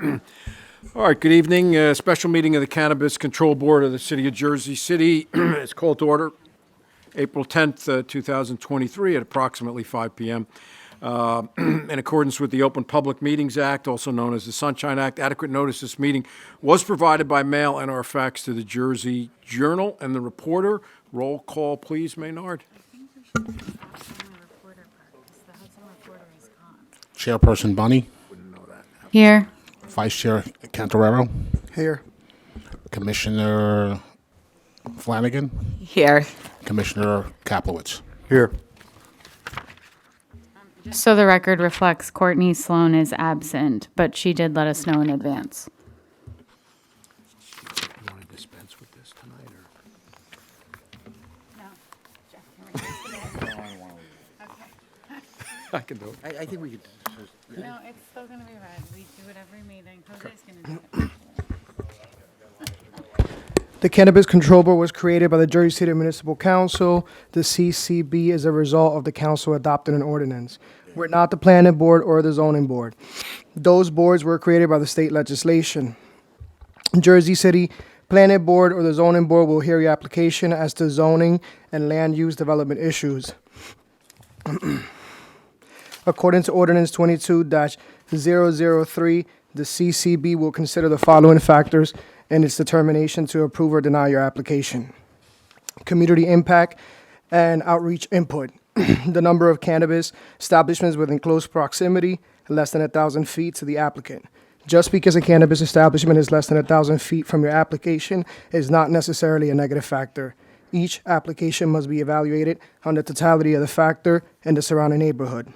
All right, good evening. Special meeting of the Cannabis Control Board of the City of Jersey City is called to order April 10th, 2023 at approximately 5 p.m. In accordance with the Open Public Meetings Act, also known as the Sunshine Act, adequate notice this meeting was provided by mail and or fax to the Jersey Journal and the Reporter. Roll call, please, Maynard. Chairperson Bunny. Here. Vice Chair Cantorero. Here. Commissioner Flanagan. Here. Commissioner Kaplowitz. Here. So the record reflects Courtney Sloan is absent, but she did let us know in advance. You want to dispense with this tonight, or? I can do it. I think we could. No, it's still going to be read. We do it every meeting. Jose's going to do it. The Cannabis Control Board was created by the Jersey City Municipal Council. The CCB is a result of the council adopting an ordinance. We're not the planning board or the zoning board. Those boards were created by the state legislation. Jersey City Planning Board or the zoning board will hear your application as to zoning and land use development issues. According to Ordinance 22-003, the CCB will consider the following factors in its determination to approve or deny your application: community impact and outreach input, the number of cannabis establishments within close proximity, less than 1,000 feet to the applicant. Just because a cannabis establishment is less than 1,000 feet from your application is not necessarily a negative factor. Each application must be evaluated on the totality of the factor and the surrounding neighborhood.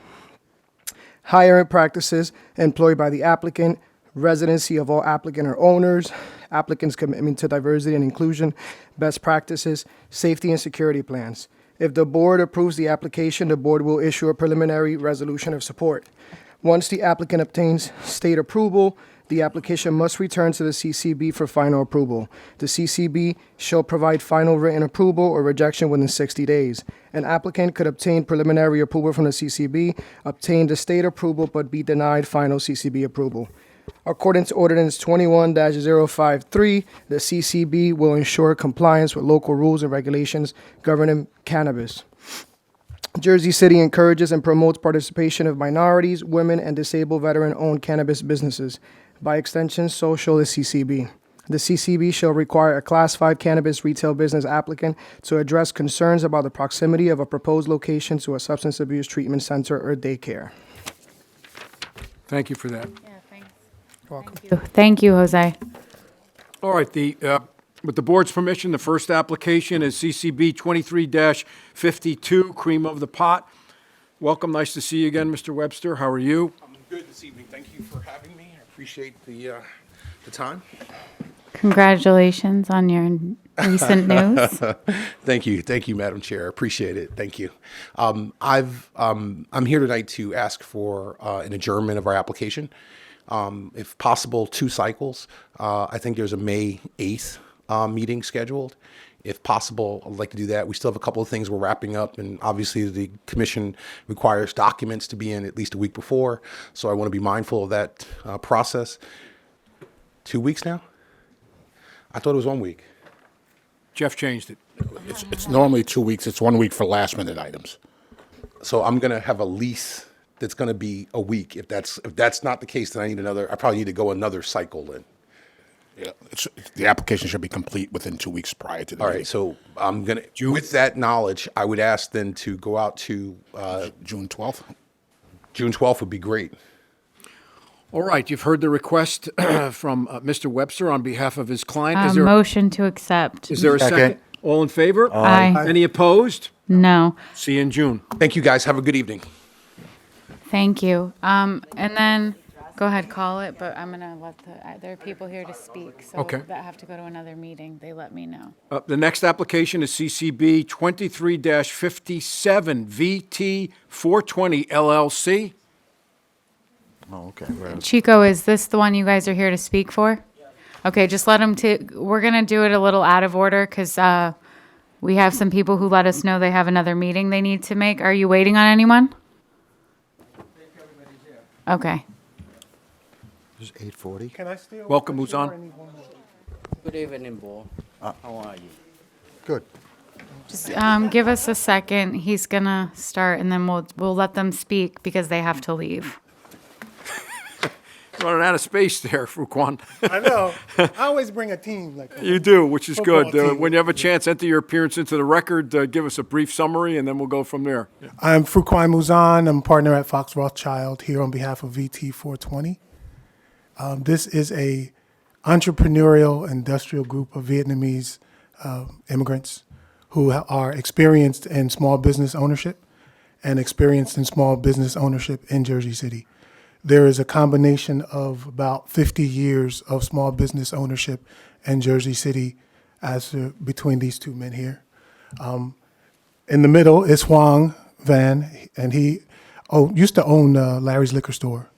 Hiring practices employed by the applicant, residency of all applicant or owners, applicant's commitment to diversity and inclusion, best practices, safety and security plans. If the board approves the application, the board will issue a preliminary resolution of support. Once the applicant obtains state approval, the application must return to the CCB for final approval. The CCB shall provide final written approval or rejection within 60 days. An applicant could obtain preliminary approval from the CCB, obtain the state approval, but be denied final CCB approval. According to Ordinance 21-053, the CCB will ensure compliance with local rules and regulations governing cannabis. Jersey City encourages and promotes participation of minorities, women, and disabled veteran-owned cannabis businesses. By extension, so shall the CCB. The CCB shall require a Class 5 cannabis retail business applicant to address concerns about the proximity of a proposed location to a substance abuse treatment center or daycare. Thank you for that. Yeah, thanks. You're welcome. Thank you, Jose. All right, with the board's permission, the first application is CCB 23-52, Cream of the Pot. Welcome, nice to see you again, Mr. Webster. How are you? I'm good this evening. Thank you for having me. I appreciate the time. Congratulations on your recent news. Thank you, Madam Chair. I appreciate it. Thank you. I'm here tonight to ask for an adjournment of our application. If possible, 2 cycles. I think there's a May 8th meeting scheduled. If possible, I'd like to do that. We still have a couple of things we're wrapping up, and obviously the commission requires documents to be in at least a week before, so I want to be mindful of that process. 2 weeks now? I thought it was 1 week. Jeff changed it. It's normally 2 weeks. It's 1 week for last minute items. So I'm going to have a lease that's going to be a week. If that's not the case, then I probably need to go another cycle then. Yeah, the application should be complete within 2 weeks prior to the meeting. All right, so I'm going to, with that knowledge, I would ask then to go out to June 12th. June 12th would be great. All right, you've heard the request from Mr. Webster on behalf of his client. Motion to accept. Is there a second? All in favor? Aye. Any opposed? No. See you in June. Thank you, guys. Have a good evening. Thank you. And then, go ahead, call it, but I'm going to let there are people here to speak, so Okay. that have to go to another meeting. They let me know. The next application is CCB 23-57 VT 420 LLC. Oh, okay. Chico, is this the one you guys are here to speak for? Okay, just let them we're going to do it a little out of order because we have some people who let us know they have another meeting they need to make. Are you waiting on anyone? Okay. It's 8:40. Can I steal? Welcome, Muzan. Good evening, Bo. How are you? Good. Just give us a second. He's gonna start, and then we'll let them speak because they have to leave. Running out of space there, Fuquan. I know. I always bring a team like that. You do, which is Football good. team. When you have a chance, enter your appearance into the record, give us a brief summary, and then we'll go from there. I'm Fuquan Muzan. I'm a partner at Fox Rothschild here on behalf of VT 420. This is a entrepreneurial industrial group of Vietnamese immigrants who are experienced in small business ownership and experienced in small business ownership in Jersey City. There is a combination of about 50 years of small business ownership in Jersey City between these two men here. In the middle is Huang Van, and he used to own Larry's Liquor Store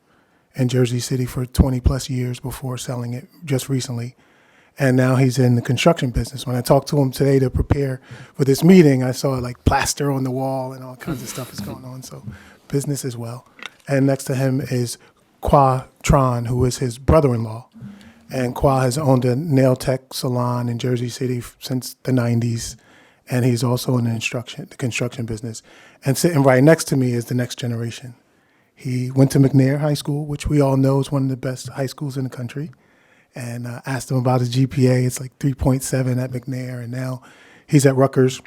in Jersey City for 20 plus years before selling it just recently. And now he's in the construction business. When I talked to him today to prepare for this meeting, I saw like plaster on the wall and all kinds of stuff is going on. So business as well. And next to him is Qua Tron, who is his brother-in-law. And Qua has owned a nail tech salon in Jersey City since the 90s. And he's also in the construction business. And sitting right next to me is the next generation. He went to McNair High School, which we all know is one of the best high schools in the country. And asked him about his GPA. It's like 3.7 at McNair. And now he's at Rutgers.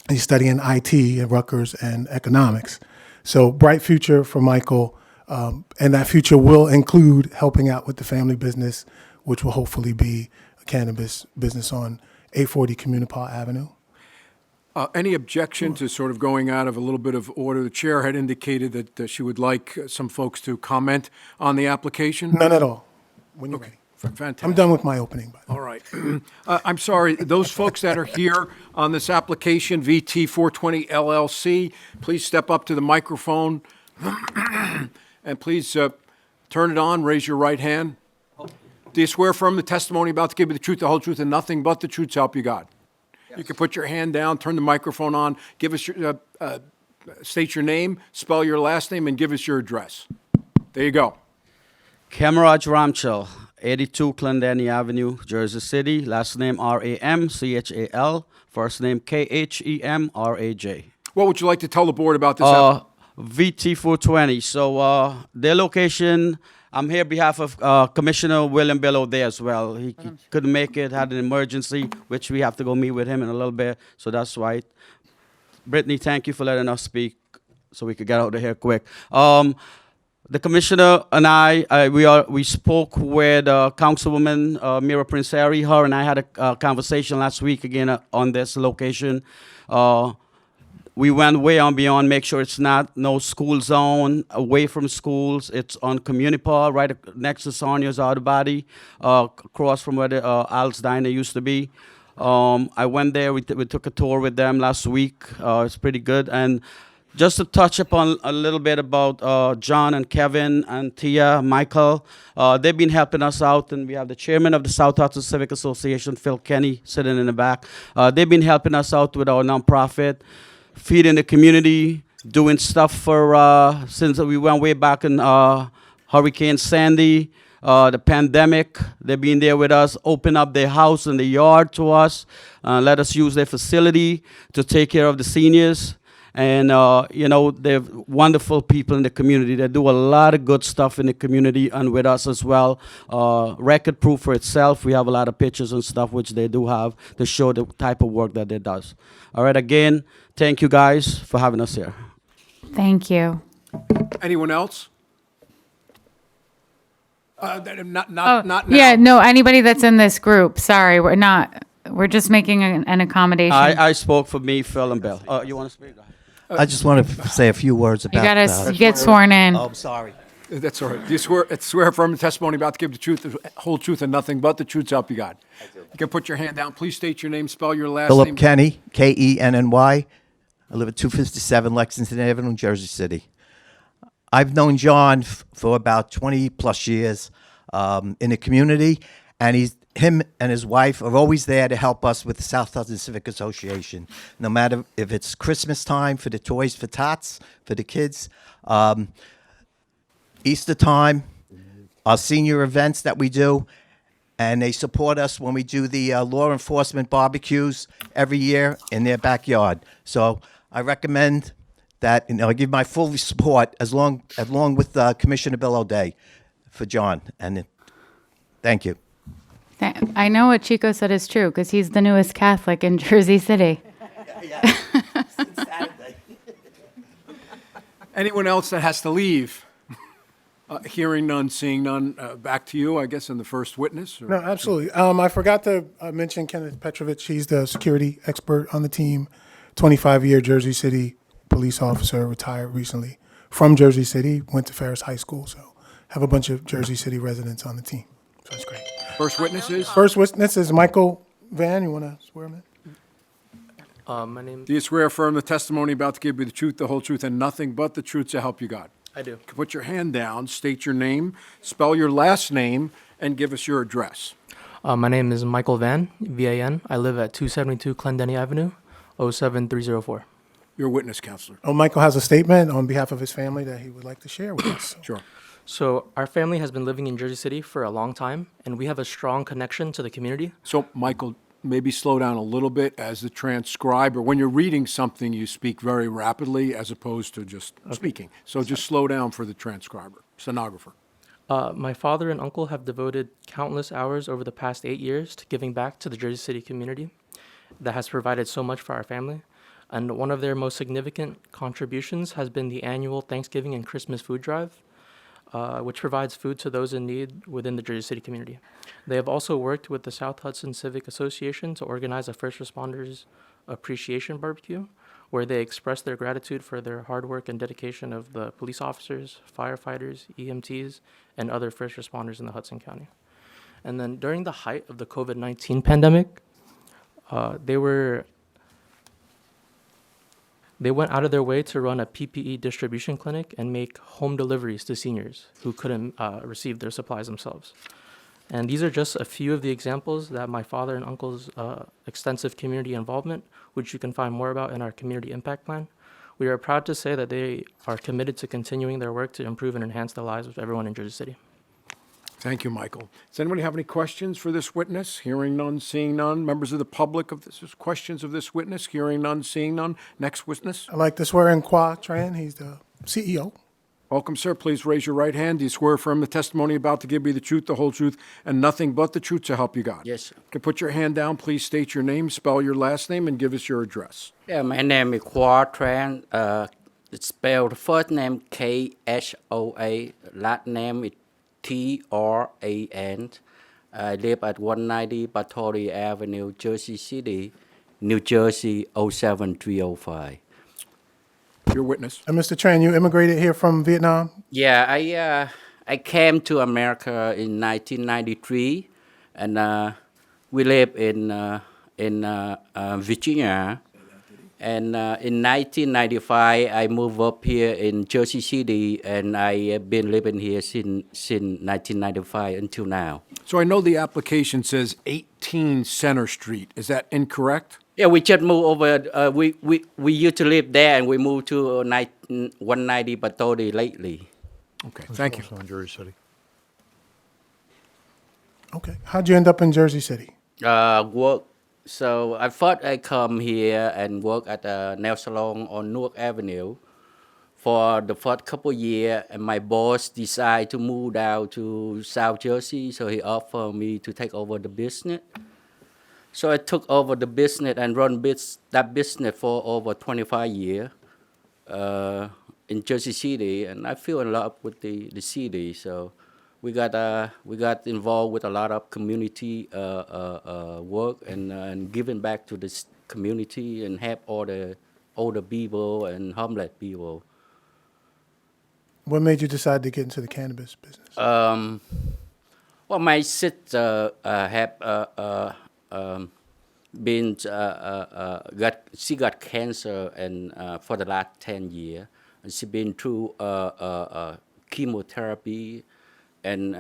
He's studying IT at Rutgers and economics. So bright future for Michael, and that future will include helping out with the family business, which will hopefully be a cannabis business on 840 Communipaw Avenue. Any objection to sort of going out of a little bit of order? The chair had indicated that she would like some folks to comment on the application. None at all. When you're ready. Fantastic. I'm done with my opening. By the way. All right. I'm sorry, those folks that are here on this application, VT 420 LLC, please step up to the microphone and please turn it on, raise your right hand. Do you swear affirm the testimony about to give you the truth, the whole truth, and nothing but the truth, so help you God? Yes. You can put your hand down, turn the microphone on, give us your, state your name, spell your last name, and give us your address. There you go. Kamaraj Ramchal, 82 Clendenny Avenue, Jersey City. Last name Ramchal. First name Khemaraj. What would you like to tell the board about this? VT 420. So their location, I'm here on behalf of Commissioner William Bello there as well. He couldn't make it, had an emergency, which we have to go meet with him in a little bit. So that's right. Brittany, thank you for letting us speak so we could get out of here quick. The commissioner and we spoke with Councilwoman Mira Prince Harry. Her and I had a conversation last week again on this location. We went way on beyond, make sure it's not no school zone, away from schools. It's on Communipaw, right next to Sonia's Auto Body, across from where the Al's Diner used to be. I went there, we took a tour with them last week. It's pretty good. And just to touch upon a little bit about John and Kevin and Tia, Michael, they've been helping us out, and we have the chairman of the South Hudson Civic Association, Phil Kenny, sitting in the back. They've been helping us out with our nonprofit, feeding the community, doing stuff for, since we went way back in Hurricane Sandy, the pandemic. They've been there with us, open up their house and the yard to us, let us use their facility to take care of the seniors. And, they're wonderful people in the community. They do a lot of good stuff in the community and with us as well. Record proof for itself. We have a lot of pictures and stuff which they do have to show the type of work that they does. All right, again, thank you guys for having us here. Thank you. Anyone else? Not now. Yeah, no, anybody that's in this group. Sorry, we're just making an accommodation. I spoke for me, Phil, and Bill. You want to speak? Go ahead. I just want to say a few words You about. gotta get sworn in. Oh, I'm sorry. That's all right. Do you swear affirm the testimony about to give the truth, the whole truth, and nothing but the truth, so help you God? You can put your hand down. Please state your name, spell your last Philip name. Kenny, Kenny. I live at 257 Lexington Avenue, Jersey City. I've known John for about 20 plus years in the community, and him and his wife are always there to help us with the South Hudson Civic Association, no matter if it's Christmas time for the toys for tots, for the kids, Easter time, our senior events that we do, and they support us when we do the law enforcement barbecues every year in their backyard. So I recommend that, I give my full support along with Commissioner Bill O'Day for John. And thank you. I know what Chico said is true because he's the newest Catholic in Jersey City. Anyone else that has to leave? Hearing none, seeing none. Back to you, I guess, and the first witness. Or- No, absolutely. I forgot to mention Kenneth Petrovich. He's the security expert on the team, 25-year Jersey City police officer, retired recently from Jersey City, went to Ferris High School, so have a bunch of Jersey City residents on the team. So it's great. First witness is? First witness is Michael Van. You want to swear him in? My name, Do you swear affirm the testimony about to give you the truth, the whole truth, and nothing but the truth to help you God? I do. Put your hand down, state your name, spell your last name, and give us your address. My name is Michael Van, V-A-N. I live at 272 Clendenny Avenue, 07304. Your witness, counselor. Oh, Michael has a statement on behalf of his family that he would like to share with us. Sure. So our family has been living in Jersey City for a long time, and we have a strong connection to the community. So, Michael, maybe slow down a little bit as the transcriber. When you're reading something, you speak very rapidly as opposed to just speaking. So just slow down for the transcriber, stenographer. My father and uncle have devoted countless hours over the past 8 years to giving back to the Jersey City community that has provided so much for our family. And one of their most significant contributions has been the annual Thanksgiving and Christmas food drive, which provides food to those in need within the Jersey City community. They have also worked with the South Hudson Civic Association to organize a First Responders Appreciation Barbecue, where they express their gratitude for their hard work and dedication of the police officers, firefighters, EMTs, and other first responders in the Hudson County. And then during the height of the COVID-19 pandemic, they went out of their way to run a PPE distribution clinic and make home deliveries to seniors who couldn't receive their supplies themselves. And these are just a few of the examples that my father and uncle's extensive community involvement, which you can find more about in our community impact plan. We are proud to say that they are committed to continuing their work to improve and enhance the lives of everyone in Jersey City. Thank you, Michael. Does anybody have any questions for this witness? Hearing none, seeing none. Members of the public of this, questions of this witness? Hearing none, seeing none. Next witness. I'd like to swear in Qua Tran. He's the CEO. Welcome, sir. Please raise your right hand. Do you swear affirm the testimony about to give you the truth, the whole truth, and nothing but the truth to help you God? Yes, sir. You can put your hand down. Please state your name, spell your last name, and give us your address. Yeah, my name is Quatran. It's spelled first name K-H-O-A, last name is T-R-A-N. I live at 190 Battery Avenue, Jersey City, New Jersey, 07305. Your witness. And Mr. Tran, you immigrated here from Vietnam? Yeah, I came to America in 1993, and we live in Virginia. And in 1995, I moved up here in Jersey City, and I have been living here since 1995 until now. So I know the application says 18 Center Street. Is that incorrect? Yeah, we just moved over. We used to live there, and we moved to 190 Battery lately. Okay, thank you. Also in Jersey City. Okay. How'd you end up in Jersey City? Work. So I thought I come here and work at a nail salon on Newark Avenue for the first couple years, and my boss decided to move down to South Jersey, so he offered me to take over the business. So I took over the business and run that business for over 25 years in Jersey City, and I fell in love with the city. So we got involved with a lot of community work and giving back to this community and help all the older people and homeless people. What made you decide to get into the cannabis business? Well, my sister have been she got cancer and for the last 10 years, and she been through chemotherapy, and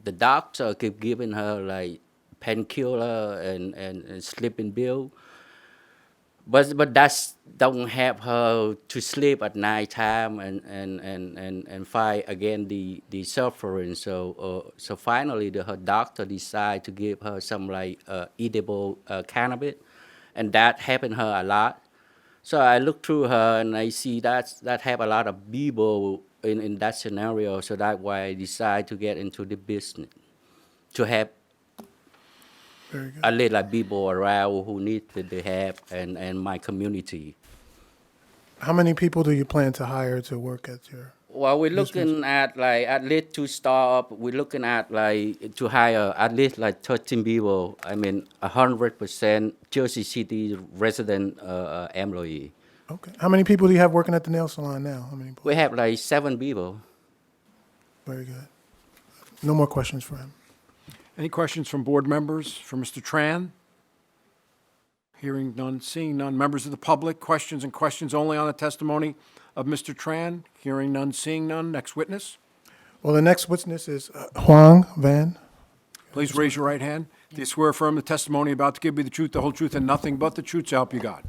the doctor keep giving her like painkiller and sleeping pill. but that's don't help her to sleep at night time and fight against the suffering. So finally her doctor decide to give her some like edible cannabis, and that happened her a lot. So I look through her and I see that have a lot of people in that scenario. So that's why I decide to get into the business to have Very good. a little people around who need the help and my community. How many people do you plan to hire to work at your? Well, we're looking at like at least to start up. We're looking at like to hire at least like 13 people. I mean, 100% Jersey City resident employee. Okay. How many people do you have working at the nail salon now? How many? We have like 7 people. Very good. No more questions for him. Any questions from board members for Mr. Tran? Hearing none, seeing none. Members of the public, questions and questions only on the testimony of Mr. Tran. Hearing none, seeing none. Next witness. Well, the next witness is Huang Van. Please raise your right hand. Do you swear affirm the testimony about to give you the truth, the whole truth, and nothing but the truth, so help you God?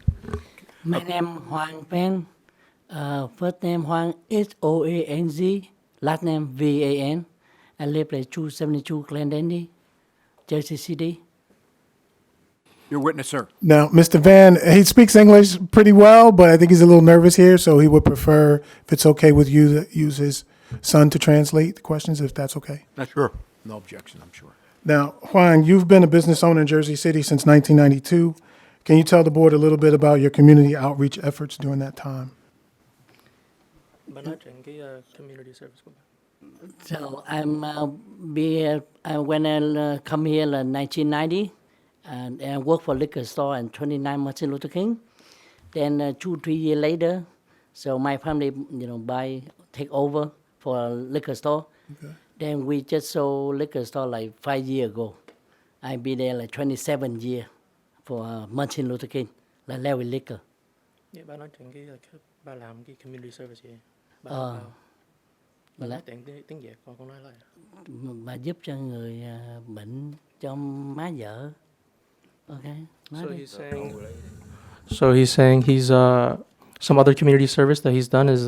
My name Huang Van. First name Huang Hoang, last name Van. I live at 272 Glendenny, Jersey City. Your witness, sir. Now, Mr. Van, he speaks English pretty well, but I think he's a little nervous here, so he would prefer, if it's okay with you, to use his son to translate the questions, if that's okay. Sure. No objection, I'm sure. Now, Huang, you've been a business owner in Jersey City since 1992. Can you tell the board a little bit about your community outreach efforts during that time? Bạn nói chuyện cái community service của bạn. So when I come here in 1990, and I work for liquor store and 29 Martin Luther King. Then 2-3 years later, so my family, take over for a liquor store. Okay. Then we just sold liquor store like 5 years ago. I be there like 27 years for Martin Luther King, like Larry Liquor. Dạ, bạn nói chuyện cái bà làm cái community service gì? Bà, bà nói tiếng Việt, con nói lại. Bà giúp cho người bệnh, cho má vợ. Okay. So he's saying he's some other community service that he's done is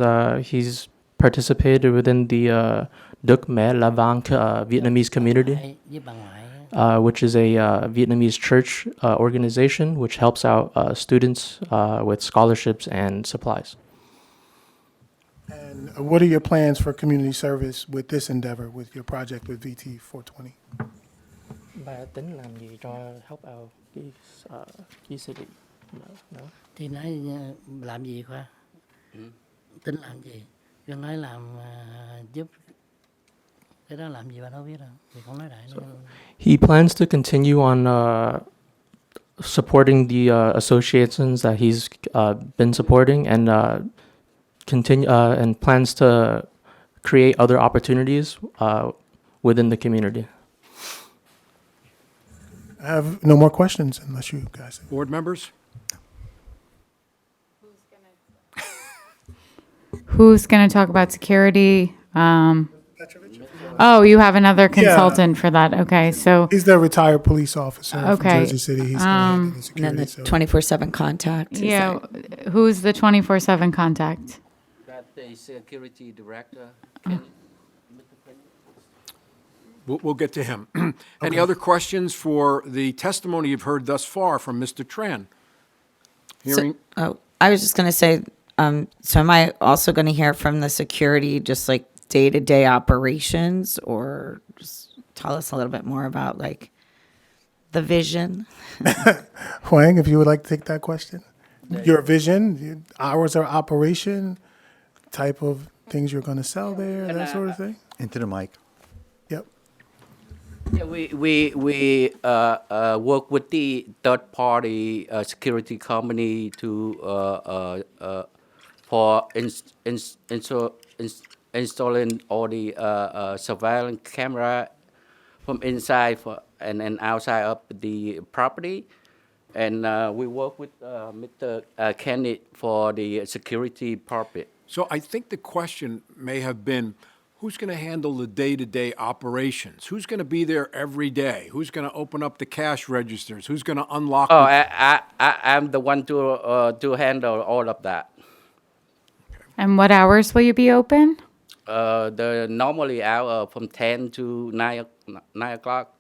he's participated within the Đức Mẹ La Vang Vietnamese community, Với bà ngoại. which is a Vietnamese church organization which helps out students with scholarships and supplies. And what are your plans for community service with this endeavor, with your project with VT 420? Bà tính làm gì cho help out cái city? No. Thì nói làm gì khoa? Tính làm gì? Cứ nói làm giúp cái đó làm gì bà đâu biết đâu. Thì không nói đại nữa. He plans to continue on supporting the associations that he's been supporting and continue and plans to create other opportunities within the community. I have no more questions unless you guys. Board members? Who's going to talk about security? Oh, you have another consultant for that. Okay, so He's the retired police officer from Okay. Jersey City. He's going to the And then security. the So 24/7 contact. is yeah, that- who's the 24/7 contact? That the security director. We'll get to him. Any other questions for the testimony you've heard thus far from Mr. Tran? Hearing, I was just going to say, so am I also going to hear from the security, just like day-to-day operations, or just tell us a little bit more about like the vision? Huang, if you would like to take that question. Your vision, your hours of operation, type of things you're going to sell there, that sort of thing. Into the mic. Yep. Yeah, we work with the third party security company to for installing all the surveillance camera from inside and outside of the property, and we work with Mr. Kenneth for the security purpose. so I think the question may have been, Who's going to handle the day-to-day operations? Who's going to be there every day? Who's going to open up the cash registers? Who's going to unlock? Oh, I'm the one to handle all of that. And what hours will you be open? The normally hour from 10 to 9 o'clock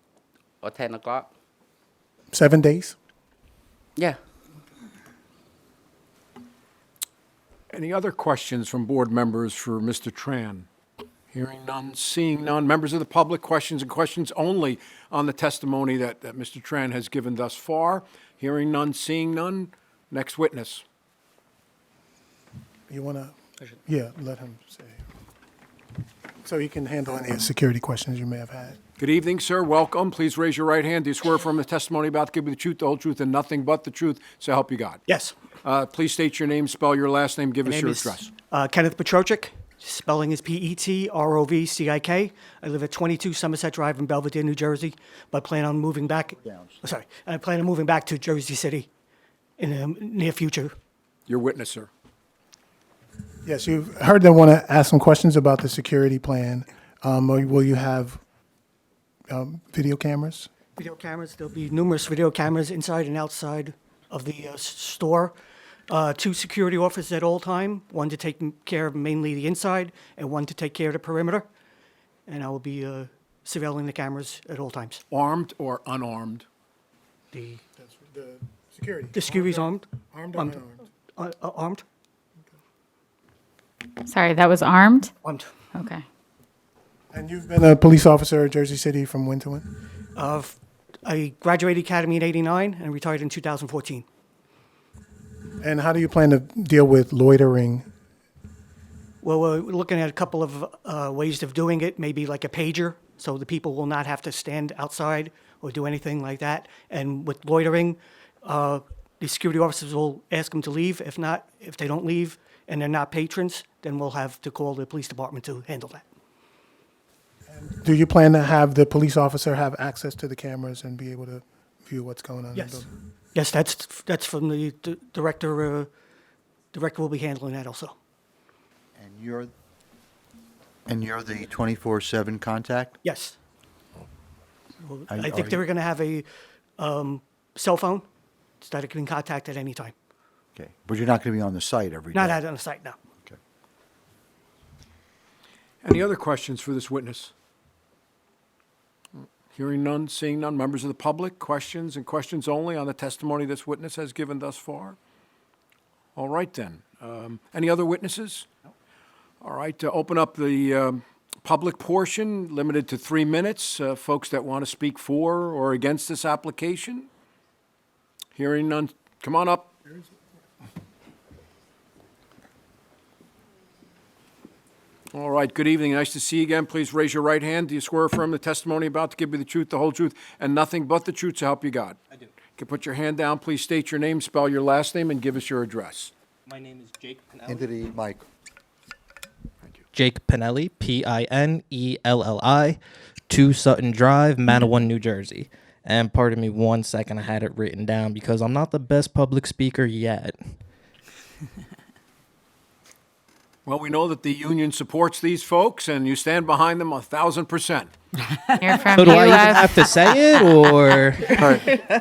or 10 o'clock. 7 days? Yeah. Any other questions from board members for Mr. Tran? Hearing none, seeing none. Members of the public, questions and questions only on the testimony that Mr. Tran has given thus far. Hearing none, seeing none. Next witness. You want to? Yeah, let him say. So he can handle any security questions you may have had. Good evening, sir. Welcome. Please raise your right hand. Do you swear from the testimony about to give you the truth, the whole truth, and nothing but the truth, so help you God? Yes. Please state your name, spell your last name, give us My your name is, address. Kenneth Petrovic. Spelling is Petrovcik. I live at 22 Somerset Drive in Belvedere, New Jersey, but plan on moving back. I plan on moving back to Jersey City in the near future. Your witness, sir. Yes, you've heard them want to ask some questions about the security plan. Or will you have video cameras? Video cameras. There'll be numerous video cameras inside and outside of the store. 2 security officers at all time, one to take care of mainly the inside and one to take care of the perimeter. And I will be surveilling the cameras at all times. Armed or unarmed? The security. The security's armed. Armed or unarmed? Armed. Sorry, that was armed? Armed. Okay. And you've been a police officer in Jersey City from when to when? I graduated academy in '89 and retired in 2014. And how do you plan to deal with loitering? Well, we're looking at a couple of ways of doing it, maybe like a pager, so the people will not have to stand outside or do anything like that. And with loitering, the security officers will ask them to leave. If they don't leave and they're not patrons, then we'll have to call the police department to handle that. Do you plan to have the police officer have access to the cameras and be able to view what's going on? Yes. Yes, that's from the director. Director will be handling that also. And you're the 24/7 contact? Yes. Well, Are I think you- they were going to have a cell phone so that it can be contacted at any time. Okay, but you're not going to be on the site every day? Not out on the site, no. Okay. Any other questions for this witness? Hearing none, seeing none. Members of the public, questions and questions only on the testimony this witness has given thus far? All right, then. Any other witnesses? All right, to open up the public portion, limited to 3 minutes. Folks that want to speak for or against this application? Hearing none, come on up. All right, good evening. Nice to see you again. Please raise your right hand. Do you swear affirm the testimony about to give you the truth, the whole truth, and nothing but the truth, so help you God? I do. You can put your hand down. Please state your name, spell your last name, and give us your address. My name is Jake Pinelli. Into the mic. Jake Pinelli, Pinelli, 2 Sutton Drive, Manawan, New Jersey. And pardon me 1 second, I had it written down because I'm not the best public speaker yet. Well, we know that the union supports these folks, and you stand behind them 1,000%. You're from So do I even UF. have to say it, or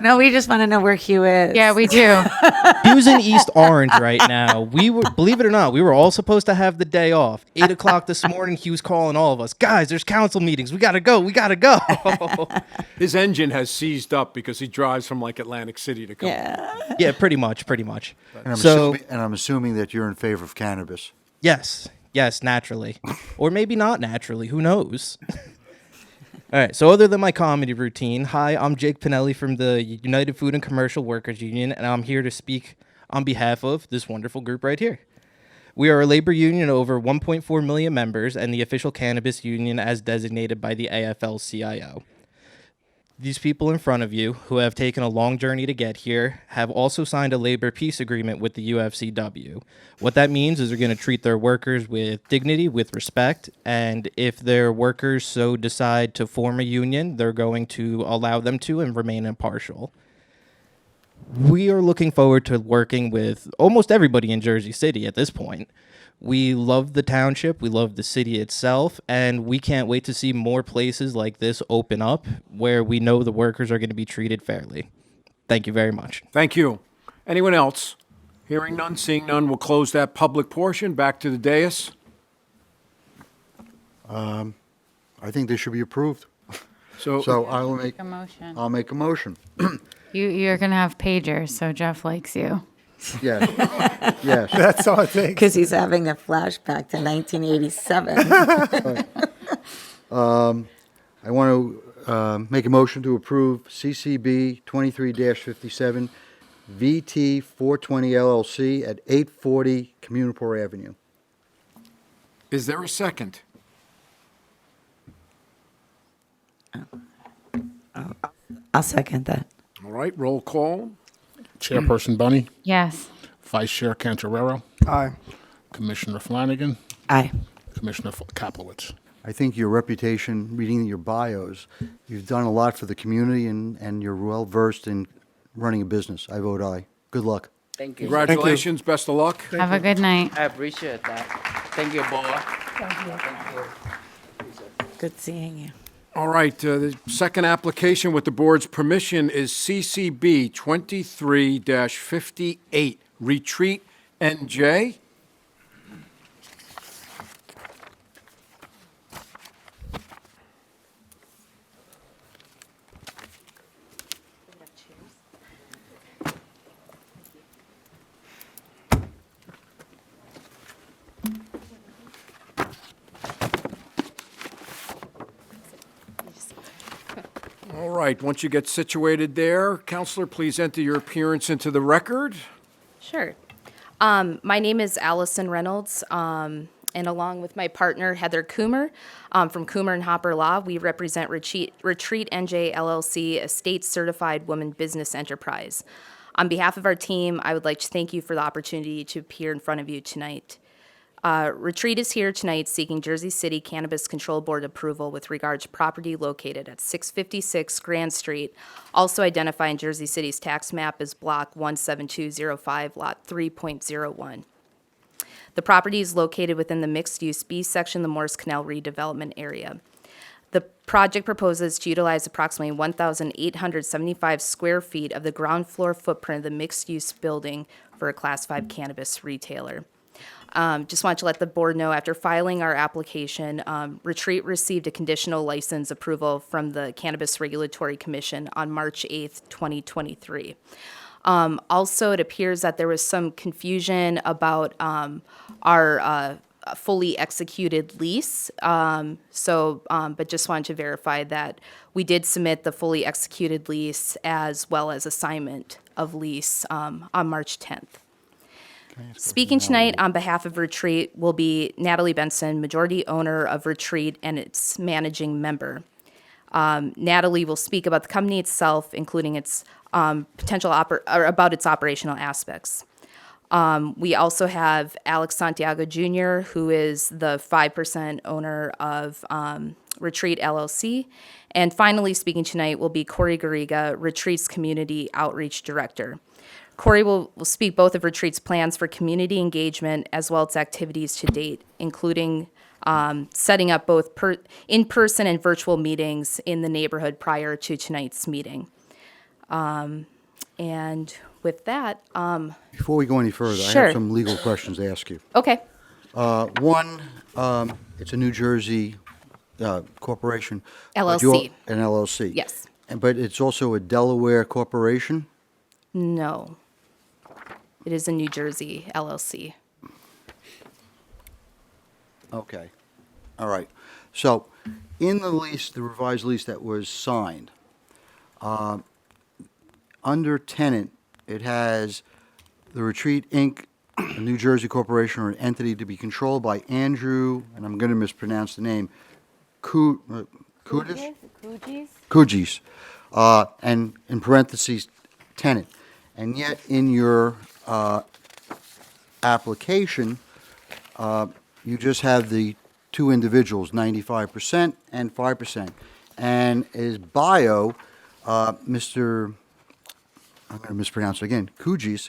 No, we just want to know where Hugh is. Yeah, we do. Hugh's in East Orange right now? We were, believe it or not, we were all supposed to have the day off. 8 o'clock this morning, Hugh's calling all of us. Guys, there's council meetings. We gotta go. We gotta go. His engine has seized up because he drives from like Atlantic City to come. Yeah. Yeah, pretty much, pretty much. And So I'm assuming that you're in favor of cannabis. yes, naturally, or maybe not naturally. Who knows? All right, so other than my comedy routine, hi, I'm Jake Pinelli from the United Food and Commercial Workers Union, and I'm here to speak on behalf of this wonderful group right here. We are a labor union of over 1.4 million members and the official cannabis union as designated by the AFL-CIO. These people in front of you, who have taken a long journey to get here, have also signed a labor peace agreement with the UFCW. What that means is they're going to treat their workers with dignity, with respect, and if their workers so decide to form a union, they're going to allow them to and remain impartial. We are looking forward to working with almost everybody in Jersey City at this point. We love the township, we love the city itself, and we can't wait to see more places like this open up where we know the workers are going to be treated fairly. Thank you very much. Thank you. Anyone else? Hearing none, seeing none, we'll close that public portion. Back to the dais. I think they should be approved. So, So I will make, A motion. I'll make a motion. You're gonna have pagers, so Jeff likes you. Yes, yes. That's all it takes. Because he's having a flashback to 1987. I want to make a motion to approve CCB 23-57 VT 420 LLC at 840 Communipore Avenue. is there a second? I'll second that. All right, roll call. Chairperson Bunny, Yes. Vice Chair Cantorero, Aye. Commissioner Flanagan, Aye. Commissioner Kaplowitz. I think your reputation, reading your bios, you've done a lot for the community and you're well versed in running a business. I vote aye. Good luck. Thank you. Congratulations, best of luck. Have a good night. I appreciate that. Thank you, boy. Good seeing you. All right, the second application with the board's permission is CCB 23-58, Retreat NJ. All right, once you get situated there, Counselor, please enter your appearance into the record. Sure. My name is Allison Reynolds, and along with my partner Heather Coomer from Coomer and Hopper Law, we represent Retreat NJ LLC, a state-certified woman business enterprise. On behalf of our team, I would like to thank you for the opportunity to appear in front of you tonight. Retreat is here tonight seeking Jersey City Cannabis Control Board approval with regard to property located at 656 Grand Street, also identified in Jersey City's tax map as Block 17205, Lot 3.01. The property is located within the mixed-use B section of the Morris Canal redevelopment area. The project proposes to utilize approximately 1,875 square feet of the ground floor footprint of the mixed-use building for a Class 5 cannabis retailer. Just wanted to let the board know, after filing our application, Retreat received a conditional license approval from the Cannabis Regulatory Commission on March 8th, 2023. Also, it appears that there was some confusion about our fully executed lease. But just wanted to verify that we did submit the fully executed lease as well as assignment of lease on March 10th. Speaking tonight on behalf of Retreat will be Natalie Benson, majority owner of Retreat and its managing member. Natalie will speak about the company itself, including its potential about its operational aspects. We also have Alex Santiago Jr., who is the 5% owner of Retreat LLC. And finally, speaking tonight will be Corey Garriga, Retreat's Community Outreach Director. Corey will speak both of Retreat's plans for community engagement as well as activities to date, including setting up both in-person and virtual meetings in the neighborhood prior to tonight's meeting. And with that, Before we go any further, I Sure. have some legal questions to ask you. okay, One, it's a New Jersey corporation. but LLC. you're An LLC. Yes. But it's also a Delaware corporation? No. It is a New Jersey LLC. Okay. All right. So in the lease, the revised lease that was signed, under tenant, it has the Retreat, Inc., a New Jersey corporation or an entity to be controlled by Andrew, and I'm going to mispronounce the name, Kudis? Kujis, and in parentheses, tenant. And yet, in your application, you just have the two individuals, 95% and 5%. And his bio, Mr., I'm going to mispronounce it again, Kujis,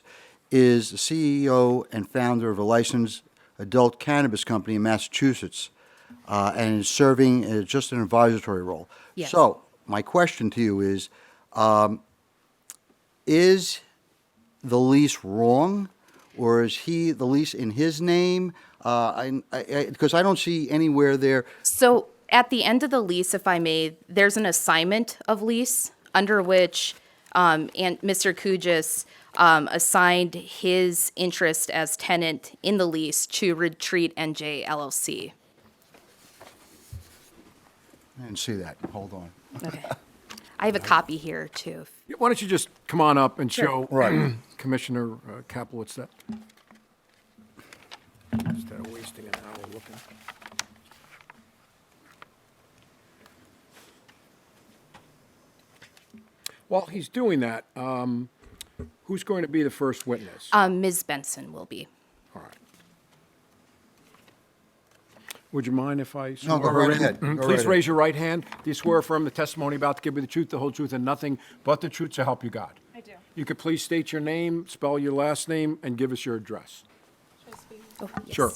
is the CEO and founder of a licensed adult cannabis company in Massachusetts, and is serving as just an advisory role. Yes. So, my question to you is the lease wrong, or is the lease in his name? Because I don't see anywhere there. So at the end of the lease, if I may, there's an assignment of lease under which and Mr. Kugis assigned his interest as tenant in the lease to Retreat NJ LLC. I didn't see that. Hold on. Okay. I have a copy here too. Why don't you just come on up and show Right. Commissioner Kaplowitz that? Instead of wasting an hour looking. While he's doing that, who's going to be the first witness? Ms. Benson will be. All right. Would you mind if I No, swear go her right in? ahead. Go right Please ahead. raise your right hand. Do you swear affirm the testimony about to give you the truth, the whole truth, and nothing but the truth, so help you God? I do. You could please state your name, spell your last name, and give us your address. Oh, yes. Sure.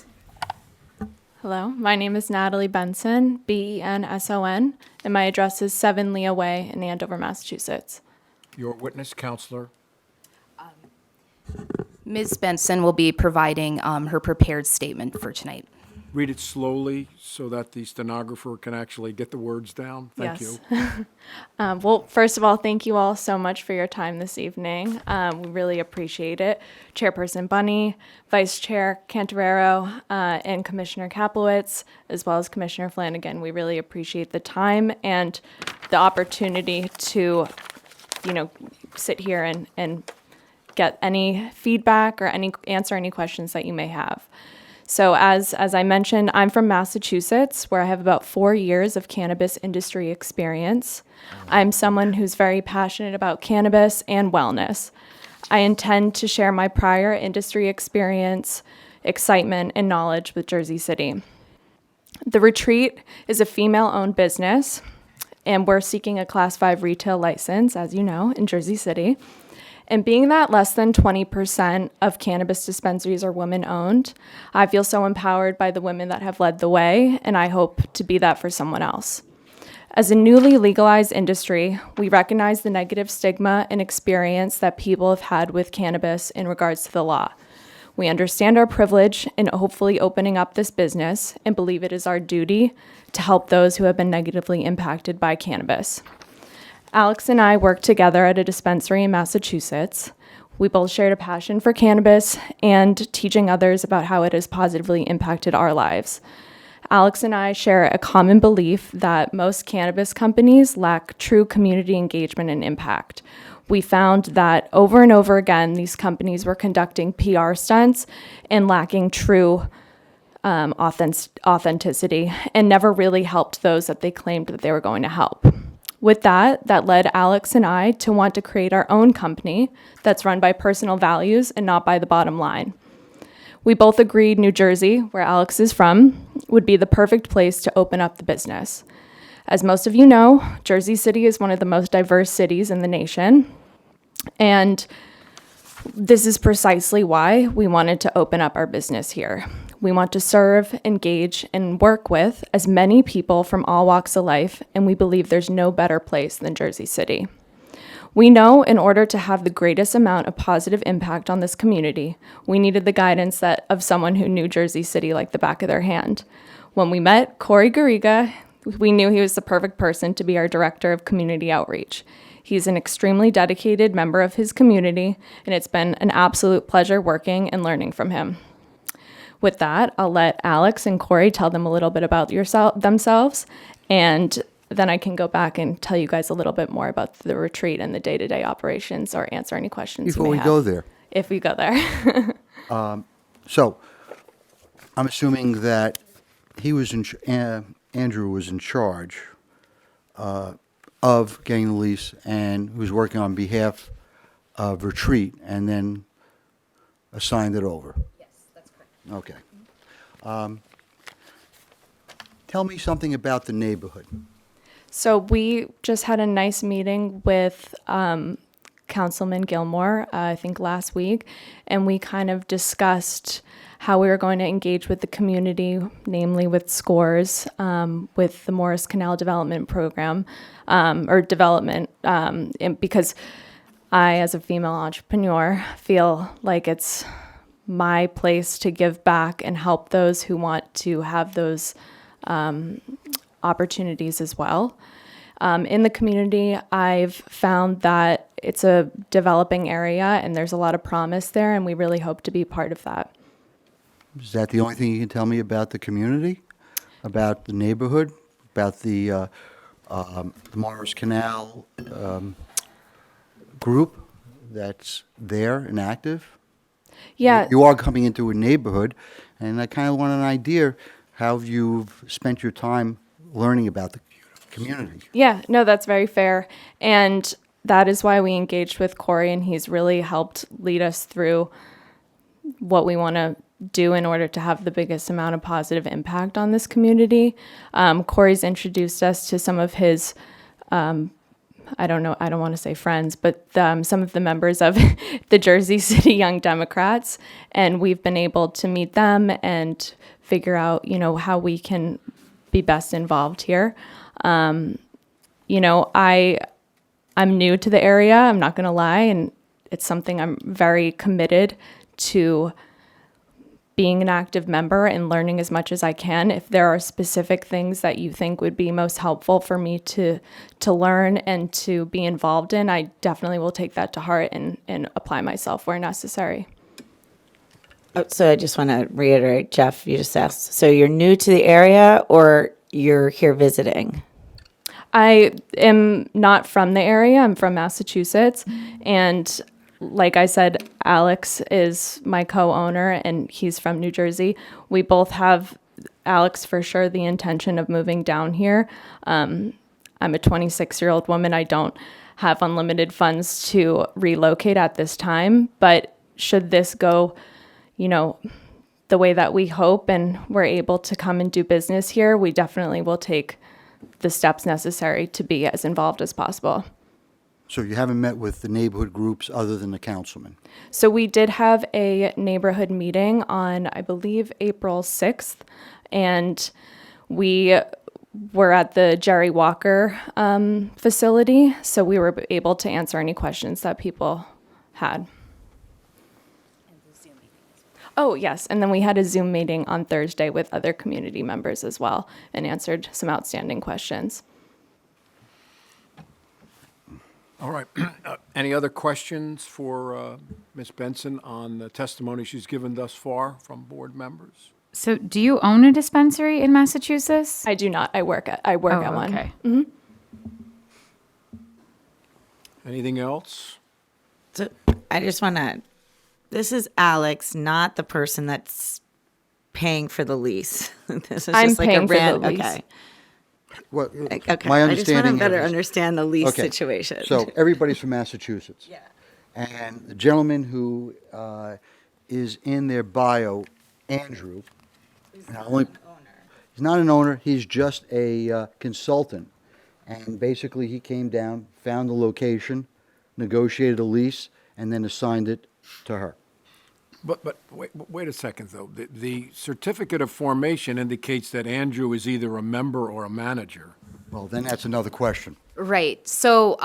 Hello, my name is Natalie Benson, Benson, and my address is 7 Leah Way in Andover, Massachusetts. Your witness, counselor. Ms. Benson will be providing her prepared statement for tonight. Read it slowly so that the stenographer can actually get the words down. Thank you. Well, first of all, thank you all so much for your time this evening. We really appreciate it. Chairperson Bunny, Vice Chair Cantorero, and Commissioner Kaplowitz, as well as Commissioner Flanagan. We really appreciate the time and the opportunity to, sit here and get any feedback or answer any questions that you may have. So as I mentioned, I'm from Massachusetts, where I have about 4 years of cannabis industry experience. I'm someone who's very passionate about cannabis and wellness. I intend to share my prior industry experience, excitement, and knowledge with Jersey City. The Retreat is a female-owned business, and we're seeking a Class 5 retail license, as you know, in Jersey City. And being that less than 20% of cannabis dispensaries are women-owned, I feel so empowered by the women that have led the way, and I hope to be that for someone else. As a newly legalized industry, we recognize the negative stigma and experience that people have had with cannabis in regards to the law. We understand our privilege in hopefully opening up this business and believe it is our duty to help those who have been negatively impacted by cannabis. Alex and I worked together at a dispensary in Massachusetts. We both shared a passion for cannabis and teaching others about how it has positively impacted our lives. Alex and I share a common belief that most cannabis companies lack true community engagement and impact. We found that over and over again, these companies were conducting PR stunts and lacking true authenticity and never really helped those that they claimed that they were going to help. With that led Alex and I to want to create our own company that's run by personal values and not by the bottom line. We both agreed New Jersey, where Alex is from, would be the perfect place to open up the business. As most of you know, Jersey City is one of the most diverse cities in the nation, and this is precisely why we wanted to open up our business here. We want to serve, engage, and work with as many people from all walks of life, and we believe there's no better place than Jersey City. We know in order to have the greatest amount of positive impact on this community, we needed the guidance of someone who knew Jersey City like the back of their hand. When we met Corey Garriga, we knew he was the perfect person to be our Director of Community Outreach. He's an extremely dedicated member of his community, and it's been an absolute pleasure working and learning from him. With that, I'll let Alex and Corey tell them a little bit about themselves, and then I can go back and tell you guys a little bit more about the retreat and the day-to-day operations or answer any questions Before you may we have. go there. If we go there. So, I'm assuming that Andrew was in charge of getting the lease and was working on behalf of Retreat and then assigned it over. Yes, that's correct. Okay. Tell me something about the neighborhood. So we just had a nice meeting with Councilman Gilmore, I think last week, and we kind of discussed how we were going to engage with the community, namely with SCORES, with the Morris Canal Development Program, because I, as a female entrepreneur, feel like it's my place to give back and help those who want to have those opportunities as well. In the community, I've found that it's a developing area and there's a lot of promise there, and we really hope to be part of that. Is that the only thing you can tell me about the community, about the neighborhood, about the Morris Canal group that's there and active? Yeah. You are coming into a neighborhood, and I kind of want an idea how you've spent your time learning about the community. Yeah, no, that's very fair. And that is why we engaged with Corey, and he's really helped lead us through what we want to do in order to have the biggest amount of positive impact on this community. Corey's introduced us to some of his, I don't want to say friends, but some of the members of the Jersey City Young Democrats, and we've been able to meet them and figure out, how we can be best involved here. I'm new to the area, I'm not going to lie, and it's something I'm very committed to being an active member and learning as much as I can. If there are specific things that you think would be most helpful for me to learn and to be involved in, I definitely will take that to heart and apply myself where necessary. Oh, so I just want to reiterate, Jeff, you just asked, so you're new to the area or you're here visiting? I am not from the area. I'm from Massachusetts. And like I said, Alex is my co-owner and he's from New Jersey. We both have, Alex for sure, the intention of moving down here. I'm a 26-year-old woman. I don't have unlimited funds to relocate at this time. But should this go, the way that we hope and we're able to come and do business here, we definitely will take the steps necessary to be as involved as possible. So you haven't met with the neighborhood groups other than the councilman? So we did have a neighborhood meeting on, I believe, April 6th, and we were at the Jerry Walker facility, so we were able to answer any questions that people had. Oh, yes, and then we had a Zoom meeting on Thursday with other community members as well and answered some outstanding questions. All right. Any other questions for Ms. Benson on the testimony she's given thus far from board members? So do you own a dispensary in Massachusetts? I do not. I work at Oh, one. okay. Mm-hmm. Anything else? So I just want to, this is Alex, not the person that's paying for the lease. This is I'm just like paying a for the rent. lease. Okay. Well, Okay. my I just want to understanding better is- understand the lease Okay, situation. So everybody's from Massachusetts. Yeah. And the gentleman who is in their bio, Andrew, he's not an owner, he's just a consultant. And basically, he came down, found the location, negotiated a lease, and then assigned it to her. But wait a second, though. The certificate of formation indicates that Andrew is either a member or a manager. Well, then that's another question. Right. So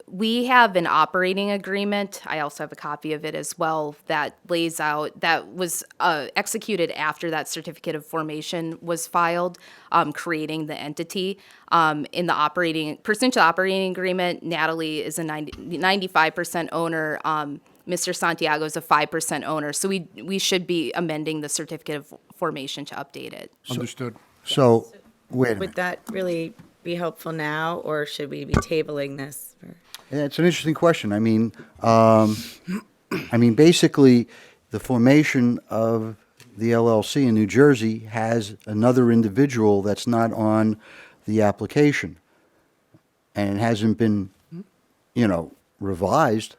we have an operating agreement. I also have a copy of it as well that lays out, that was executed after that certificate of formation was filed, creating the entity. In the pursuant to the operating agreement, Natalie is a 95% owner. Mr. Santiago is a 5% owner. So we should be amending the certificate of formation to update it. Understood. So, wait a minute. Would that really be helpful now, or should we be tabling this? Yeah, it's an interesting question. I mean, basically, the formation of the LLC in New Jersey has another individual that's not on the application, and it hasn't been, revised.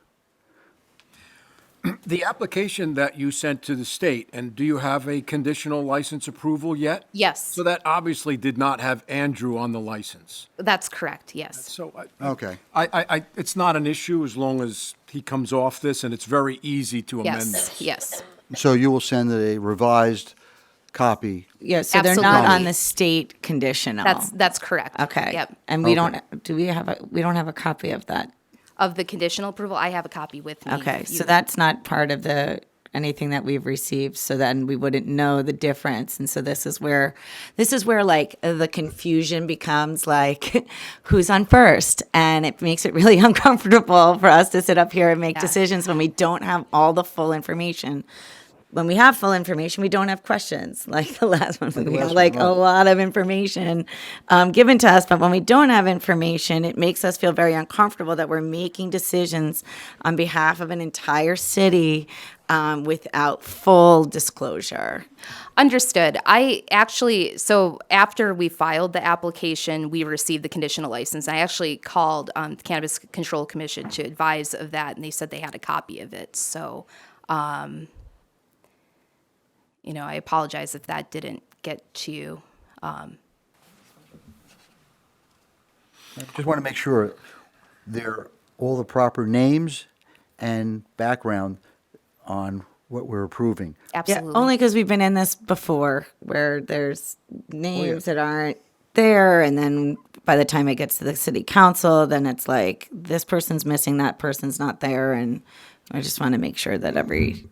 The application that you sent to the state, and do you have a conditional license approval yet? Yes, So that obviously did not have Andrew on the license. that's correct, yes. So Okay. it's not an issue as long as he comes off this, and it's very easy to amend this. Yes, So you will send a revised copy. Yeah, so they're not Absolutely. on the state conditional. that's correct. Okay. Yep. And we Okay. we don't have a copy of that. Of the conditional approval, I have a copy with me. Okay, if so you- that's not part of anything that we've received, so then we wouldn't know the difference. And so this is where like the confusion becomes like, who's on first? And it makes it really uncomfortable for us to sit up here and make Yeah. decisions when we don't have all the full information. When we have full information, we don't have questions like the last one. We have like a lot of information given to us, but when we don't have information, it makes us feel very uncomfortable that we're making decisions on behalf of an entire city without full disclosure. Understood. So after we filed the application, we received the conditional license. I actually called the Cannabis Control Commission to advise of that, and they said they had a copy of it. So, I apologize if that didn't get to you. Just want to make sure they're all the proper names and background on what we're approving. Absolutely. Yeah, only because we've been in this before where there's names that aren't there, and then by the time it gets to the city council, then it's like this person's missing, that person's not there, and I just want to make sure that everything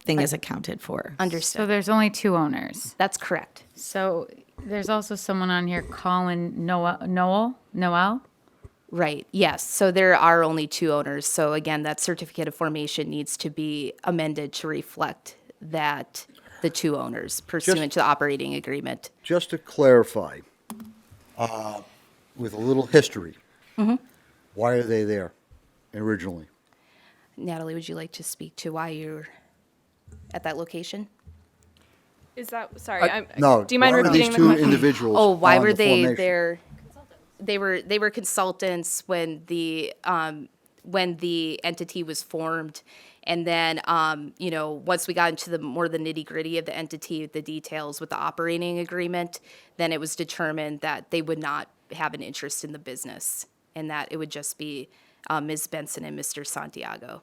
is accounted for. Understood. So there's only 2 owners. That's correct. So there's also someone on here, Colin Noel? Right, yes. So there are only 2 owners. So again, that certificate of formation needs to be amended to reflect that the 2 owners pursuant to the operating agreement. Just to clarify, with a little history, why are they there originally? Natalie, would you like to speak to why you're at that location? Is that, sorry, No. do you mind why were repeating these the two question? individuals Oh, why on were the they formation? there? They were consultants when the entity was formed, and then once we got into the nitty gritty of the entity, the details with the operating agreement, then it was determined that they would not have an interest in the business, and that it would just be Ms. Benson and Mr. Santiago.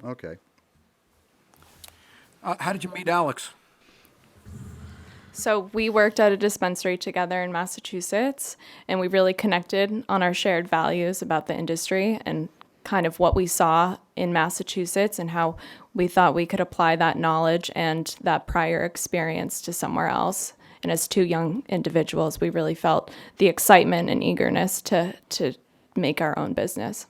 Okay. How did you meet Alex? So we worked at a dispensary together in Massachusetts, and we really connected on our shared values about the industry and kind of what we saw in Massachusetts and how we thought we could apply that knowledge and that prior experience to somewhere else. And as 2 young individuals, we really felt the excitement and eagerness to make our own business.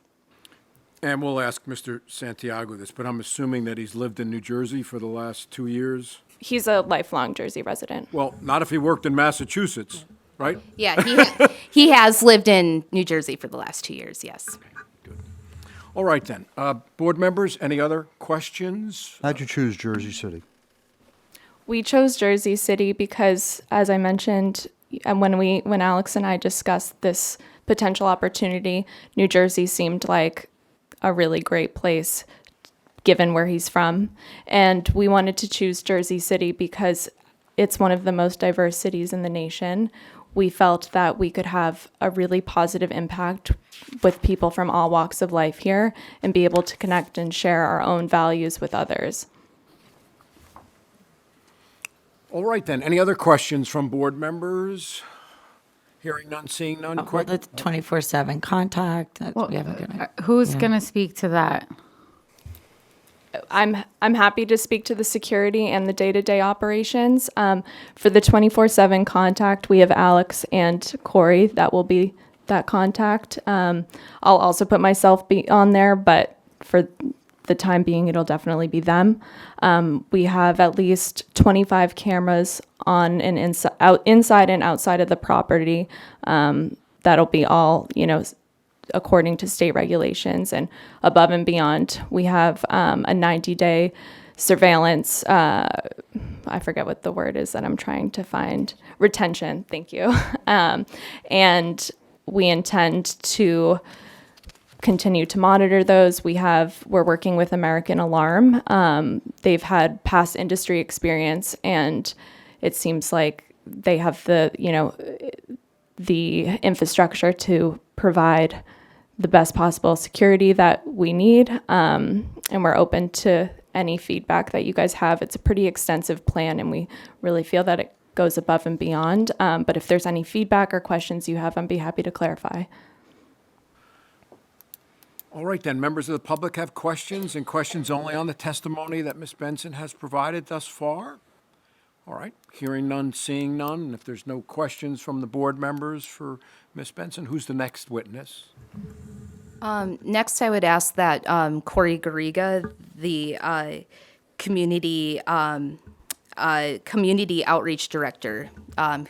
And we'll ask Mr. Santiago this, but I'm assuming that he's lived in New Jersey for the last 2 years? He's a lifelong Jersey resident. Well, not if he worked in Massachusetts, right? Yeah, he has lived in New Jersey for the last 2 years, yes. All right, then. Board members, any other questions? How'd you choose Jersey City? We chose Jersey City because, as I mentioned, and when Alex and I discussed this potential opportunity, New Jersey seemed like a really great place given where he's from. And we wanted to choose Jersey City because it's one of the most diverse cities in the nation. We felt that we could have a really positive impact with people from all walks of life here and be able to connect and share our own values with others. All right, then. Any other questions from board members? Hearing none, seeing none. Well, Quick. the 24/7 contact. We have a good. Who's going to speak to that? I'm happy to speak to the security and the day-to-day operations. For the 24/7 contact, we have Alex and Corey that will be that contact. I'll also put myself on there, but for the time being, it'll definitely be them. We have at least 25 cameras on and inside and outside of the property. That'll be all, according to state regulations and above and beyond. We have a 90-day surveillance, I forget what the word is that I'm trying to find, retention, thank you. And we intend to continue to monitor those. We're working with American Alarm. They've had past industry experience, and it seems like they have the infrastructure to provide the best possible security that we need. And we're open to any feedback that you guys have. It's a pretty extensive plan, and we really feel that it goes above and beyond. But if there's any feedback or questions you have, I'd be happy to clarify. All right, then, members of the public have questions, and questions only on the testimony that Ms. Benson has provided thus far? All right, hearing none, seeing none, and if there's no questions from the board members for Ms. Benson, who's the next witness? Next, I would ask that Corey Garriga, the community outreach director,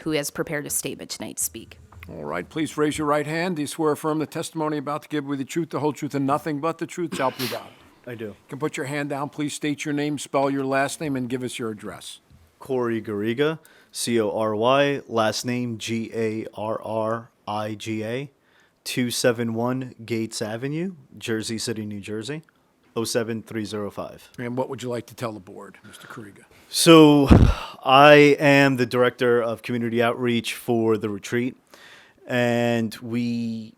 who has prepared a statement tonight, speak. All right, please raise your right hand. Do you swear or affirm the testimony about to give with the truth, the whole truth, and nothing but the truth, so help you God? I do. You can put your hand down. Please state your name, spell your last name, and give us your address. Corey Garriga, Cory, last name Garriga, 271 Gates Avenue, Jersey City, New Jersey, 07305. And what would you like to tell the board, Mr. Kariga? So I am the director of community outreach for the retreat, and we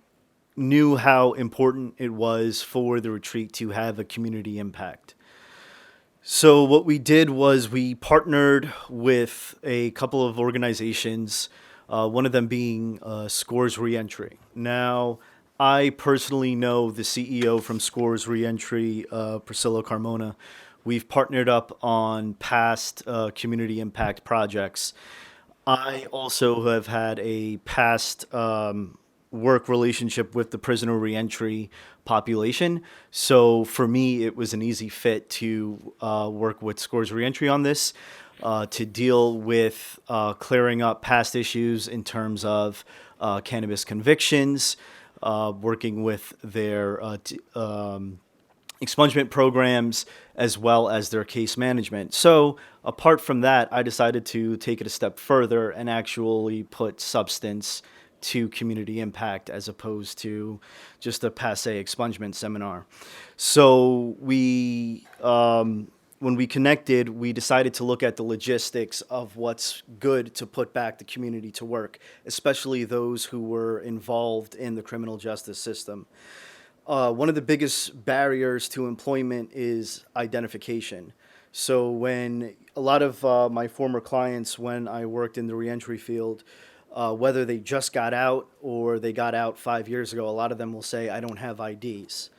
knew how important it was for the retreat to have a community impact. So what we did was we partnered with a couple of organizations, one of them being Scores Reentry. Now, I personally know the CEO from Scores Reentry, Priscilla Carmona. We've partnered up on past community impact projects. I also have had a past work relationship with the prisoner reentry population. So for me, it was an easy fit to work with Scores Reentry on this, to deal with clearing up past issues in terms of cannabis convictions, working with their expungement programs, as well as their case management. So apart from that, I decided to take it a step further and actually put substance to community impact as opposed to just a passé expungement seminar. So we, when we connected, we decided to look at the logistics of what's good to put back the community to work, especially those who were involved in the criminal justice system. One of the biggest barriers to employment is identification. So when a lot of my former clients, when I worked in the reentry field, whether they just got out or they got out 5 years ago, a lot of them will say, I don't have IDs.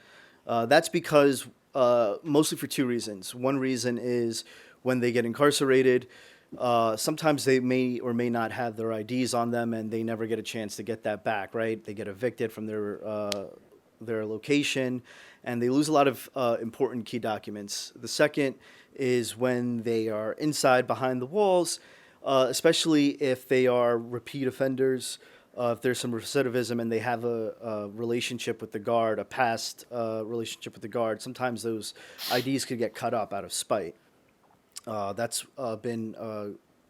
That's because mostly for two reasons. One reason is when they get incarcerated, sometimes they may or may not have their IDs on them and they never get a chance to get that back, right? They get evicted from their location, and they lose a lot of important key documents. The second is when they are inside behind the walls, especially if they are repeat offenders, if there's some recidivism and they have a relationship with the guard, a past relationship with the guard, sometimes those IDs could get cut up out of spite. That's been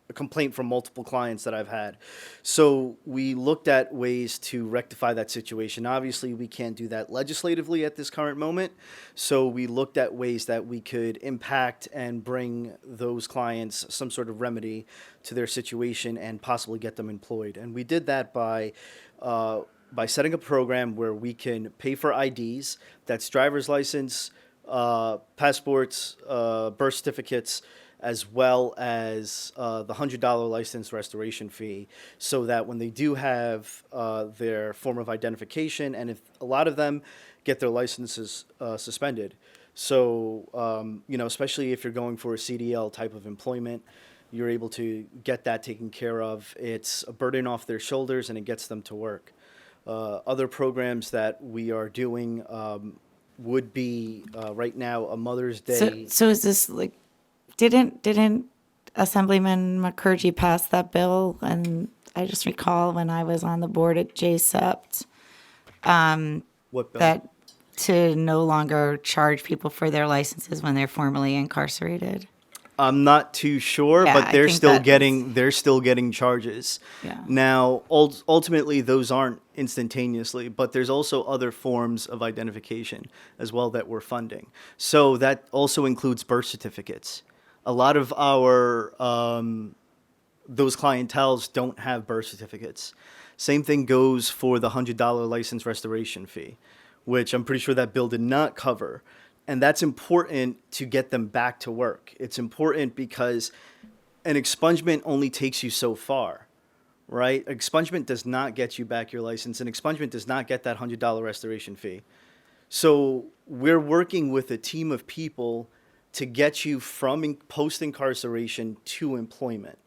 a complaint from multiple clients that I've had. So we looked at ways to rectify that situation. Obviously, we can't do that legislatively at this current moment. So we looked at ways that we could impact and bring those clients some sort of remedy to their situation and possibly get them employed. And we did that by setting a program where we can pay for IDs, that's driver's license, passports, birth certificates, as well as the $100 license restoration fee, so that when they do have their form of identification, and if a lot of them get their licenses suspended. So, especially if you're going for a CDL type of employment, you're able to get that taken care of. It's a burden off their shoulders, and it gets them to work. Other programs that we are doing would be right now a Mother's Day. So is this like, didn't Assemblyman Mukherjee pass that bill? And I just recall when I was on the board at JSEPT, What bill? that to no longer charge people for their licenses when they're formally incarcerated. I'm not too sure, Yeah, but I they're think still that getting charges. Yeah. Now, ultimately, those aren't instantaneously, but there's also other forms of identification as well that we're funding. So that also includes birth certificates. A lot of our those clienteles don't have birth certificates. Same thing goes for the $100 license restoration fee, which I'm pretty sure that bill did not cover. And that's important to get them back to work. It's important because an expungement only takes you so far, right? Expungement does not get you back your license, and expungement does not get that $100 restoration fee. So we're working with a team of people to get you from post-incarceration to employment.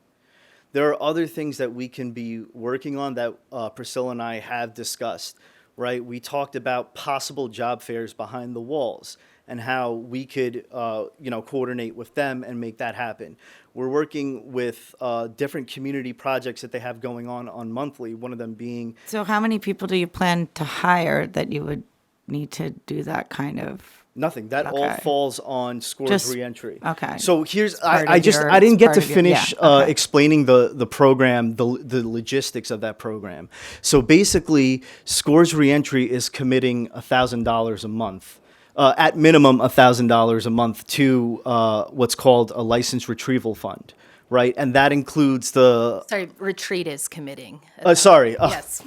There are other things that we can be working on that Priscilla and I have discussed, right? We talked about possible job fairs behind the walls and how we could, coordinate with them and make that happen. We're working with different community projects that they have going on monthly, one of them being. So how many people do you plan to hire that you would need to do that kind of? Nothing. That all Okay. falls on scores Just- reentry. okay. So here's It's part I of just your- I didn't it's get part to of your- finish yeah, okay. explaining the program, the logistics of that program. So basically, scores reentry is committing $1,000 a month. At minimum, $1,000 a month to what's called a license retrieval fund, right? And that includes the. Sorry, retreat is committing. Sorry. Yes.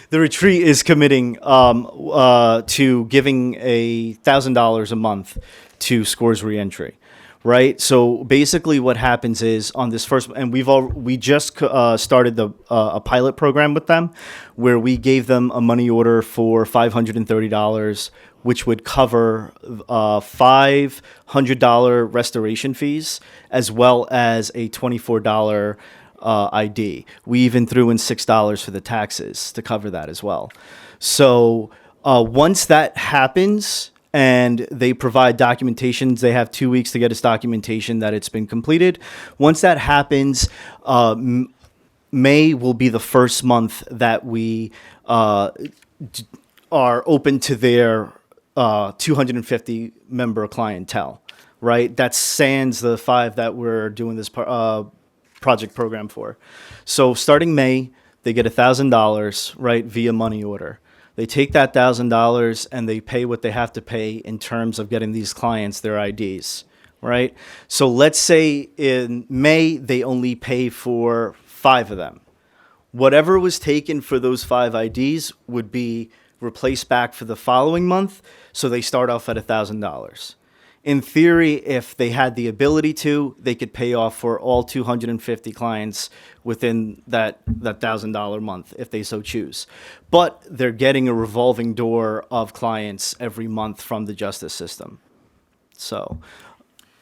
The retreat is committing to giving $1,000 a month to scores reentry, right? So basically, what happens is on this first, and we just started a pilot program with them, where we gave them a money order for $530, which would cover $500 restoration fees as well as a $24 ID. We even threw in $6 for the taxes to cover that as well. So once that happens and they provide documentations, they have 2 weeks to get us documentation that it's been completed. Once that happens, May will be the first month that we are open to their 250 member clientele, right? That's sans the 5 that we're doing this project program for. So starting May, they get $1,000, right, via money order. They take that $1,000 and they pay what they have to pay in terms of getting these clients their IDs, right? So let's say in May, they only pay for 5 of them. Whatever was taken for those 5 IDs would be replaced back for the following month, so they start off at $1,000. In theory, if they had the ability to, they could pay off for all 250 clients within that $1,000 month if they so choose. But they're getting a revolving door of clients every month from the justice system. So,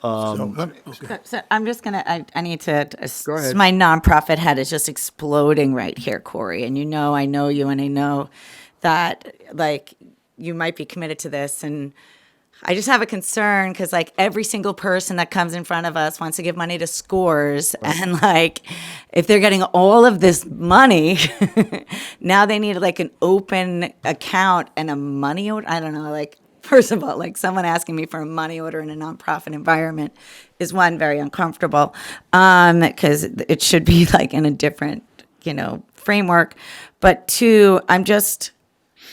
So I'm just gonna. I need to. Go ahead. My nonprofit head is just exploding right here, Corey. And I know you, and I know that like you might be committed to this, and I just have a concern because like every single person that comes in front of us wants to give money to scores, and like if they're getting all of this money, now they need like an open account and a money order. I don't know, like. First of all, like someone asking me for a money order in a nonprofit environment is one, very uncomfortable because it should be like in a different, framework. But two,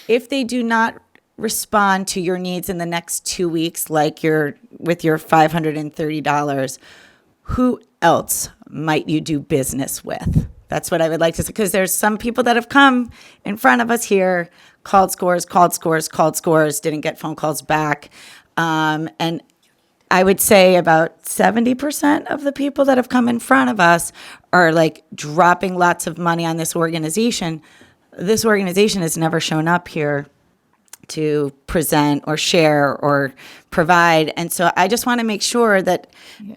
if they do not respond to your needs in the next 2 weeks, like with your $530, who else might you do business with? That's what I would like to say, because there's some people that have come in front of us here, called scores, didn't get phone calls back. And I would say about 70% of the people that have come in front of us are like dropping lots of money on this organization. This organization has never shown up here to present or share or provide. And so I just want to make sure that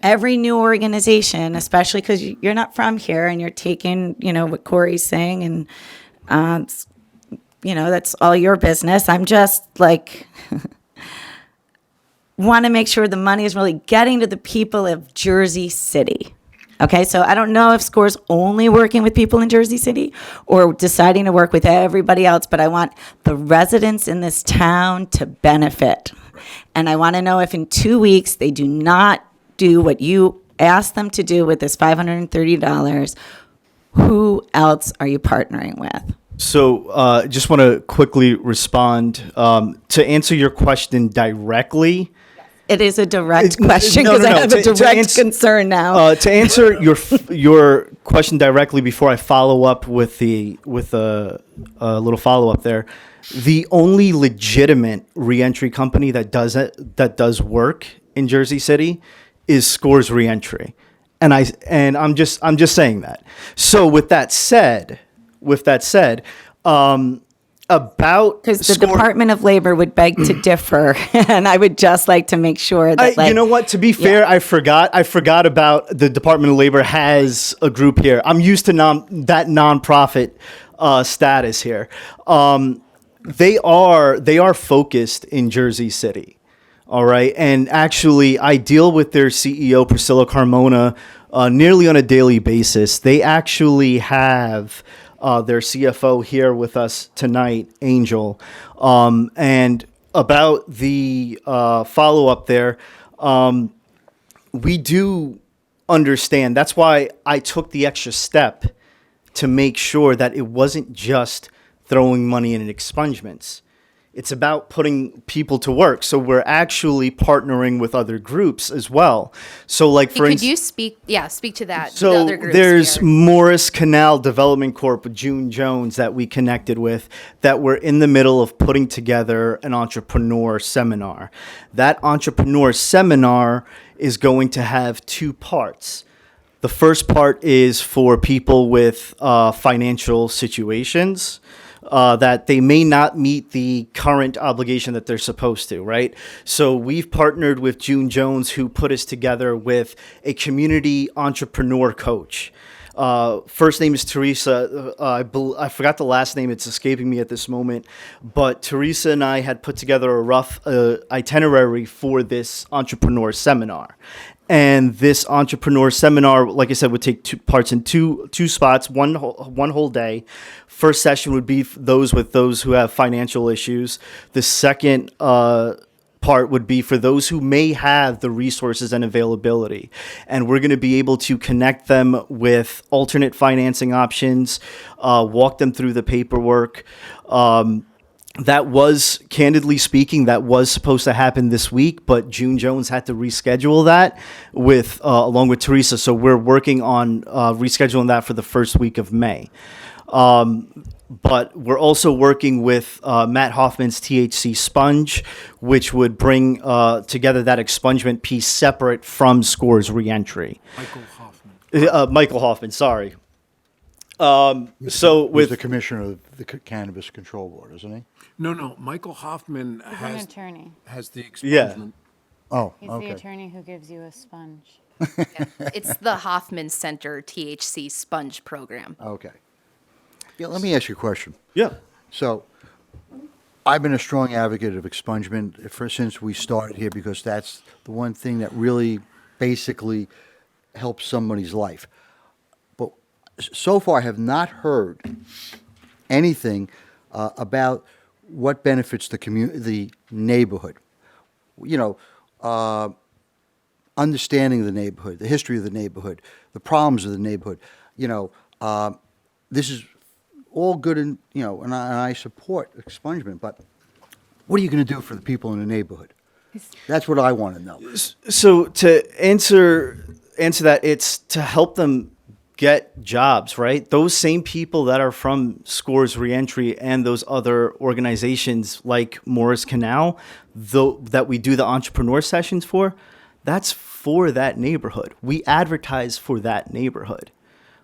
every new organization, especially because you're not from here and you're taking, what Corey's saying, and, that's all your business. I'm just like, want to make sure the money is really getting to the people of Jersey City. Okay, so I don't know if SCORE's only working with people in Jersey City or deciding to work with everybody else, but I want the residents in this town to benefit. And I want to know if in 2 weeks they do not do what you asked them to do with this $530, who else are you partnering with? So, just want to quickly respond to answer your question directly. It is a direct question because I have a direct concern now. To answer your question directly, before I follow up with a little follow up there, the only legitimate reentry company that does work in Jersey City is Scores Reentry, and I'm just saying that. So with that said, about because the Department of Labor would beg to differ, and I would just like to make sure that, you know what? To be fair, I forgot about the Department of Labor has a group here. I'm used to that nonprofit status here. They are focused in Jersey City, all right. And actually, I deal with their CEO Priscilla Carmona nearly on a daily basis. They actually have their CFO here with us tonight, Angel. And about the follow-up there, we do understand. That's why I took the extra step to make sure that it wasn't just throwing money in expungements. It's about putting people to work. So we're actually partnering with other groups as well. So like for Could you speak to that, the so other groups there's here? Morris Canal Development Corp with June Jones that we connected with, that we're in the middle of putting together an entrepreneur seminar. That entrepreneur seminar is going to have two parts. The first part is for people with financial situations that they may not meet the current obligation that they're supposed to, right? So we've partnered with June Jones, who put us together with a community entrepreneur coach. First name is Teresa. I forgot the last name. It's escaping me at this moment. But Teresa and I had put together a rough itinerary for this entrepreneur seminar. And this entrepreneur seminar, like I said, would take two parts in two spots, one whole day. First session would be those who have financial issues. The second part would be for those who may have the resources and availability. And we're going to be able to connect them with alternate financing options, walk them through the paperwork. That was, candidly speaking, that was supposed to happen this week, but June Jones had to reschedule that with along with Teresa. So we're working on rescheduling that for the first week of May. But we're also working with Matt Hoffman's THC Sponge, which would bring together that expungement piece separate from Scores Reentry. Michael Hoffman, sorry. So He's the commissioner of the Cannabis Control Board, isn't he? No. Michael Hoffman He's an attorney. has the Yeah. expungement. Oh, He's okay. the attorney who gives you a sponge. It's the Hoffman Center THC Sponge Program. Okay. Yeah, let me ask you a question. Yeah. So, I've been a strong advocate of expungement since we started here, because that's the one thing that really basically helps somebody's life. But so far, I have not heard anything about what benefits the neighborhood. You know, understanding the neighborhood, the history of the neighborhood, the problems of the neighborhood. You know, this is all good, and and I support expungement. But what are you going to do for the people in the neighborhood? That's what I want to know. So to answer that, it's to help them get jobs, right? Those same people that are from Scores Reentry and those other organizations like Morris Canal, that we do the entrepreneur sessions for, that's for that neighborhood. We advertise for that neighborhood.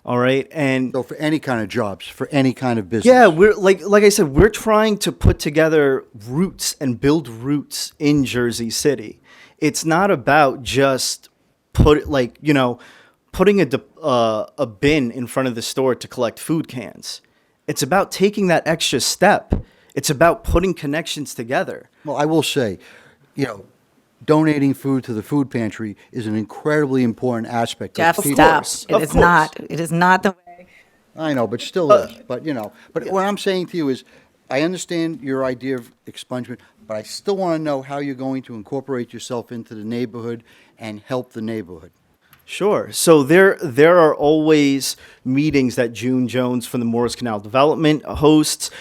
All right. And so for any kind of jobs, for any kind of business. Yeah, we're like I said, we're trying to put together roots and build roots in Jersey City. It's not about just putting a bin in front of the store to collect food cans. It's about taking that extra step. It's about putting connections together. Well, I will say, donating food to the food pantry is an incredibly important aspect. Jeff, of stop. It is not. It is not the way. I know, but still is. But, what I'm saying to you is, I understand your idea of expungement, but I still want to know how you're going to incorporate yourself into the neighborhood and help the neighborhood. Sure. So there are always meetings that June Jones from the Morris Canal Development hosts.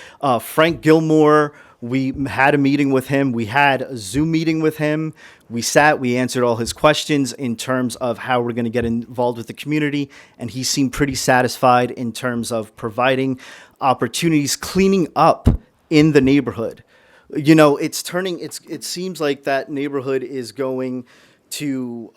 Frank Gilmore, we had a meeting with him. We had a Zoom meeting with him. We sat, we answered all his questions in terms of how we're going to get involved with the community, and he seemed pretty satisfied in terms of providing opportunities, cleaning up in the neighborhood. You know, it seems like that neighborhood is going to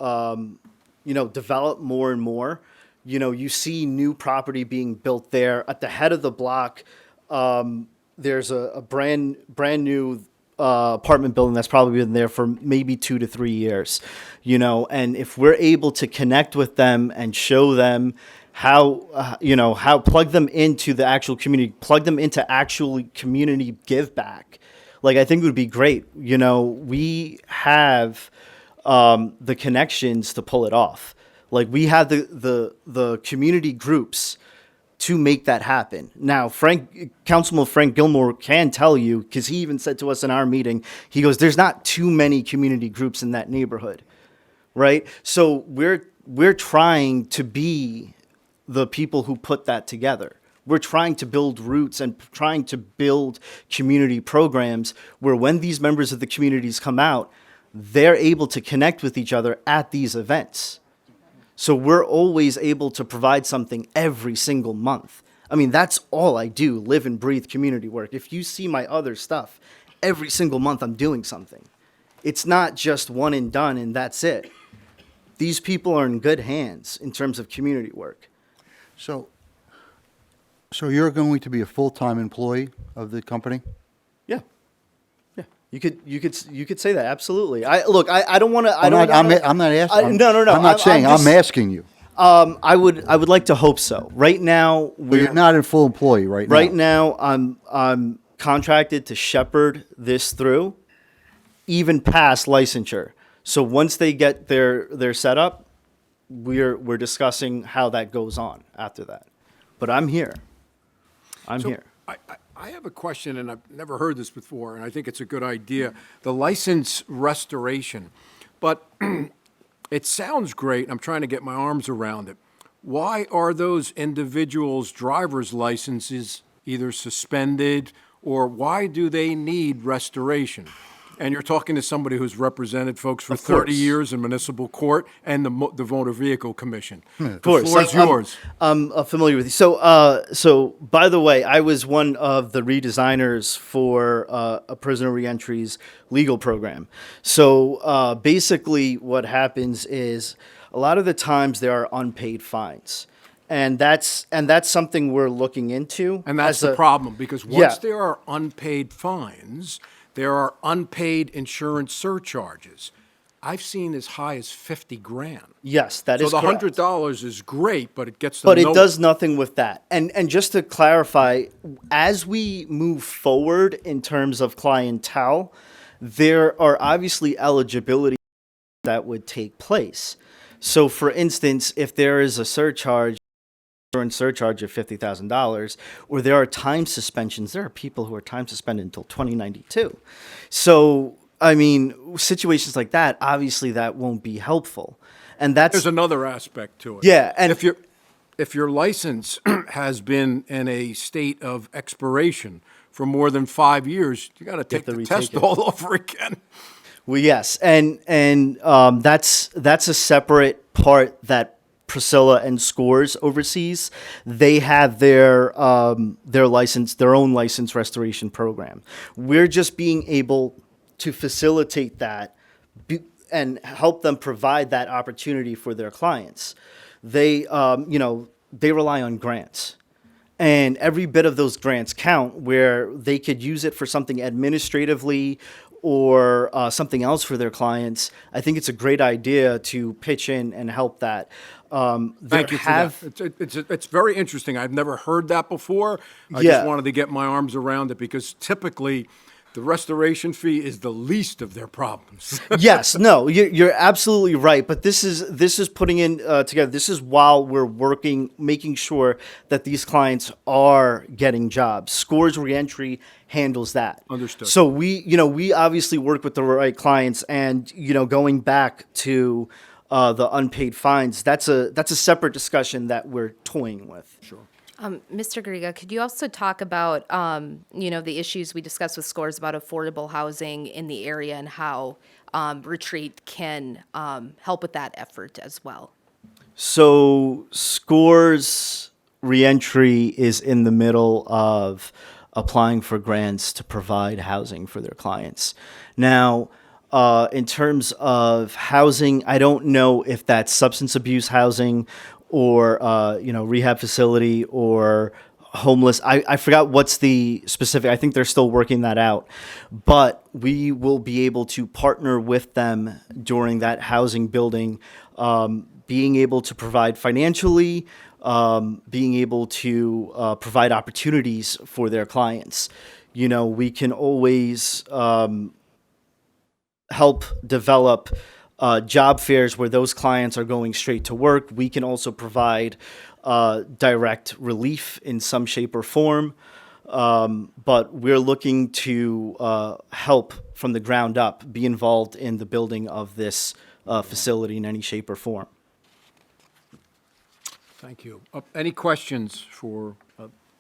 develop more and more. You know, you see new property being built there. At the head of the block, there's a brand new apartment building that's probably been there for maybe 2 to 3 years. You know, and if we're able to connect with them and show them how plug them into the actual community, plug them into actual community give back, like I think it would be great. You know, we have the connections to pull it off. Like we have the community groups to make that happen. Now, Councilman Frank Gilmore can tell you, because he even said to us in our meeting, he goes, "There's not too many community groups in that neighborhood," right? So we're trying to be the people who put that together. We're trying to build roots and trying to build community programs where when these members of the communities come out, they're able to connect with each other at these events. So we're always able to provide something every single month. I mean, that's all I do, live and breathe community work. If you see my other stuff, every single month I'm doing something. It's not just one and done and that's it. These people are in good hands in terms of community work. So you're going to be a full-time employee of the company? Yeah. Yeah. You could say that, absolutely. I don't want to. I'm not asking. No. I'm not saying. I'm asking you. I would like to hope so. Right now, You're not a full employee right now. Right now, I'm contracted to shepherd this through, even past licensure. So once they get their setup, we're discussing how that goes on after that. But I'm here. I'm here. I have a question, and I've never heard this before, and I think it's a good idea. The license restoration, but it sounds great. I'm trying to get my arms around it. Why are those individuals' driver's licenses either suspended, or why do they need restoration? And you're talking to somebody who's represented folks for 30 years in municipal court and the Motor Vehicle Commission. Of course. The floor is yours. I'm familiar with you. So by the way, I was one of the redesigners for a prisoner reentry's legal program. So basically what happens is a lot of the times there are unpaid fines. And that's something we're looking into. And that's the problem, because once there are unpaid fines, there are unpaid insurance surcharges. I've seen as high as 50 grand. Yes, that is correct. So the $100 is great, but it gets them But it nowhere. does nothing with that. And just to clarify, as we move forward in terms of clientele, there are obviously eligibility that would take place. So for instance, if there is a surcharge of $50,000, or there are time suspensions. There are people who are time suspended until 2092. So, I mean, situations like that, obviously that won't be helpful. And There's another aspect to it. Yeah, and if your license has been in a state of expiration for more than 5 years, you got to take the test all over again. Well, yes, and that's a separate part that Priscilla and Scores overseas. They have their own license restoration program. We're just being able to facilitate that and help them provide that opportunity for their clients. They rely on grants. And every bit of those grants count, where they could use it for something administratively or something else for their clients. I think it's a great idea to pitch in and help that. Thank you for that. It's very interesting. I've never heard that before. I Yeah. just wanted to get my arms around it, because typically the restoration fee is the least of their problems. Yes, no, you're absolutely right. But this is putting in together. This is while we're working, making sure that these clients are getting jobs. Scores Reentry handles that. Understood. So we obviously work with the right clients, and going back to the unpaid fines, that's a separate discussion that we're toying with. Sure. Mr. Griga, could you also talk about, the issues we discussed with SCORES about affordable housing in the area and how Retreat can help with that effort as well? So SCORES reentry is in the middle of applying for grants to provide housing for their clients. Now, in terms of housing, I don't know if that's substance abuse housing or rehab facility or homeless. I forgot what's the specific. I think they're still working that out. But we will be able to partner with them during that housing building, being able to provide financially, being able to provide opportunities for their clients. We can always help develop job fairs where those clients are going straight to work. We can also provide direct relief in some shape or form. But we're looking to help from the ground up, be involved in the building of this facility in any shape or form. Thank you. Any questions for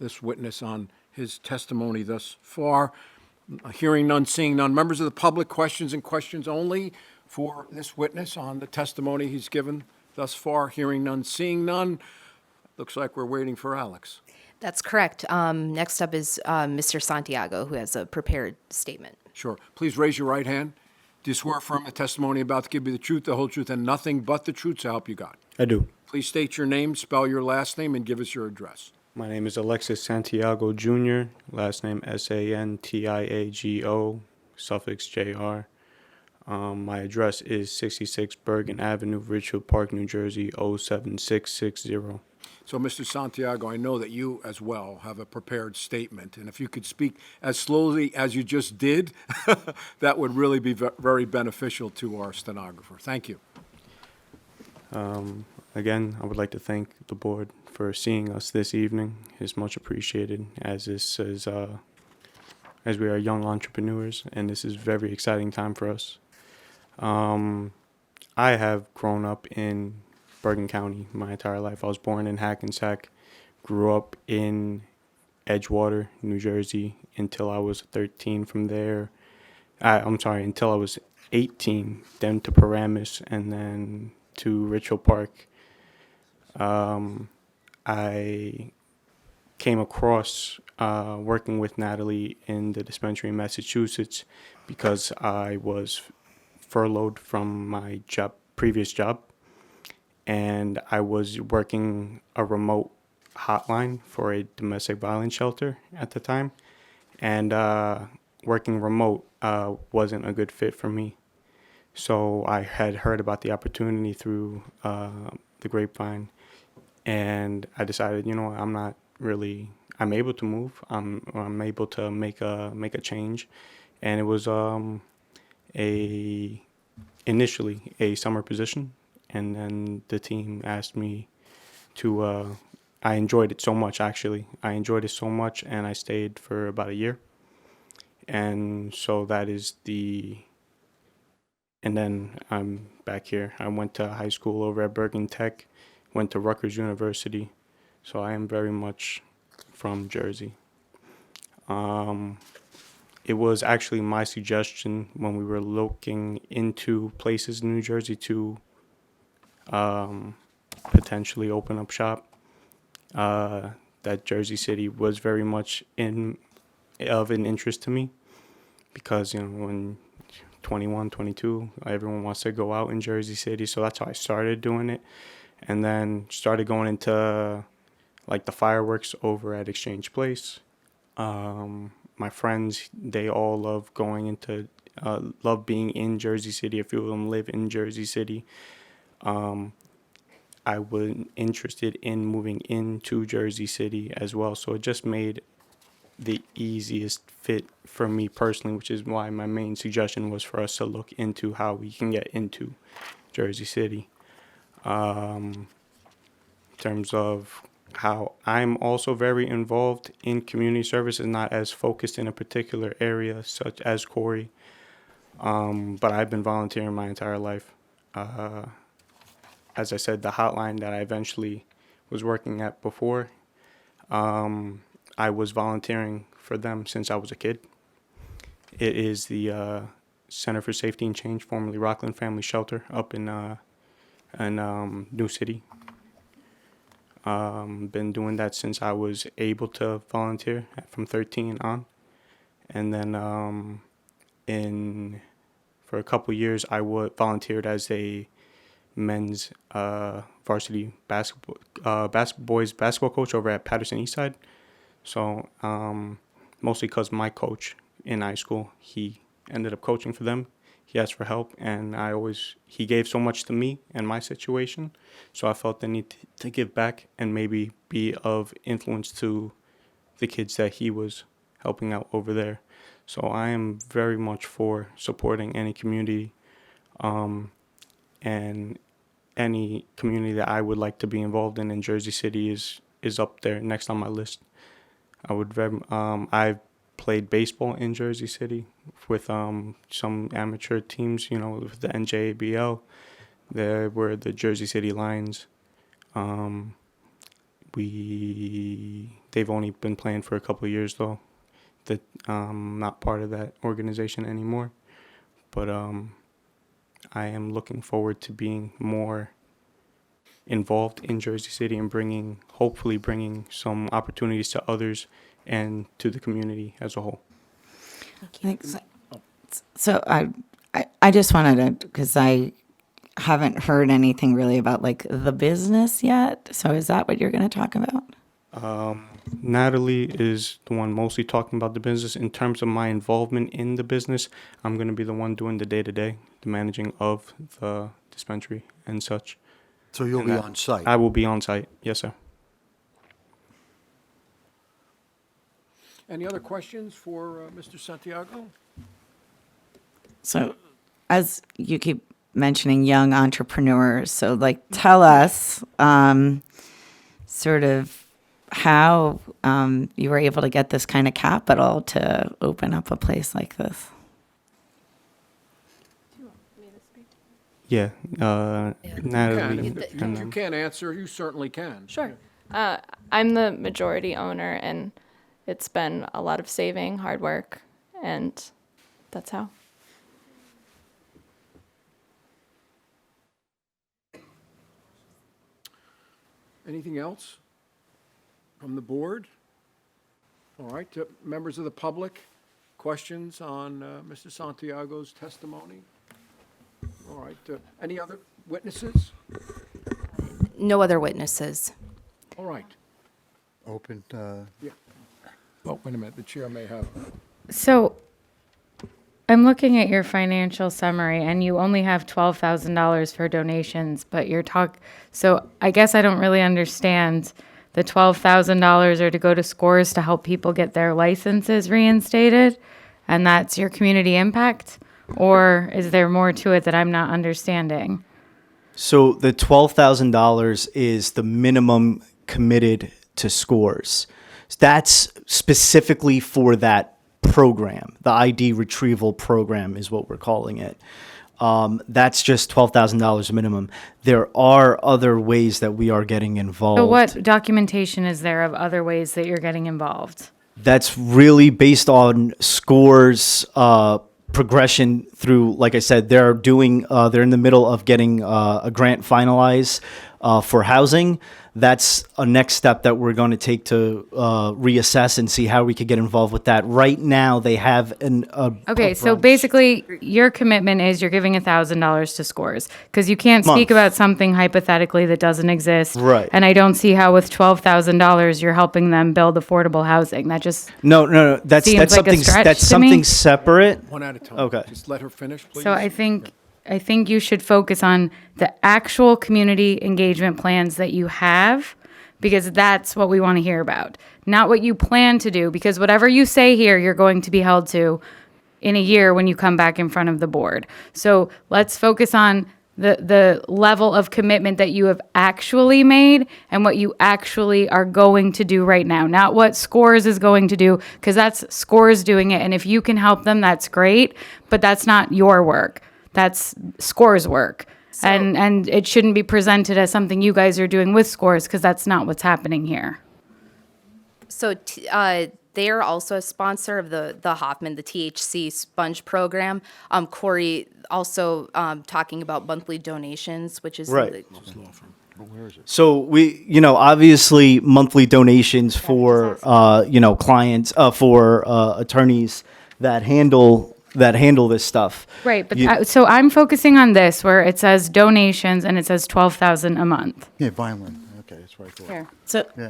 this witness on his testimony thus far? Hearing none, seeing none. Members of the public, questions and questions only for this witness on the testimony he's given thus far. Hearing none, seeing none. Looks like we're waiting for Alex. That's correct. Next up is Mr. Santiago, who has a prepared statement. Sure. Please raise your right hand. Do you swear affirm the testimony about to give you the truth, the whole truth, and nothing but the truth, so help you God? I do. Please state your name, spell your last name, and give us your address. My name is Alexis Santiago Jr., last name Santiago, suffix Jr. My address is 66 Bergen Avenue, Richfield Park, New Jersey, 07660. So, Mr. Santiago, I know that you as well have a prepared statement, and if you could speak as slowly as you just did, that would really be very beneficial to our stenographer. Thank you. Again, I would like to thank the board for seeing us this evening. It's much appreciated, as this is, as we are young entrepreneurs, and this is a very exciting time for us. I have grown up in Bergen County my entire life. I was born in Hackensack, grew up in Edgewater, New Jersey, until I was 13. From there, until I was 18, then to Paramus, and then to Richfield Park. I came across working with Natalie in the dispensary in Massachusetts because I was furloughed from my previous job, and I was working a remote hotline for a domestic violence shelter at the time, and working remote wasn't a good fit for me. So I had heard about the opportunity through the grapevine, and I decided, I'm able to move. I'm able to make a change, and it was initially a summer position, and then the team asked me to. I enjoyed it so much. Actually, I enjoyed it so much, and I stayed for about a year, and so that is the. And then I'm back here. I went to high school over at Bergen Tech, went to Rutgers University, so I am very much from Jersey. It was actually my suggestion when we were looking into places in New Jersey to potentially open up shop, that Jersey City was very much of an interest to me, because when 21, 22, everyone wants to go out in Jersey City, so that's how I started doing it, and then started going into like the fireworks over at Exchange Place. My friends, they all love love being in Jersey City. A few of them live in Jersey City. I was interested in moving into Jersey City as well, so it just made the easiest fit for me personally, which is why my main suggestion was for us to look into how we can get into Jersey City. In terms of how I'm also very involved in community services, not as focused in a particular area such as Corey, but I've been volunteering my entire life. as I said, the hotline that I eventually was working at before. I was volunteering for them since I was a kid. It is the Center for Safety and Change, formerly Rockland Family Shelter, up in New City. Been doing that since I was able to volunteer from 13 on. And then for a couple years, I volunteered as a men's varsity boys basketball coach over at Patterson Eastside. So mostly because my coach in high school, he ended up coaching for them. He asked for help, and he gave so much to me and my situation. So I felt the need to give back and maybe be of influence to the kids that he was helping out over there. So I am very much for supporting any community, and any community that I would like to be involved in Jersey City is up there next on my list. I've played baseball in Jersey City with some amateur teams, with the NJABL. There were the Jersey City Lions. They've only been playing for a couple of years though. That not part of that organization anymore. But I am looking forward to being more involved in Jersey City and hopefully bringing some opportunities to others and to the community as a whole. Thanks. So I just wanted to, because I haven't heard anything really about like the business yet. So is that what you're going to talk about? Natalie is the one mostly talking about the business. In terms of my involvement in the business, I'm going to be the one doing the day-to-day, the managing of the dispensary and such. So you'll be on site? I will be on site, yes, sir. Any other questions for Mr. Santiago? So as you keep mentioning young entrepreneurs, so like tell us sort of how you were able to get this kind of capital to open up a place like this. Yeah, Natalie. If you can't answer, you certainly can. Sure. I'm the majority owner, and it's been a lot of saving, hard work, and that's how. Anything else from the board? All right, members of the public, questions on Mr. Santiago's testimony? All right, any other witnesses? No other witnesses. All right. Open. Yeah. Oh, wait a minute, the chair may have. So I'm looking at your financial summary and you only have $12,000 for donations, but so I guess I don't really understand the $12,000 are to go to Scores to help people get their licenses reinstated, and that's your community impact? Or is there more to it that I'm not understanding? So the $12,000 is the minimum committed to Scores. That's specifically for that program. The ID retrieval program is what we're calling it. That's just $12,000 minimum. There are other ways that we are getting involved. So what documentation is there of other ways that you're getting involved? That's really based on Scores progression through, like I said, they're in the middle of getting a grant finalized for housing. That's a next step that we're going to take to reassess and see how we could get involved with that. Right now, they have Okay, so basically, your commitment is you're giving $1,000 to Scores because you can't speak about something hypothetically that doesn't exist. Right. And I don't see how with $12,000 you're helping them build affordable housing. That just no. That's seems like something a stretch that's to something me. separate. One at a time. Okay. Just let her finish, please. So I think you should focus on the actual community engagement plans that you have, because that's what we want to hear about, not what you plan to do, because whatever you say here, you're going to be held to in a year when you come back in front of the board. So let's focus on the level of commitment that you have actually made and what you actually are going to do right now, not what Scores is going to do, because that's Scores doing it. And if you can help them, that's great, but that's not your work. That's Scores work. and it shouldn't be presented as something you guys are doing with scores, because that's not what's happening here. So they are also a sponsor of the Hoffman, the THC sponge program. Corey also talking about monthly donations, which is Right. So we, obviously monthly donations for, clients, for attorneys that handle this stuff. Right, but so I'm focusing on this where it says donations and it says 12,000 a month. Yeah, Vineland. Okay, that's right. Here.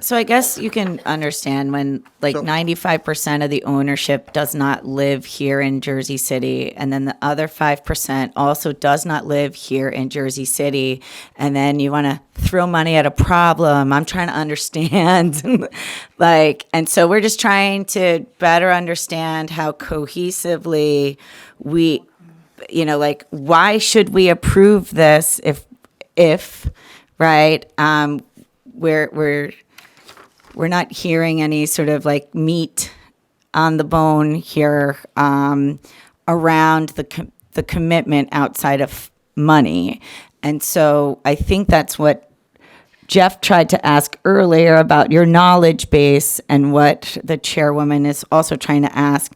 So I guess you can understand when 95% of the ownership does not live here in Jersey City, and then the other 5% also does not live here in Jersey City, and then you want to throw money at a problem. I'm trying to understand, and so we're just trying to better understand how cohesively we, why should we approve this if right? We're not hearing any sort of meat on the bone here around the commitment outside of money. And so I think that's what Jeff tried to ask earlier about your knowledge base, and what the chairwoman is also trying to ask.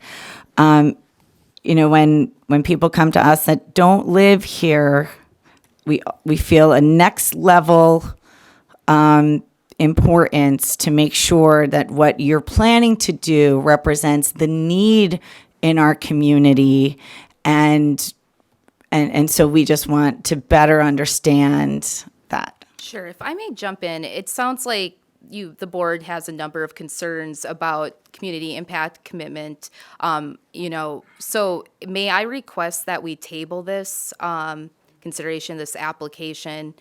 When people come to us that don't live here, we feel a next level importance to make sure that what you're planning to do represents the need in our community, and so we just want to better understand that. Sure. If I may jump in, it sounds like the board has a number of concerns about community impact commitment. So may I request that we table this consideration, this application,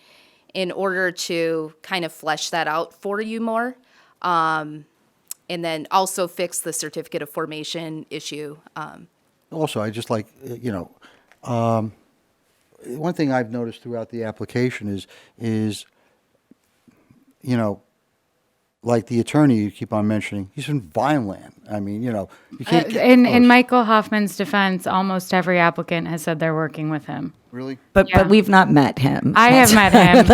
in order to kind of flesh that out for you more, and then also fix the certificate of formation issue. Also, I just one thing I've noticed throughout the application is like the attorney you keep on mentioning, he's from Vineland. I mean, you can't get In close. Michael Hoffman's defense, almost every applicant has said they're working with him. Really? But we've not met him. I have met him.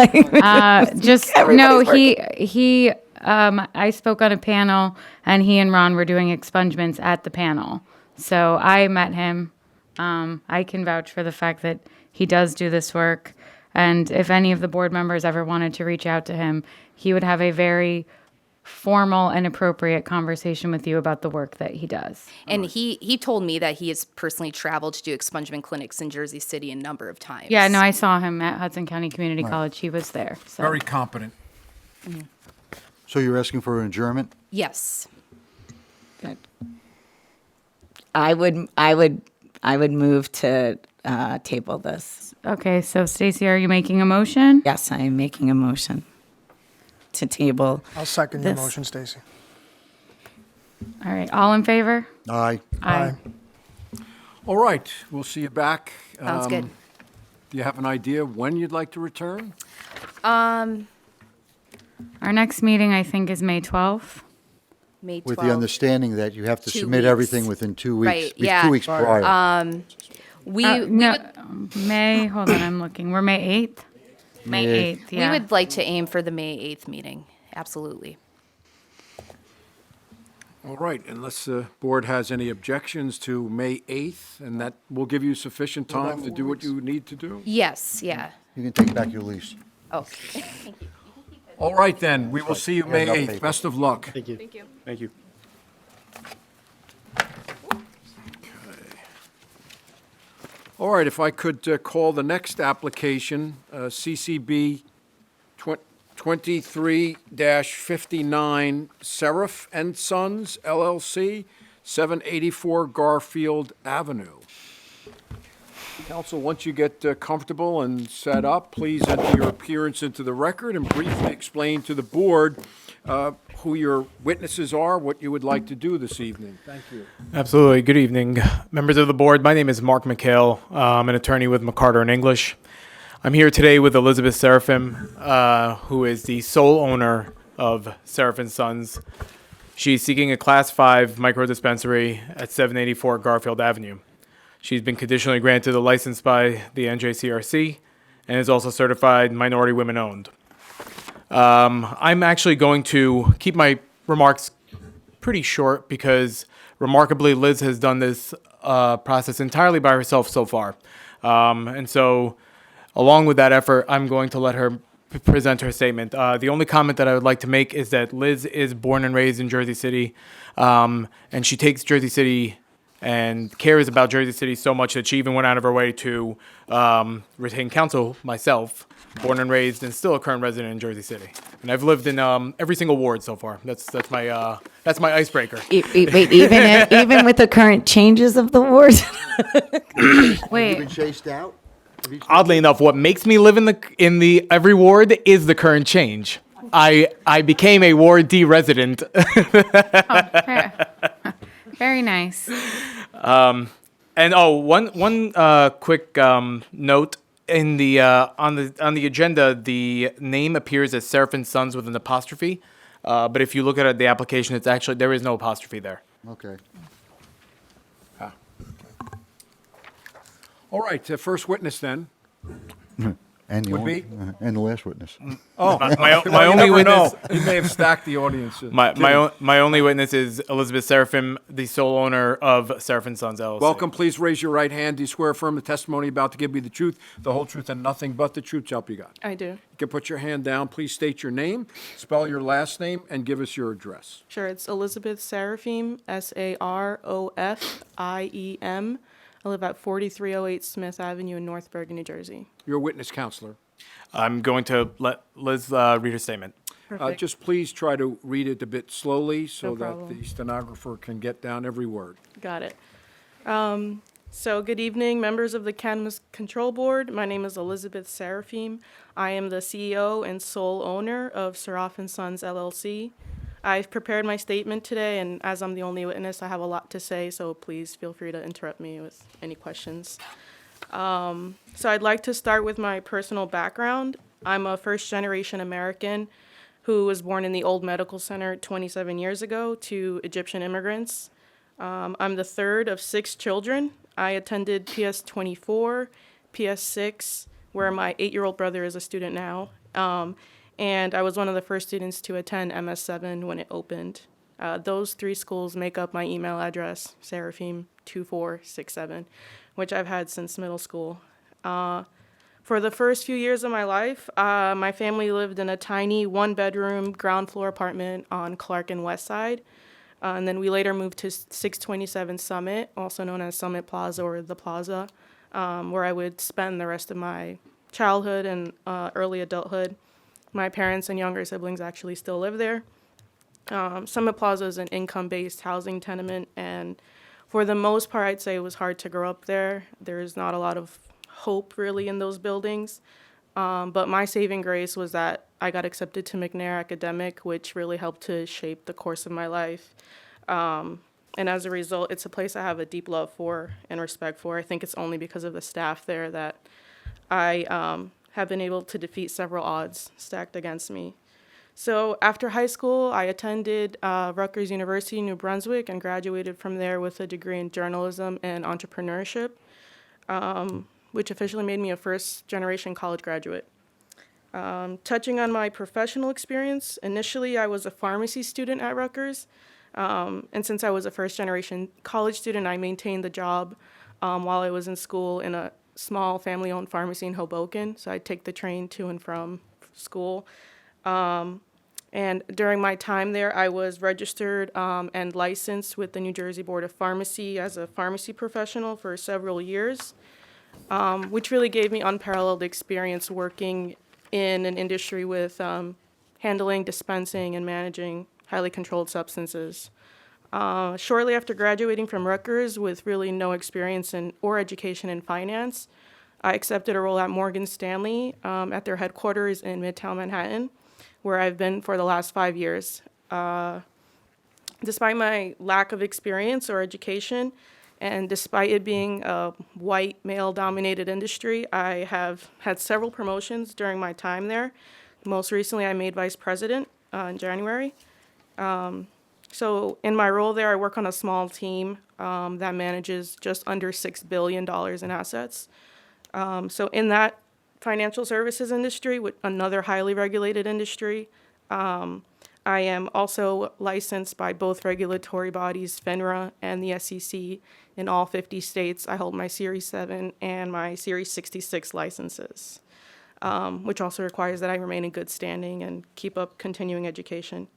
I spoke on a panel, and he and Ron were doing expungements at the panel. So I met him. I can vouch for the fact that he does do this work. And if any of the board members ever wanted to reach out to him, he would have a very formal and appropriate conversation with you about the work that he does. And he told me that he has personally traveled to do expungement clinics in Jersey City a number of times. Yeah, no, I saw him at Hudson County Community College. He was there. So. Very competent. So you're asking for an adjournment? Yes. Good. I would move to table this. Okay, so Stacy, are you making a motion? Yes, I am making a motion to table. I'll second your this. motion, Stacy. All right, all in favor? Aye. Aye. All right, we'll see you back. Sounds good. Do you have an idea when you'd like to return? Our next meeting, I think, is May 12th. May 12th. With the understanding that you have to 2 submit weeks. everything within 2 weeks. Right, yeah. 2 weeks prior. May, hold on, I'm looking. We're May 8th? May 8th, yeah. We would like to aim for the May 8th meeting, absolutely. All right, unless the board has any objections to May 8th, and that will give you sufficient time to do what you need to do? Yes, yeah. You can take back your lease. Oh, thank you. All right, then, we will see you May enough 8th. paper. Best of luck. Thank you. Thank you. Thank you. All right, if I could call the next application, CCB 23-59, Seraph and Sons LLC, 784 Garfield Avenue. Council, once you get comfortable and set up, please enter your appearance into the record and briefly explain to the board who your witnesses are, what you would like to do this evening. Thank you. Absolutely. Good evening, members of the board. My name is Mark McHale. I'm an attorney with McCarter & English. I'm here today with Elizabeth Seraphim, who is the sole owner of Seraph & Sons. She's seeking a Class 5 microdispensary at 784 Garfield Avenue. She's been conditionally granted a license by the NJCRC, and is also certified minority women owned. I'm actually going to keep my remarks pretty short because remarkably Liz has done this process entirely by herself so far. And so along with that effort, I'm going to let her present her statement. The only comment that I would like to make is that Liz is born and raised in Jersey City, and she takes Jersey City and cares about Jersey City so much that she even went out of her way to retain counsel myself, born and raised and still a current resident in Jersey City. And I've lived in every single ward so far. That's my icebreaker. Wait, even with the current changes of the ward? Have you been chased out? Oddly enough, what makes me live in the every ward is the current change. I became a Ward D resident. Very nice. And one quick note in the on the agenda, the name appears as Seraphin Sons with an apostrophe, but if you look at the application, it's actually there is no apostrophe there. Okay. All right, first witness then. And the Would only- be? and the last witness. Oh, my only you never witness. know. You may have stacked the audience. My only witness is Elizabeth Seraphim, the sole owner of Seraphim Sons LLC. Welcome. Please raise your right hand. Do you swear affirm the testimony about to give you the truth, the whole truth, and nothing but the truth? Help you God. I do. You can put your hand down. Please state your name, spell your last name, and give us your address. Sure, it's Elizabeth Seraphim, Sarofiem. I live at 4308 Smith Avenue in North Bergen, New Jersey. You're a witness counselor. I'm going to let Liz read her statement. Perfect. Just please try to read it a bit slowly so No that problem. the stenographer can get down every word. Got it. So good evening, members of the Cannabis Control Board. My name is Elizabeth Seraphim. I am the CEO and sole owner of Seraphin Sons LLC. I've prepared my statement today, and as I'm the only witness, I have a lot to say, so please feel free to interrupt me with any questions. So I'd like to start with my personal background. I'm a first-generation American who was born in the old medical center 27 years ago to Egyptian immigrants. I'm the third of 6 children. I attended PS 24, PS 6, where my 8-year-old brother is a student now. And I was one of the first students to attend MS7 when it opened. Those 3 schools make up my email address, Seraphim2467, which I've had since middle school. For the first few years of my life, my family lived in a tiny 1-bedroom ground floor apartment on Clark and West Side. And then we later moved to 627 Summit, also known as Summit Plaza or The Plaza, where I would spend the rest of my childhood and early adulthood. My parents and younger siblings actually still live there. Summit Plaza is an income-based housing tenement, and for the most part, I'd say it was hard to grow up there. There's not a lot of hope, really, in those buildings. But my saving grace was that I got accepted to McNair Academic, which really helped to shape the course of my life. And as a result, it's a place I have a deep love for and respect for. I think it's only because of the staff there that I have been able to defeat several odds stacked against me. So after high school, I attended Rutgers University, New Brunswick, and graduated from there with a degree in journalism and entrepreneurship, which officially made me a first-generation college graduate. Touching on my professional experience, initially I was a pharmacy student at Rutgers, and since I was a first-generation college student, I maintained the job while I was in school in a small family-owned pharmacy in Hoboken, so I'd take the train to and from school. And during my time there, I was registered and licensed with the New Jersey Board of Pharmacy as a pharmacy professional for several years, which really gave me unparalleled experience working in an industry with handling, dispensing, and managing highly controlled substances. Shortly after graduating from Rutgers with really no experience or education in finance, I accepted a role at Morgan Stanley at their headquarters in Midtown Manhattan, where I've been for the last 5 years. Despite my lack of experience or education, and despite it being a white, male-dominated industry, I have had several promotions during my time there. Most recently, I made vice president in January. So in my role there, I work on a small team that manages just under $6 billion in assets. So in that financial services industry, with another highly regulated industry. I am also licensed by both regulatory bodies, FINRA and the SEC, in all 50 states. I hold my Series 7 and my Series 66 licenses, which also requires that I remain in good standing and keep up continuing education.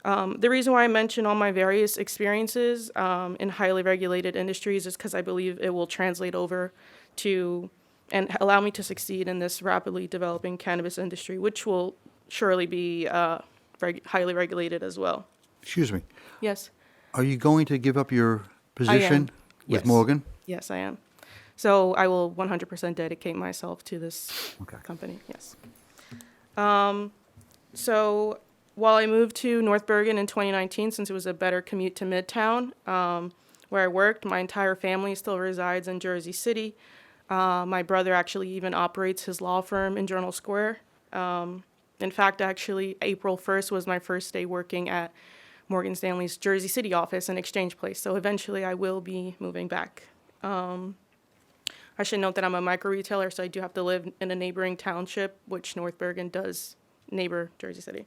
The reason why I mention all my various experiences in highly regulated industries is because I believe it will translate over to and allow me to succeed in this rapidly developing cannabis industry, which will surely be highly regulated as well. Excuse me. Yes. Are you going to give up your position with Yes. Morgan? Yes, I am. So I will 100% dedicate myself to this company, yes. So while I moved to North Bergen in 2019, since it was a better commute to Midtown, where I worked, my entire family still resides in Jersey City. My brother actually even operates his law firm in Journal Square. In fact, actually, April 1st was my first day working at Morgan Stanley's Jersey City office in Exchange Place. So eventually I will be moving back. I should note that I'm a micro retailer, so I do have to live in a neighboring township, which North Bergen does neighbor Jersey City.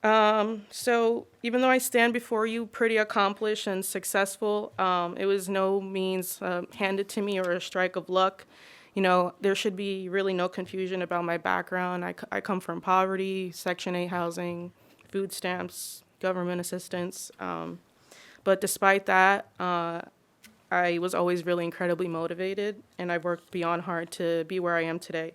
So even though I stand before you pretty accomplished and successful, it was no means handed to me or a strike of luck. You know, there should be really no confusion about my background. I come from poverty, Section 8 housing, food stamps, government assistance. But despite that, I was always really incredibly motivated, and I've worked beyond hard to be where I am today.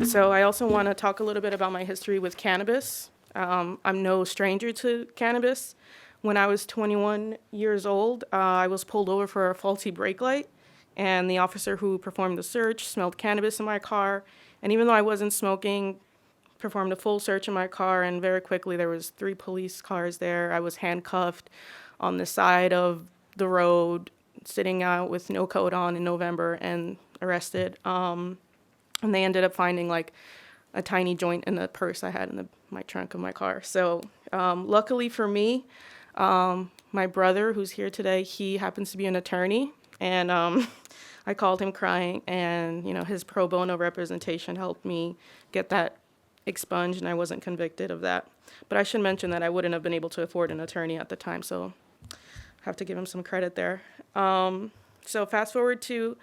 So I also want to talk a little bit about my history with cannabis. I'm no stranger to cannabis. When I was 21 years old, I was pulled over for a faulty brake light, and the officer who performed the search smelled cannabis in my car. And even though I wasn't smoking, performed a full search in my car, and very quickly there was 3 police cars there. I was handcuffed on the side of the road, sitting out with no coat on in November, and arrested. And they ended up finding like a tiny joint in the purse I had in my trunk of my car. So luckily for me, my brother, who's here today, he happens to be an attorney, and I called him crying, and you know, his pro bono representation helped me get that expunged, and I wasn't convicted of that. But I should mention that I wouldn't have been able to afford an attorney at the time, so I have to give him some credit there. So fast forward to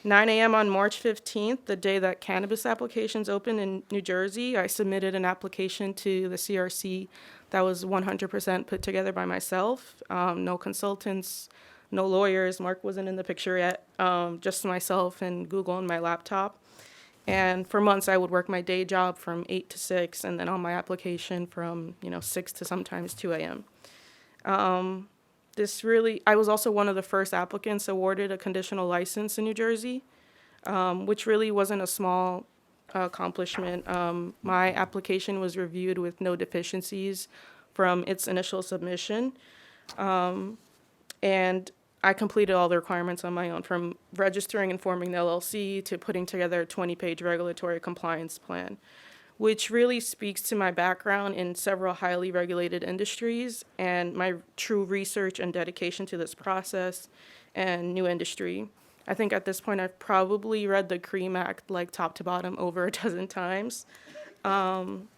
9 a.m. on March 15th, the day that cannabis applications opened in New Jersey. I submitted an application to the CRC that was 100% put together by myself. No consultants, no lawyers. Mark wasn't in the picture yet. Just myself and Google and my laptop. And for months, I would work my day job from 8 to 6, and then on my application from 6 to sometimes 2 a.m. I was also one of the first applicants awarded a conditional license in New Jersey, which really wasn't a small accomplishment. My application was reviewed with no deficiencies from its initial submission. And I completed all the requirements on my own, from registering and forming the LLC to putting together a 20-page regulatory compliance plan, which really speaks to my background in several highly regulated industries and my true research and dedication to this process and new industry. I think at this point I've probably read the CREAM Act like top to bottom over a dozen times. And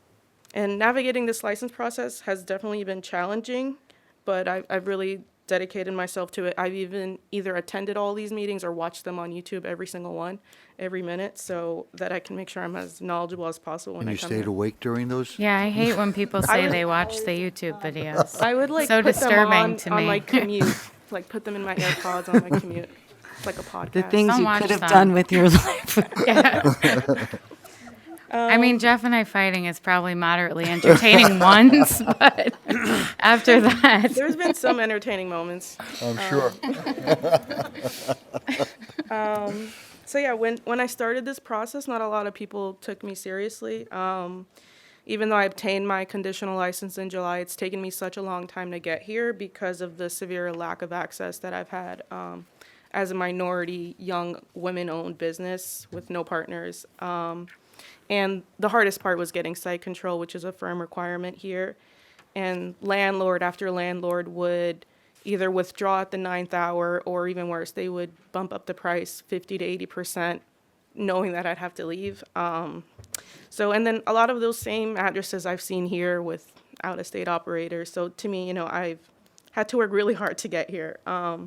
navigating this license process has definitely been challenging, but I've really dedicated myself to it. I've even either attended all these meetings or watched them on YouTube, every single one, every minute, so that I can make sure I'm as knowledgeable as possible when And I you come stayed here. awake during those? Yeah, I hate when people I say would- they watch the YouTube videos. I would like so put disturbing them on, to on me. my commute, like put them in my AirPods on my commute. It's like a podcast. The things Don't you watch could have them. done with your life. I mean, Jeff and I fighting is probably moderately entertaining once, but after that, There's been some entertaining moments. I'm sure. So yeah, when I started this process, not a lot of people took me seriously. Even though I obtained my conditional license in July, it's taken me such a long time to get here because of the severe lack of access that I've had as a minority, young, women-owned business with no partners. And the hardest part was getting site control, which is a firm requirement here. And landlord after landlord would either withdraw at the 9th hour, or even worse, they would bump up the price 50 to 80% knowing that I'd have to leave. And then a lot of those same addresses I've seen here with out-of-state operators. So to me, I've had to work really hard to get here. I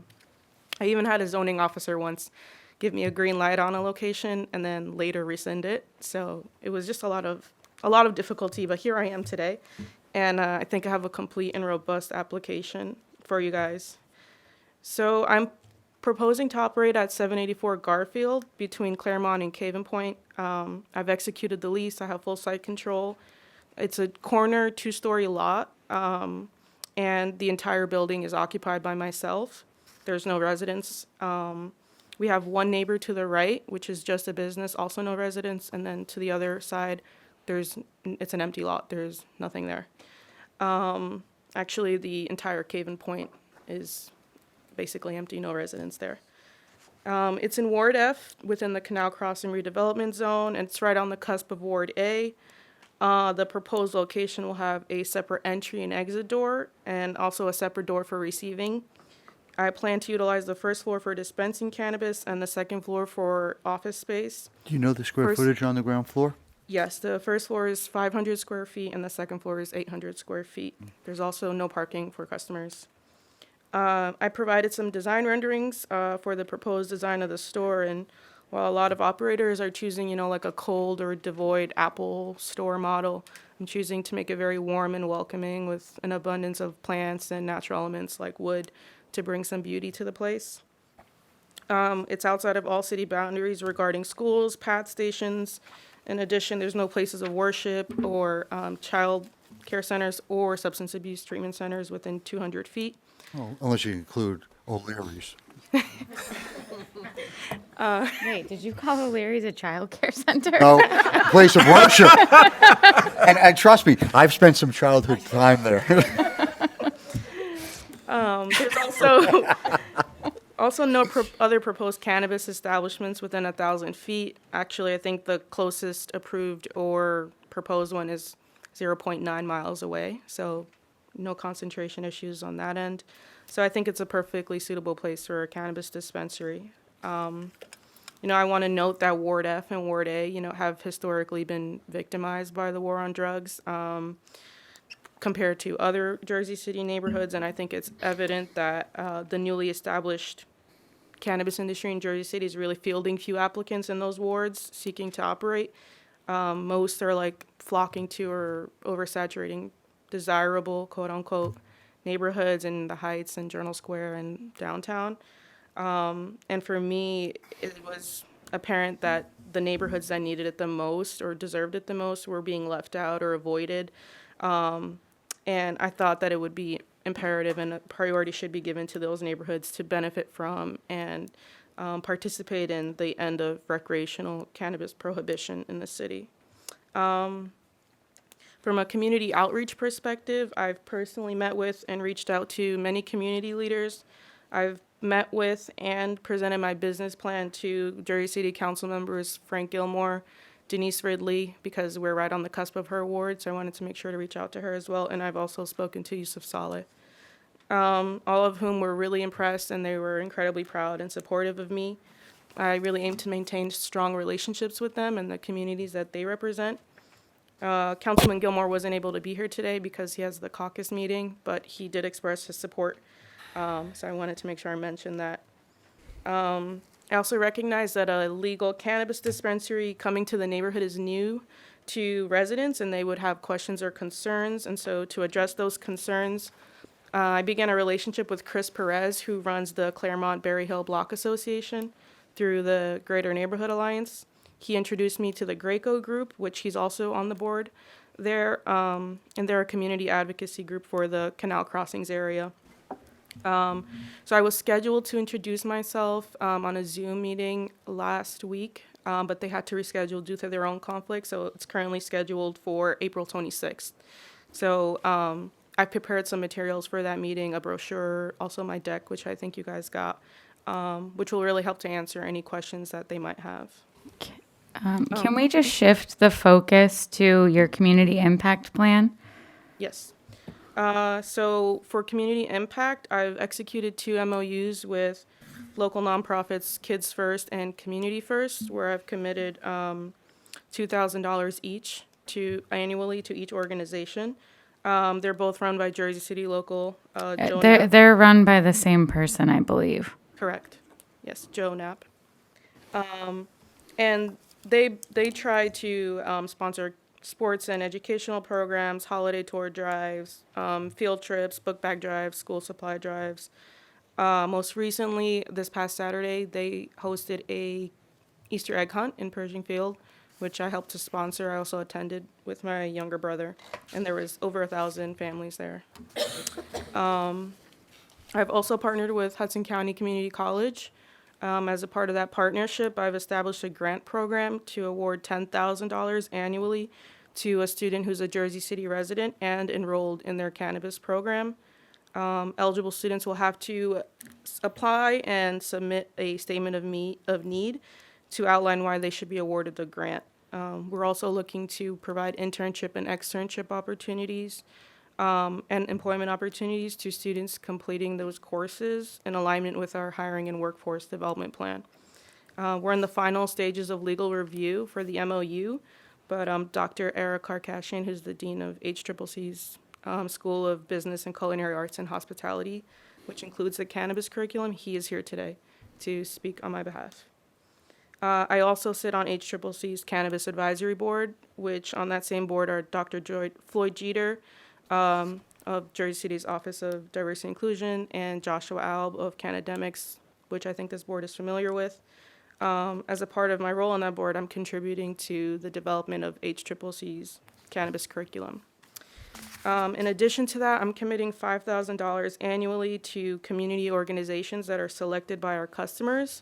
even had a zoning officer once give me a green light on a location and then later rescind it. So it was just a lot of difficulty, but here I am today. And I think I have a complete and robust application for you guys. So I'm proposing to operate at 784 Garfield between Claremont and Caven Point. I've executed the lease. I have full site control. It's a corner 2-story lot, and the entire building is occupied by myself. There's no residents. We have one neighbor to the right, which is just a business, also no residents, and then to the other side, it's an empty lot. There's nothing there. Actually, the entire Caven Point is basically empty, no residents there. It's in Ward F within the Canal Crossing redevelopment zone, and it's right on the cusp of Ward A. The proposed location will have a separate entry and exit door and also a separate door for receiving. I plan to utilize the first floor for dispensing cannabis and the second floor for office space. Do you know the square footage on the ground floor? Yes, the first floor is 500 square feet and the second floor is 800 square feet. There's also no parking for customers. I provided some design renderings for the proposed design of the store, and while a lot of operators are choosing, like a cold or devoid Apple store model, I'm choosing to make it very warm and welcoming with an abundance of plants and natural elements like wood to bring some beauty to the place. It's outside of all city boundaries regarding schools, PAT stations. In addition, there's no places of worship or child care centers or substance abuse treatment centers within 200 feet. Oh, unless you include O'Leary's. Wait, did you call O'Leary's a child care center? No, place of worship. and trust me, I've spent some childhood time there. There's also no other proposed cannabis establishments within 1,000 feet. Actually, I think the closest approved or proposed one is 0.9 miles away, so no concentration issues on that end. So I think it's a perfectly suitable place for a cannabis dispensary. I want to note that Ward F and Ward A, have historically been victimized by the war on drugs compared to other Jersey City neighborhoods, and I think it's evident that the newly established cannabis industry in Jersey City is really fielding few applicants in those wards seeking to operate. Most are flocking to or oversaturating desirable, quote unquote, neighborhoods in the Heights and Journal Square and downtown. And for me, it was apparent that the neighborhoods that needed it the most or deserved it the most were being left out or avoided. And I thought that it would be imperative and a priority should be given to those neighborhoods to benefit from and participate in the end of recreational cannabis prohibition in the city. From a community outreach perspective, I've personally met with and reached out to many community leaders. I've met with and presented my business plan to Jersey City Council members Frank Gilmore, Denise Ridley, because we're right on the cusp of her ward, so I wanted to make sure to reach out to her as well. And I've also spoken to Yusuf Saleh, all of whom were really impressed, and they were incredibly proud and supportive of me. I really aim to maintain strong relationships with them and the communities that they represent. Councilman Gilmore wasn't able to be here today because he has the caucus meeting, but he did express his support, so I wanted to make sure I mentioned that. I also recognize that a legal cannabis dispensary coming to the neighborhood is new to residents, and they would have questions or concerns. And so to address those concerns, I began a relationship with Chris Perez, who runs the Claremont Berry Hill Block Association through the Greater Neighborhood Alliance. He introduced me to the Graco group, which he's also on the board there, and they're a community advocacy group for the Canal Crossings area. So I was scheduled to introduce myself on a Zoom meeting last week, but they had to reschedule due to their own conflict, so it's currently scheduled for April 26th. So I've prepared some materials for that meeting, a brochure, also my deck, which I think you guys got, which will really help to answer any questions that they might have. Can we just shift the focus to your community impact plan? Yes. So for community impact, I've executed 2 MOUs with local nonprofits Kids First and Community First, where I've committed $2,000 each annually to each organization. They're both run by Jersey City local Joe Knapp. They're run by the same person, I believe. Correct. Yes, Joe Knapp. And they try to sponsor sports and educational programs, holiday tour drives, field trips, book bag drives, school supply drives. Most recently, this past Saturday, they hosted a Easter egg hunt in Pershing Field, which I helped to sponsor. I also attended with my younger brother, and there was over 1,000 families there. I've also partnered with Hudson County Community College. As a part of that partnership, I've established a grant program to award $10,000 annually to a student who's a Jersey City resident and enrolled in their cannabis program. Eligible students will have to apply and submit a statement of need to outline why they should be awarded the grant. We're also looking to provide internship and externship opportunities and employment opportunities to students completing those courses in alignment with our hiring and workforce development plan. We're in the final stages of legal review for the MOU, but Dr. Eric Karkashian, who's the dean of HCCC's School of Business and Culinary Arts and Hospitality, which includes the cannabis curriculum, he is here today to speak on my behalf. I also sit on HCCC's Cannabis Advisory Board, which on that same board are Dr. Floyd Jeter, of Jersey City's Office of Diversity and Inclusion, and Joshua Alb of Cannademics, which I think this board is familiar with. As a part of my role on that board, I'm contributing to the development of HCCC's cannabis curriculum. In addition to that, I'm committing $5,000 annually to community organizations that are selected by our customers.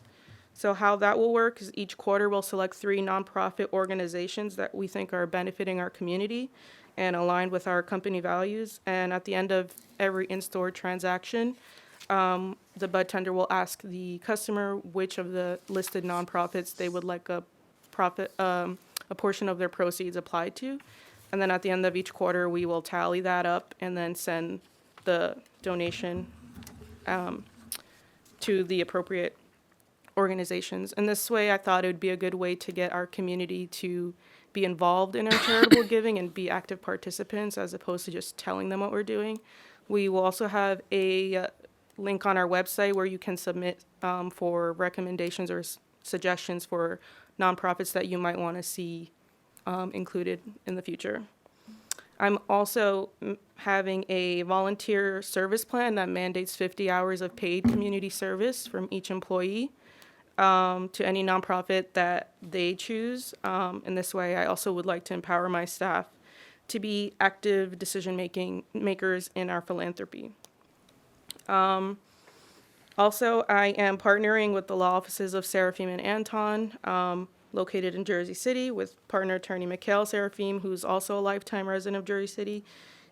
So how that will work is each quarter we'll select 3 nonprofit organizations that we think are benefiting our community and aligned with our company values. And at the end of every in-store transaction, the bud tender will ask the customer which of the listed nonprofits they would like a portion of their proceeds applied to. And then at the end of each quarter, we will tally that up and then send the donation to the appropriate organizations. And this way, I thought it would be a good way to get our community to be involved in our charitable giving and be active participants as opposed to just telling them what we're doing. We will also have a link on our website where you can submit for recommendations or suggestions for nonprofits that you might want to see included in the future. I'm also having a volunteer service plan that mandates 50 hours of paid community service from each employee to any nonprofit that they choose. In this way, I also would like to empower my staff to be active makers in our philanthropy. Also, I am partnering with the law offices of Seraphim and Anton, located in Jersey City, with partner attorney Mikhail Seraphim, who's also a lifetime resident of Jersey City,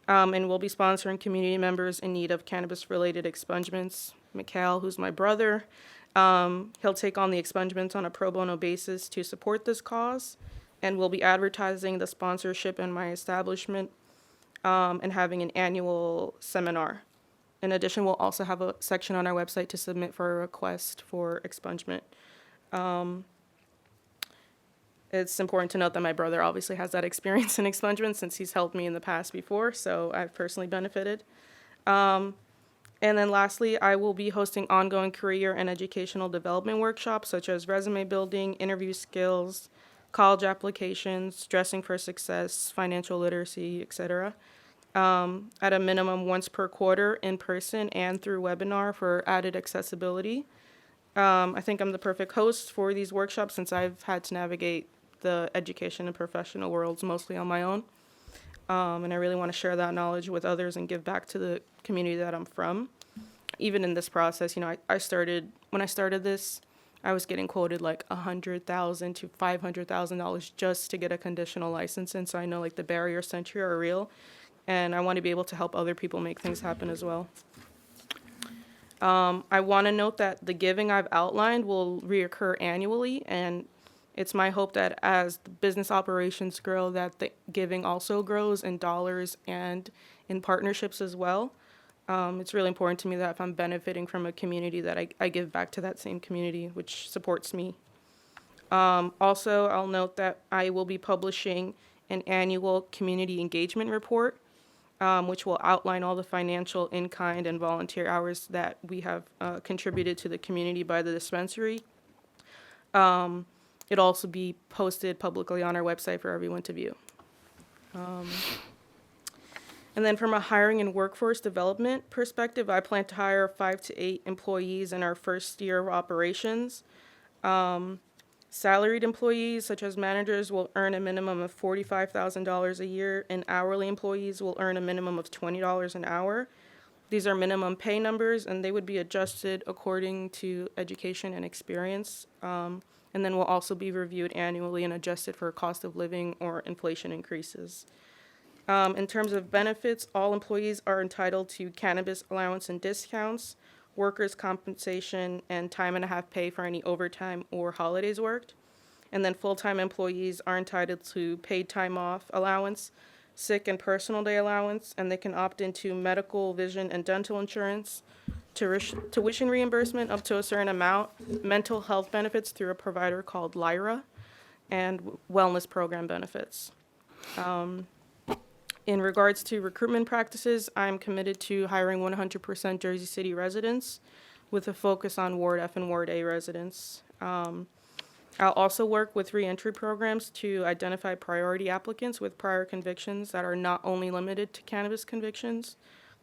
and will be sponsoring community members in need of cannabis-related expungements. Mikhail, who's my brother, he'll take on the expungements on a pro bono basis to support this cause, and will be advertising the sponsorship in my establishment and having an annual seminar. In addition, we'll also have a section on our website to submit for a request for expungement. It's important to note that my brother obviously has that experience in expungement since he's helped me in the past before, so I've personally benefited. And then lastly, I will be hosting ongoing career and educational development workshops such as resume building, interview skills, college applications, dressing for success, financial literacy, etc. At a minimum once per quarter in person and through webinar for added accessibility. I think I'm the perfect host for these workshops since I've had to navigate the education and professional worlds mostly on my own. And I really want to share that knowledge with others and give back to the community that I'm from. Even in this process, when I started this, I was getting quoted like $100,000 to $500,000 just to get a conditional license. And so I know like the barriers to entry are real, and I want to be able to help other people make things happen as well. I want to note that the giving I've outlined will reoccur annually, and it's my hope that as the business operations grow, that the giving also grows in dollars and in partnerships as well. It's really important to me that if I'm benefiting from a community that I give back to that same community, which supports me. Also, I'll note that I will be publishing an annual community engagement report, which will outline all the financial, in-kind, and volunteer hours that we have contributed to the community by the dispensary. It'll also be posted publicly on our website for everyone to view. And then from a hiring and workforce development perspective, I plan to hire 5 to 8 employees in our first year of operations. Salaried employees, such as managers, will earn a minimum of $45,000 a year, and hourly employees will earn a minimum of $20 an hour. These are minimum pay numbers, and they would be adjusted according to education and experience, and then will also be reviewed annually and adjusted for cost of living or inflation increases. In terms of benefits, all employees are entitled to cannabis allowance and discounts, workers' compensation, and time and a half pay for any overtime or holidays worked. And then full-time employees are entitled to paid time off allowance, sick and personal day allowance, and they can opt into medical, vision, and dental insurance, tuition reimbursement up to a certain amount, mental health benefits through a provider called Lyra, and wellness program benefits. In regards to recruitment practices, I'm committed to hiring 100% Jersey City residents with a focus on Ward F and Ward A residents. I'll also work with reentry programs to identify priority applicants with prior convictions that are not only limited to cannabis convictions.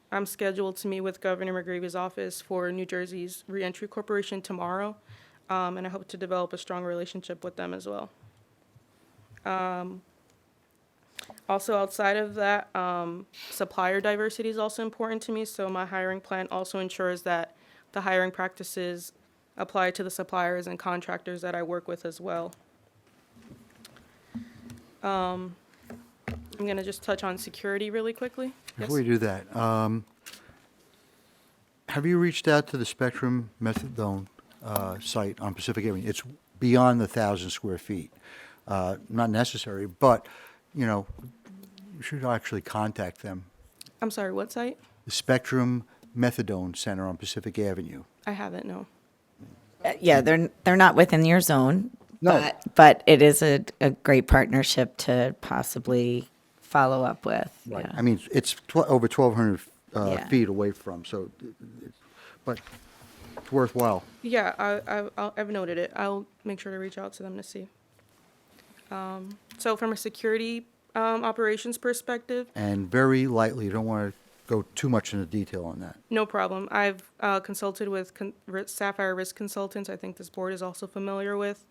I'm scheduled to meet with Governor McGreevy's office for New Jersey's Reentry Corporation tomorrow, and I hope to develop a strong relationship with them as well. Also, outside of that, supplier diversity is also important to me, so my hiring plan also ensures that the hiring practices apply to the suppliers and contractors that I work with as well. I'm going to just touch on security really quickly. Before you do that, have you reached out to the Spectrum Methadone site on Pacific Avenue? It's beyond the 1,000 square feet. Not necessary, but, you know, you should actually contact them. I'm sorry, what site? The Spectrum Methadone Center on Pacific Avenue. I haven't, no. Yeah, they're not within your zone. No. But it is a great partnership to possibly follow up with. Right. Yeah. I mean, it's over 1,200 Yeah. feet away from, so, but it's worthwhile. Yeah, I've noted it. I'll make sure to reach out to them to see. So from a security operations perspective, And very lightly, you don't want to go too much into detail on that. no problem. I've consulted with Sapphire Risk Consultants. I think this board is also familiar with.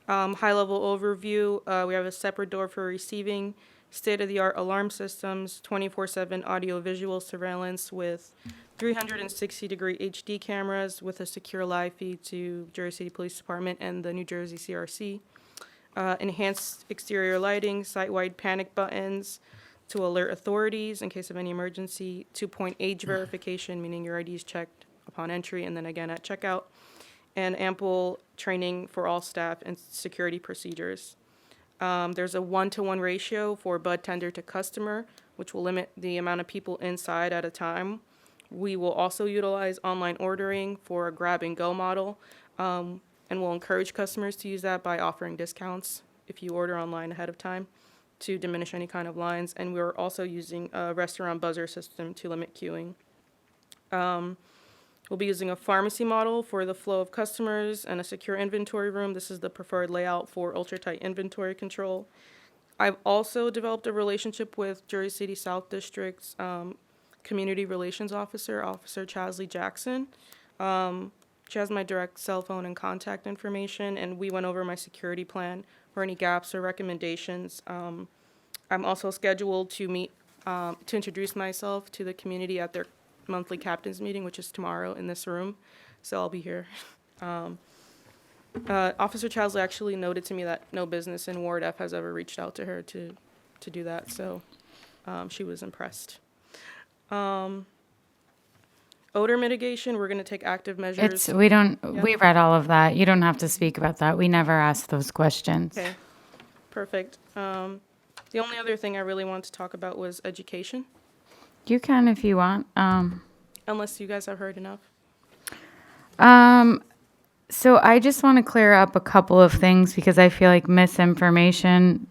High-level overview, we have a separate door for receiving, state-of-the-art alarm systems, 24/7 audio-visual surveillance with 360-degree HD cameras with a secure live feed to Jersey City Police Department and the New Jersey CRC. Enhanced exterior lighting, site-wide panic buttons to alert authorities in case of any emergency, 2-point age verification, meaning your ID is checked upon entry and then again at checkout, and ample training for all staff and security procedures. There's a 1-to-1 ratio for bud tender to customer, which will limit the amount of people inside at a time. We will also utilize online ordering for a grab-and-go model, and we'll encourage customers to use that by offering discounts if you order online ahead of time to diminish any kind of lines. And we're also using a restaurant buzzer system to limit queuing. We'll be using a pharmacy model for the flow of customers and a secure inventory room. This is the preferred layout for ultra-tight inventory control. I've also developed a relationship with Jersey City South District's Community Relations Officer, Officer Chasley Jackson. She has my direct cell phone and contact information, and we went over my security plan for any gaps or recommendations. I'm also scheduled to meet, to introduce myself to the community at their monthly captain's meeting, which is tomorrow in this room, so I'll be here. Officer Chasley actually noted to me that no business in Ward F has ever reached out to her to do that, so she was impressed. Odor mitigation, we're going to take active measures. We Yeah. read all of that. You don't have to speak about that. We never asked those questions. Okay, perfect. The only other thing I really wanted to talk about was education. You can if you want. unless you guys have heard enough. So I just want to clear up a couple of things because I feel like misinformation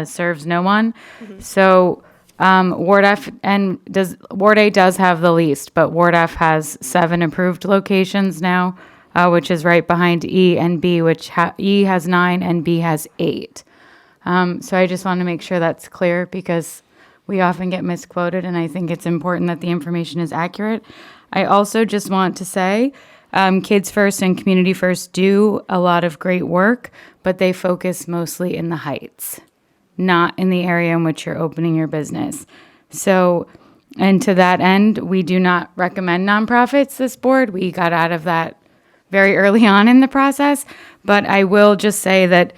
serves no one. So Ward A does have the least, but Ward F has 7 approved locations now, which is right behind E and B, which E has 9 and B has 8. So I just want to make sure that's clear because we often get misquoted, and I think it's important that the information is accurate. I also just want to say Kids First and Community First do a lot of great work, but they focus mostly in the Heights, not in the area in which you're opening your business. So, and to that end, we do not recommend nonprofits, this board. We got out of that very early on in the process, but I will just say that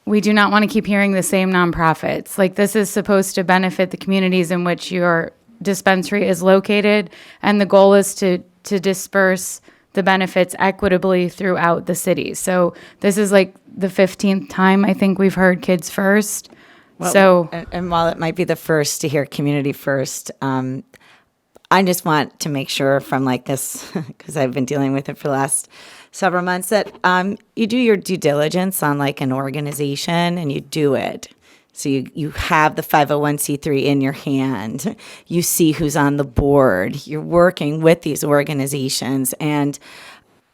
we do not want to keep hearing the same nonprofits. Like, this is supposed to benefit the communities in which your dispensary is located, and the goal is to disperse the benefits equitably throughout the city. So this is like the 15th time I think we've heard Kids First. And while it might be the first to hear Community First, I just want to make sure from like this, because I've been dealing with it for the last several months, that you do your due diligence on like an organization and you do it. So you have the 501c3 in your hand. You see who's on the board. You're working with these organizations. And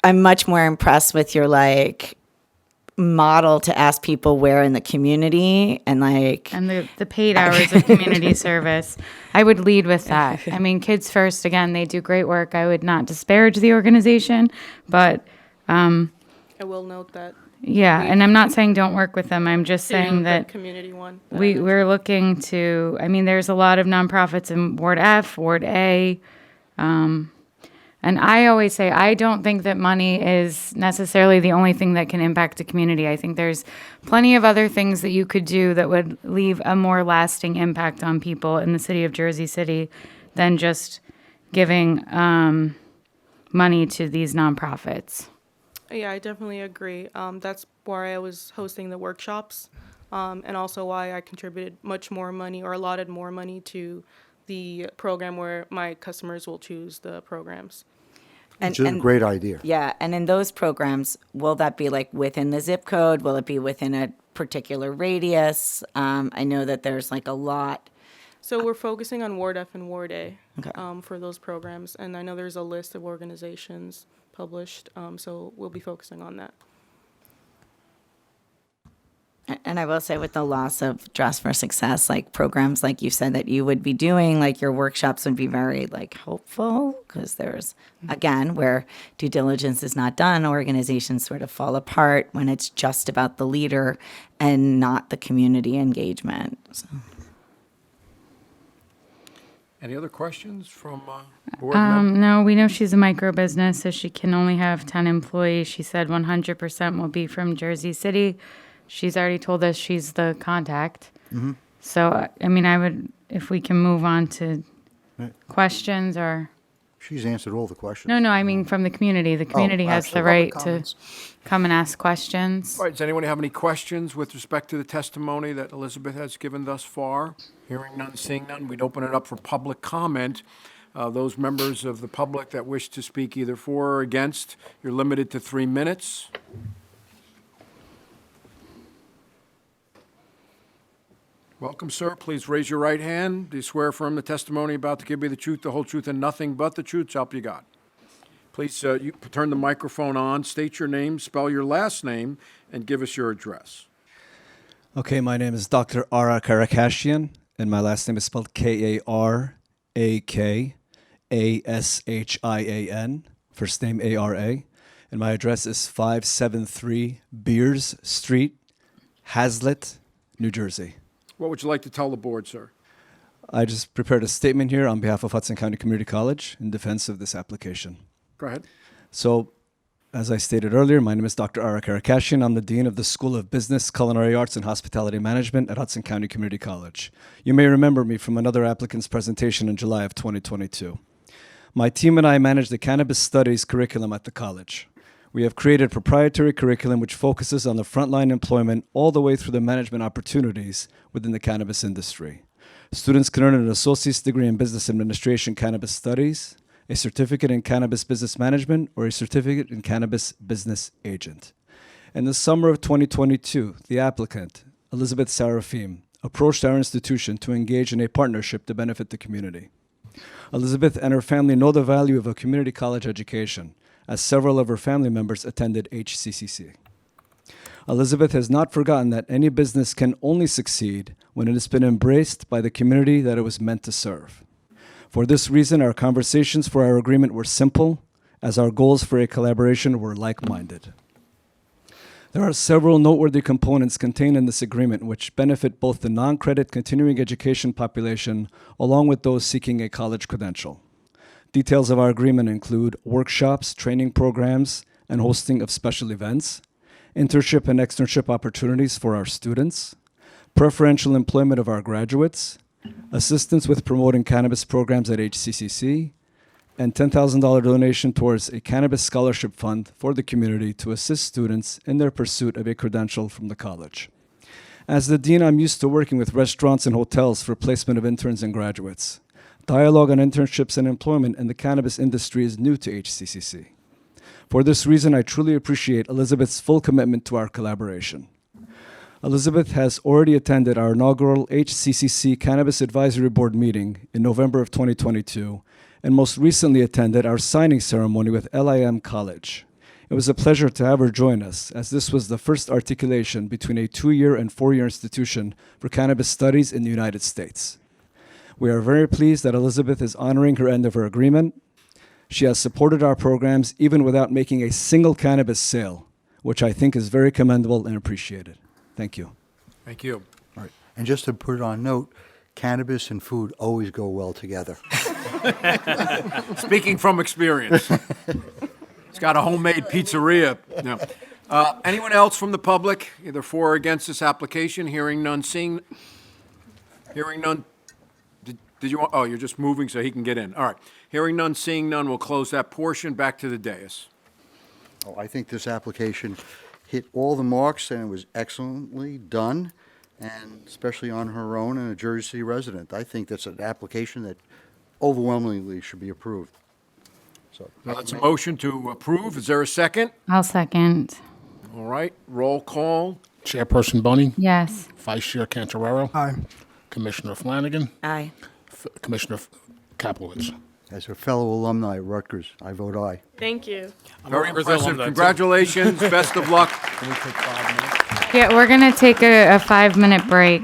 I'm much more impressed with your like model to ask people where in the community and like. And the paid hours of community service. I would lead with that. I mean, Kids First, again, they do great work. I would not disparage the organization, but. I will note that. Yeah, and I'm not saying don't work with them. I'm just saying that community one. we're looking to. I mean, there's a lot of nonprofits in Ward F, Ward A, and I always say I don't think that money is necessarily the only thing that can impact a community. I think there's plenty of other things that you could do that would leave a more lasting impact on people in the city of Jersey City than just giving money to these nonprofits. Yeah, I definitely agree. That's why I was hosting the workshops, and also why I contributed much more money or allotted more money to the program where my customers will choose the programs. Which is a great idea. Yeah, and in those programs, will that be like within the zip code? Will it be within a particular radius? I know that there's like a lot. So we're focusing on Ward F and Ward A for those programs, and I know there's a list of organizations published, so we'll be focusing on that. And I will say with the loss of Dress for Success, like programs like you said that you would be doing, like your workshops would be very like hopeful because there's, again, where due diligence is not done, organizations sort of fall apart when it's just about the leader and not the community engagement. So. Any other questions from board members? No, we know she's a micro business, so she can only have 10 employees. She said 100% will be from Jersey City. She's already told us she's the contact. Mm-hmm. So, I mean, I would, if we can move on to questions or. She's answered all the questions. No, I mean from the community. The community has the absolutely. right to come and ask questions. All right, does anyone have any questions with respect to the testimony that Elizabeth has given thus far? Hearing none, seeing none, we'd open it up for public comment. Those members of the public that wish to speak either for or against, you're limited to 3 minutes. Welcome, sir. Please raise your right hand. Do you swear affirm the testimony about to give you the truth, the whole truth, and nothing but the truth? So help you God. Please you turn the microphone on, state your name, spell your last name, and give us your address. Okay, my name is Dr. Ara Karakashian, and my last name is spelled Karakashian, first name Ara, and my address is 573 Beers Street, Hazlitt, New Jersey. What would you like to tell the board, sir? I just prepared a statement here on behalf of Hudson County Community College in defense of this application. Go ahead. So, as I stated earlier, my name is Dr. Ara Karakashian. I'm the Dean of the School of Business, Culinary Arts, and Hospitality Management at Hudson County Community College. You may remember me from another applicant's presentation in July of 2022. My team and I manage the Cannabis Studies curriculum at the college. We have created proprietary curriculum which focuses on the frontline employment all the way through the management opportunities within the cannabis industry. Students can earn an associate's degree in business administration, cannabis studies, a certificate in cannabis business management, or a certificate in cannabis business agent. In the summer of 2022, the applicant, Elizabeth Seraphim, approached our institution to engage in a partnership to benefit the community. Elizabeth and her family know the value of a community college education, as several of her family members attended HCCC. Elizabeth has not forgotten that any business can only succeed when it has been embraced by the community that it was meant to serve. For this reason, our conversations for our agreement were simple, as our goals for a collaboration were like-minded. There are several noteworthy components contained in this agreement which benefit both the non-credit continuing education population along with those seeking a college credential. Details of our agreement include workshops, training programs, and hosting of special events, internship and externship opportunities for our students, preferential employment of our graduates, assistance with promoting cannabis programs at HCCC, and $10,000 donation towards a cannabis scholarship fund for the community to assist students in their pursuit of a credential from the college. As the dean, I'm used to working with restaurants and hotels for placement of interns and graduates. Dialogue on internships and employment in the cannabis industry is new to HCCC. For this reason, I truly appreciate Elizabeth's full commitment to our collaboration. Elizabeth has already attended our inaugural HCCC Cannabis Advisory Board meeting in November of 2022, and most recently attended our signing ceremony with LIM College. It was a pleasure to have her join us, as this was the first articulation between a 2-year and 4-year institution for cannabis studies in the United States. We are very pleased that Elizabeth is honoring her end of her agreement. She has supported our programs even without making a single cannabis sale, which I think is very commendable and appreciated. Thank you. Thank you. All right. And just to put it on note, cannabis and food always go well together. Speaking from experience. He's got a homemade pizzeria. No. Anyone else from the public, either for or against this application? Hearing none, seeing. Hearing none. Did you want? Oh, you're just moving so he can get in. All right. Hearing none, seeing none, we'll close that portion. Back to the dais. Oh, I think this application hit all the marks and it was excellently done, and especially on her own and a Jersey City resident. I think that's an application that overwhelmingly should be approved. So That's a motion to approve. Is there a second? I'll second. All right. Roll call. Chairperson Bunny, Yes. Vice Chair Cantorero, Aye. Commissioner Flanagan, Aye. Commissioner Kaplowitz. as a fellow alumni at Rutgers, I vote aye. Thank you. Very Rutgers impressive. alumni, too. Congratulations. Best of luck. Can we take 5 minutes? Yeah, we're going to take a 5-minute break.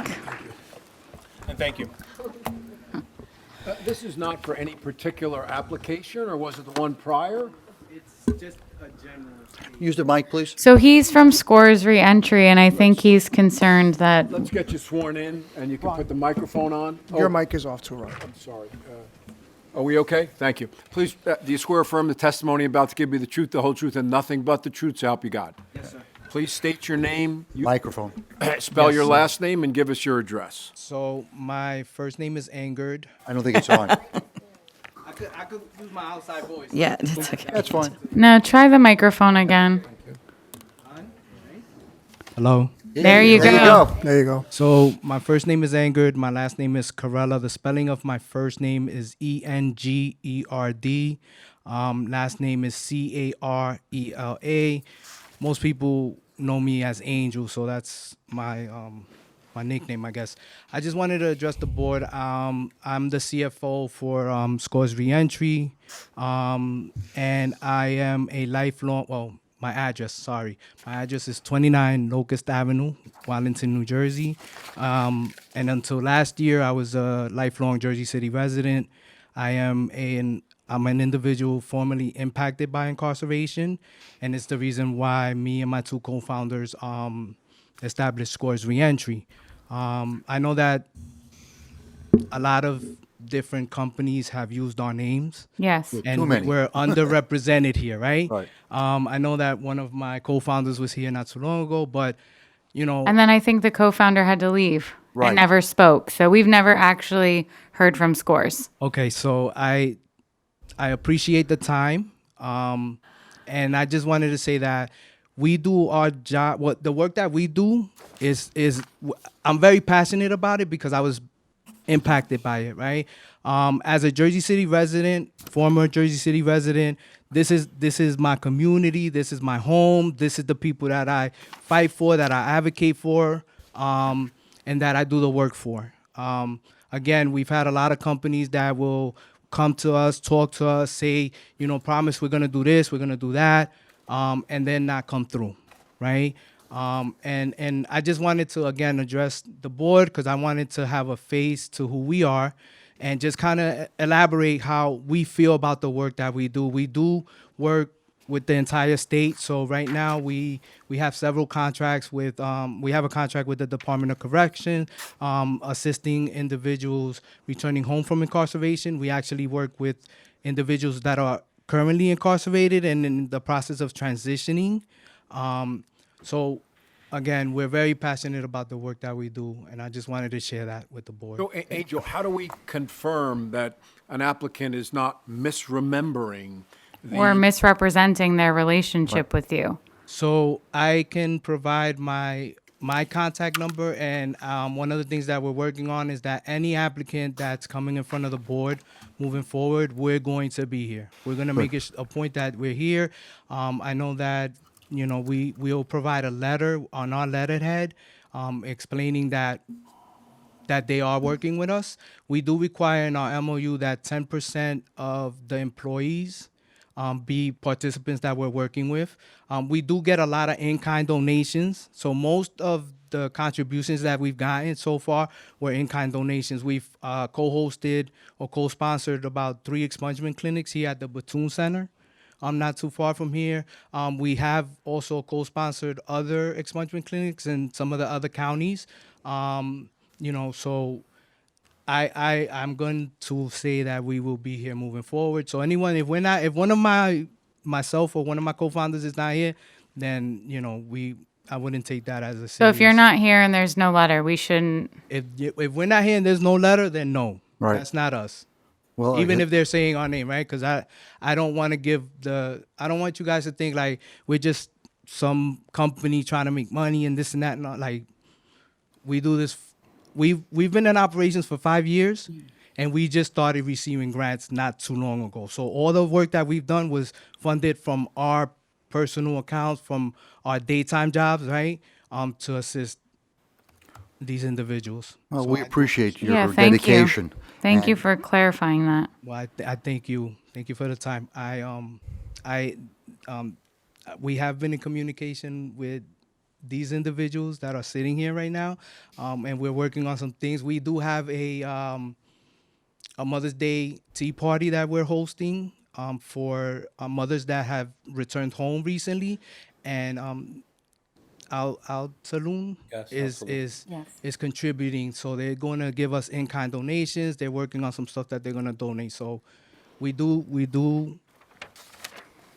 And thank you. This is not for any particular application, or was it the one prior? It's just a general. Use the mic, please. So he's from Scores Reentry, and I think he's concerned that Let's get you sworn in, and you can put the microphone on. Your Oh, mic is off too, Ron. I'm sorry. Are we okay? Thank you. Please, do you swear affirm the testimony about to give you the truth, the whole truth, and nothing but the truth, so help you God? Yes, sir. Please state your name, Microphone. spell Yes, your sir. last name, and give us your address. So my first name is Angered. I don't think it's on. I could use my outside voice. Yeah, it's okay. That's fine. No, try the microphone again. Hello. There you go. There you go. So my first name is Angered. My last name is Carella. The spelling of my first name is Engerd. Last name is Carela. Most people know me as Angel, so that's my my nickname, I guess. I just wanted to address the board. I'm the CFO for Scores Reentry, and I am a lifelong. Well, my address is 29 Locust Avenue, Wallington, New Jersey. And until last year, I was a lifelong Jersey City resident. I'm an individual formerly impacted by incarceration, and it's the reason why me and my two co-founders established Scores Reentry. I know that a lot of different companies have used our names. Yes. And Too many. we're underrepresented here, right? Right. I know that one of my co-founders was here not so long ago, but, you know. And then I think the co-founder had to leave Right. and never spoke. So we've never actually heard from Scores. Okay, so I appreciate the time, and I just wanted to say that we do our job. What the work that we do is I'm very passionate about it because I was impacted by it, right? As a Jersey City resident, former Jersey City resident, this is my community. This is my home. This is the people that I fight for, that I advocate for, and that I do the work for. Again, we've had a lot of companies that will come to us, talk to us, say, promise we're gonna do this, we're gonna do that, and then not come through, right? And I just wanted to again address the board because I wanted to have a face to who we are, and just kind of elaborate how we feel about the work that we do. We do work with the entire state. So right now we have several contracts with we have a contract with the Department of Correction, assisting individuals returning home from incarceration. We actually work with individuals that are currently incarcerated and in the process of transitioning. So again, we're very passionate about the work that we do, and I just wanted to share that with the board. So, Angel, how do we confirm that an applicant is not misremembering Or misrepresenting their relationship with you? So I can provide my contact number, and one of the things that we're working on is that any applicant that's coming in front of the board moving forward, we're going to be here. We're going to make it a point that we're here. I know that we'll provide a letter on our letterhead explaining that they are working with us. We do require in our MOU that 10% of the employees be participants that we're working with. We do get a lot of in-kind donations. So most of the contributions that we've gotten so far were in-kind donations. We've co-hosted or co-sponsored about 3 expungement clinics here at the Batoon Center. Not too far from here. We have also co-sponsored other expungement clinics in some of the other counties. So I'm going to say that we will be here moving forward. So if one of myself or one of my co-founders is not here, then I wouldn't take that as a serious. So if you're not here and there's no letter, we shouldn't. If we're not here and there's no letter, then no, Right. That's not us. Well, Even if they're saying our name, right? Because I don't want to I don't want you guys to think like we're just some company trying to make money and this and that. Not like we do this. We've been in operations for 5 years, and we just started receiving grants not too long ago. So all the work that we've done was funded from our personal accounts, from our daytime jobs, right? To assist these individuals. Well, So we appreciate your thank dedication. you. Thank you for clarifying that. Well, I thank you. Thank you for the time. We have been in communication with these individuals that are sitting here right now, and we're working on some things. We do have a Mother's Day tea party that we're hosting for mothers that have returned home recently, and Al Saloon is contributing. So they're going to give us in-kind donations. They're working on some stuff that they're going to donate. So we do.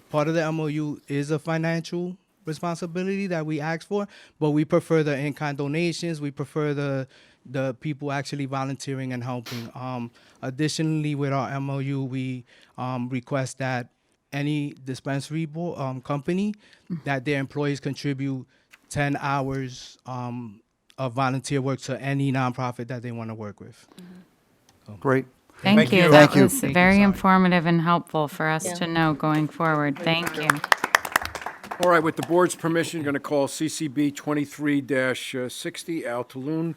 Part of the MOU is a financial responsibility that we ask for, but we prefer the in-kind donations. We prefer the people actually volunteering and helping. Additionally, with our MOU, we request that any dispensary company that their employees contribute 10 hours of volunteer work to any nonprofit that they want to work with. Great. Thank you. Thank That you. was very informative and helpful for us to know going forward. Thank you. All right, with the board's permission, going to call CCB 23-60, Al Taloon.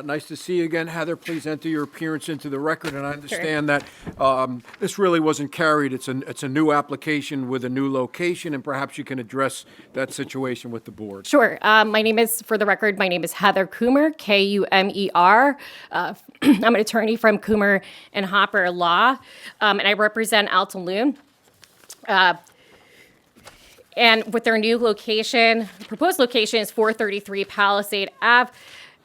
Nice to see you again. Heather, please enter your appearance into the record. And I understand that this really wasn't carried. It's a new application with a new location, and perhaps you can address that situation with the board. Sure. For the record, my name is Heather Coomer, Kumer. I'm an attorney from Coomer and Hopper Law, and I represent Al Taloon. And with their new location, proposed location is 433 Palisade Ave.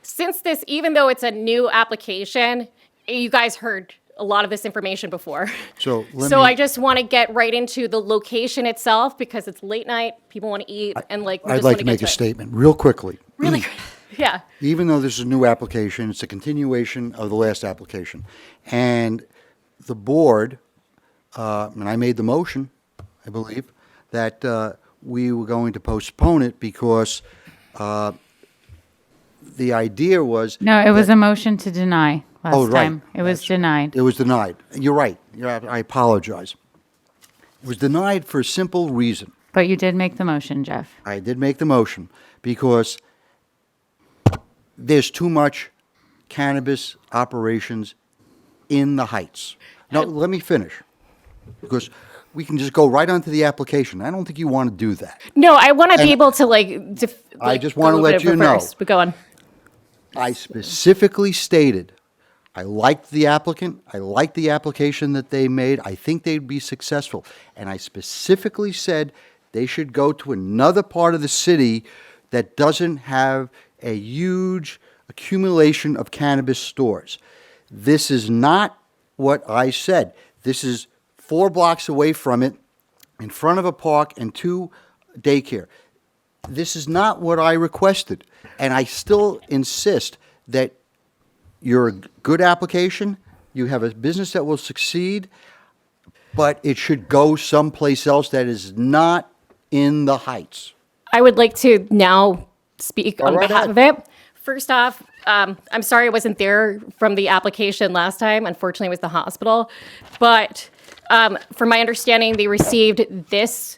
Since this, even though it's a new application, you guys heard a lot of this information before. So I just want to get right into the location itself because it's late night, people want to eat, and we I'd just like want to get make a it. statement real quickly. Really, yeah. Even though this is a new application, it's a continuation of the last application. And the board, and I made the motion, I believe, that we were going to postpone it because the idea was... No, it was a motion to deny. last Oh, right. time. It was denied. It was denied. You're right. I apologize. It was denied for a simple reason. But you did make the motion, Jeff. I did make the motion because there's too much cannabis operations in the Heights. Now, let me finish, because we can just go right onto the application. I don't think you want to do that. No, I want to be And able to I just want to go let you know. first, but go on. I specifically stated, I liked the applicant, I liked the application that they made, I think they'd be successful. And I specifically said they should go to another part of the city that doesn't have a huge accumulation of cannabis stores. This is not what I said. This is 4 blocks away from it, in front of a park and 2 daycare. This is not what I requested. And I still insist that you're a good application, you have a business that will succeed, but it should go someplace else that is not in the Heights. I would like to now speak Go on right behalf ahead. of it. First off, I'm sorry I wasn't there from the application last time. Unfortunately, it was the hospital. But from my understanding, they received this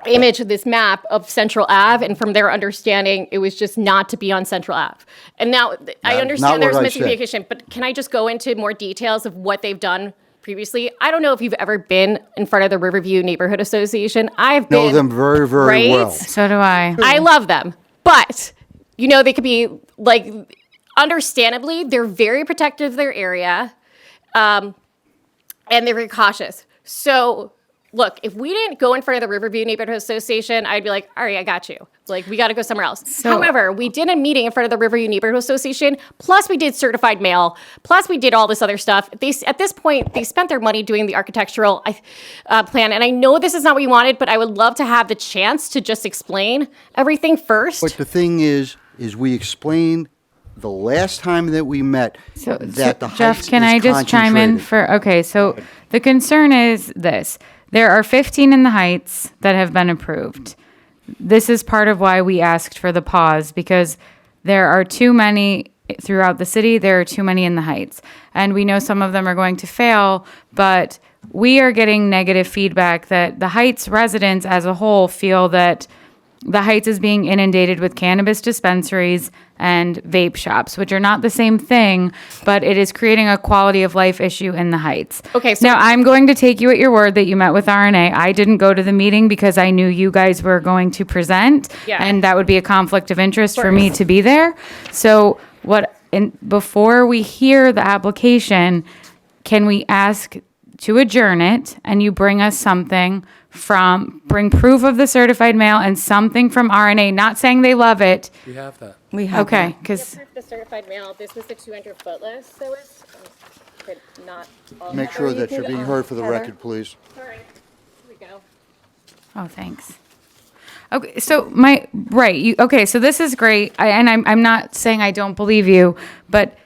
image, this map of Central Ave, and from their understanding, it was just not to be on Central Ave. And now I not understand there's what I said. miscommunication, but can I just go into more details of what they've done previously? I don't know if you've ever been in front of the Riverview Neighborhood Association. I've been. Know them very, very right? well. So do I. I love them, but you know they could be like, understandably, they're very protective of their area, and they're very cautious. So, look, if we didn't go in front of the Riverview Neighborhood Association, I'd be like, all right, I got you. Like, we got to go somewhere else. However, we did a meeting in front of the Riverview Neighborhood Association, plus we did certified mail, plus we did all this other stuff. At this point, they spent their money doing the architectural plan. And I know this is not what you wanted, but I would love to have the chance to just explain everything first. But the thing is we explained the last time that we met that the Jeff, Heights can is I just chime in concentrated. okay, so the concern is this. There are 15 in the Heights that have been approved. This is part of why we asked for the pause, because there are too many throughout the city. There are too many in the Heights. And we know some of them are going to fail, but we are getting negative feedback that the Heights residents as a whole feel that the Heights is being inundated with cannabis dispensaries and vape shops, which are not the same thing, but it is creating a quality of life issue in the Heights. Okay, so now I'm going to take you at your word that you met with RNA. I didn't go to the meeting because I knew you guys were going to present, Yeah. and that would be a conflict of interest Of for me course. to be there. So before we hear the application, can we ask to adjourn it, and you bring us something bring proof of the certified mail and something from RNA, not saying they love it. We have that. We have Okay, because The certified mail, this was the 200-foot list, so it's not all. Make sure that you're being heard for the record, please. All right, here we go. oh, thanks. Okay, so so this is great, I'm not saying I don't believe you, but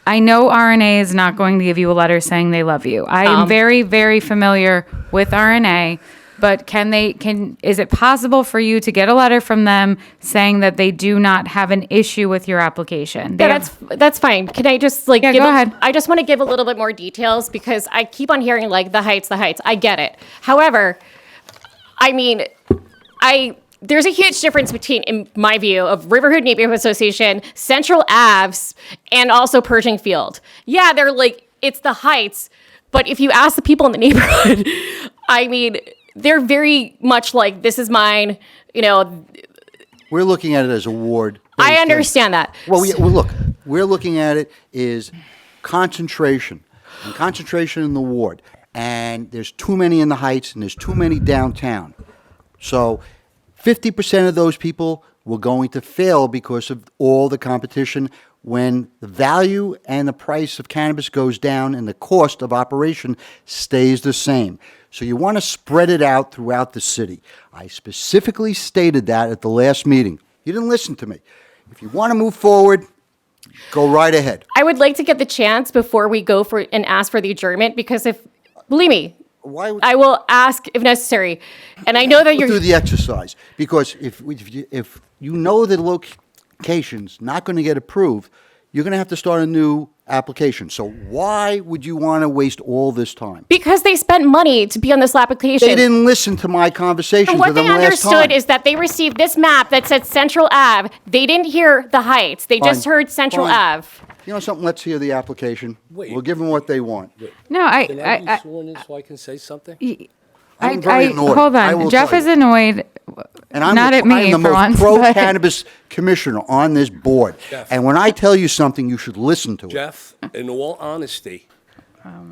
I know RNA is not going to give you a letter saying they love you. I am very, very familiar with RNA, but is it possible for you to get a letter from them saying that they do not have an issue with your application? Yeah, that's fine. Can I just go ahead. I just want to give a little bit more details because I keep on hearing like the Heights. I get it. However, I mean, there's a huge difference between, in my view, of Riverhood Neighborhood Association, Central Aves, and also Pershing Field. Yeah, they're like, it's the Heights, but if you ask the people in the neighborhood, I mean, they're very much like, this is mine, you know. We're looking at it as a ward. I understand that. Well, look, we're looking at it is concentration, and concentration in the ward. And there's too many in the Heights, and there's too many downtown. So 50% of those people were going to fail because of all the competition. When the value and the price of cannabis goes down and the cost of operation stays the same. So you want to spread it out throughout the city. I specifically stated that at the last meeting. You didn't listen to me. If you want to move forward, go right ahead. I would like to get the chance before we go for and ask for the adjournment because believe me, I will ask if necessary. And I know that We'll do the exercise, because if you know the location's not going to get approved, you're going to have to start a new application. So why would you want to waste all this time? Because they spent money to be on this application. They didn't listen to my conversation And with what them they last time. understood is that they received this map that said Central Ave. They didn't hear the Heights. They just Fine. heard Central Fine. Ave. You know something? Let's hear the application. We'll give them what they want. No, Can I be sworn in so I can say something? I'm very annoyed. Hold I on. will Jeff tell is you. annoyed. And I'm not the, at me I'm the for most once, pro-cannabis commissioner on this board. Jeff. And when I tell you something, you should listen to it. Jeff, in all honesty,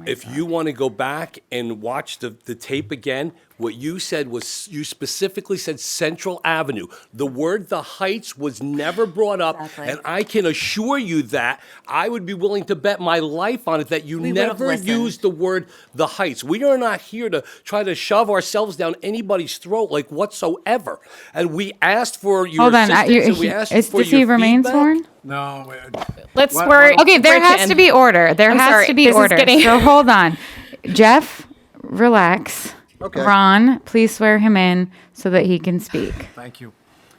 if you want to go back and watch the tape again, what you said was, you specifically said Central Avenue. The word the Heights was never brought up, and I can assure you that I would be willing to bet my life on it that you We would've never listened. used the word the Heights. We are not here to try to shove ourselves down anybody's throat like whatsoever. And we asked for your Hold on. assistance, and we asked for Does he your remain feedback. sworn? No. Let's Why- swear. Okay, there has Bridget. to be order. There I'm has sorry, to be this is order. getting- So hold on. Jeff, relax. Okay. Ron, please swear him in so that he can speak. Thank you.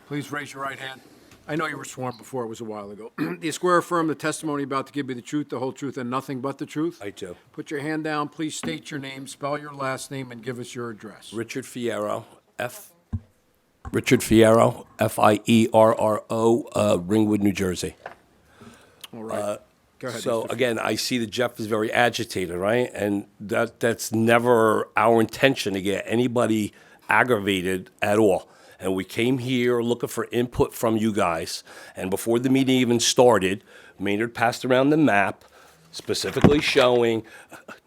Please raise your right hand. I know you were sworn before, it was a while ago. Do you swear or affirm the testimony about to give you the truth, the whole truth, and nothing but the truth? I do. Put your hand down, please state your name, spell your last name, and give us your address. Richard Fierro, Richard Fierro, F-I-E-R-R-O, Ringwood, New Jersey. All right. Go ahead. So Mr. again, I see that Jeff is very agitated, right? And that's never our intention to get anybody aggravated at all. And we came here looking for input from you guys. And before the meeting even started, Maynard passed around the map, specifically showing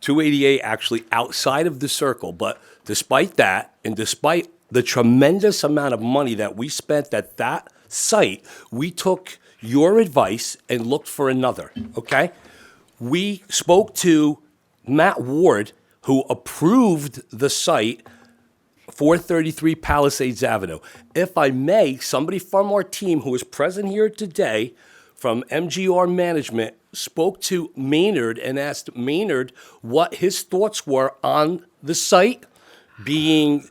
288 actually outside of the circle. But despite that, and despite the tremendous amount of money that we spent at that site, we took your advice and looked for another, okay? We spoke to Matt Ward, who approved the site, 433 Palisades Avenue. If I may, somebody from our team who is present here today from MGR Management spoke to Maynard and asked Maynard what his thoughts were on the site being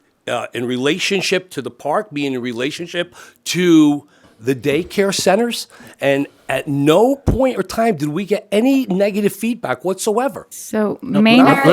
in relationship to the park, being in relationship to the daycare centers, and at no point or time did we get any negative feedback whatsoever. So Maynard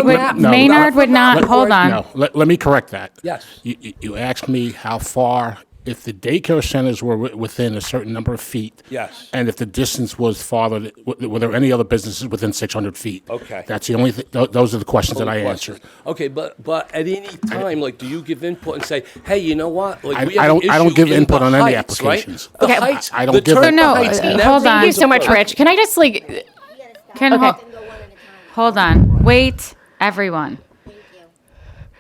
would not, hold on. No, let me correct that. Yes. You asked me how far, if the daycare centers were within a certain number of feet. Yes. And if the distance was farther, were there any other businesses within 600 feet? Okay. That's the only, those are the questions that I Questions. answered. Okay, but at any time, like, do you give input and say, hey, you know what? Like, I we have an don't issue give in input the on any Heights, right? applications. The Okay. Heights. I don't the give term input. No, Heights never hold was on. Thank you so much, approved. Rich. Can I just like? Hold on. Wait, everyone.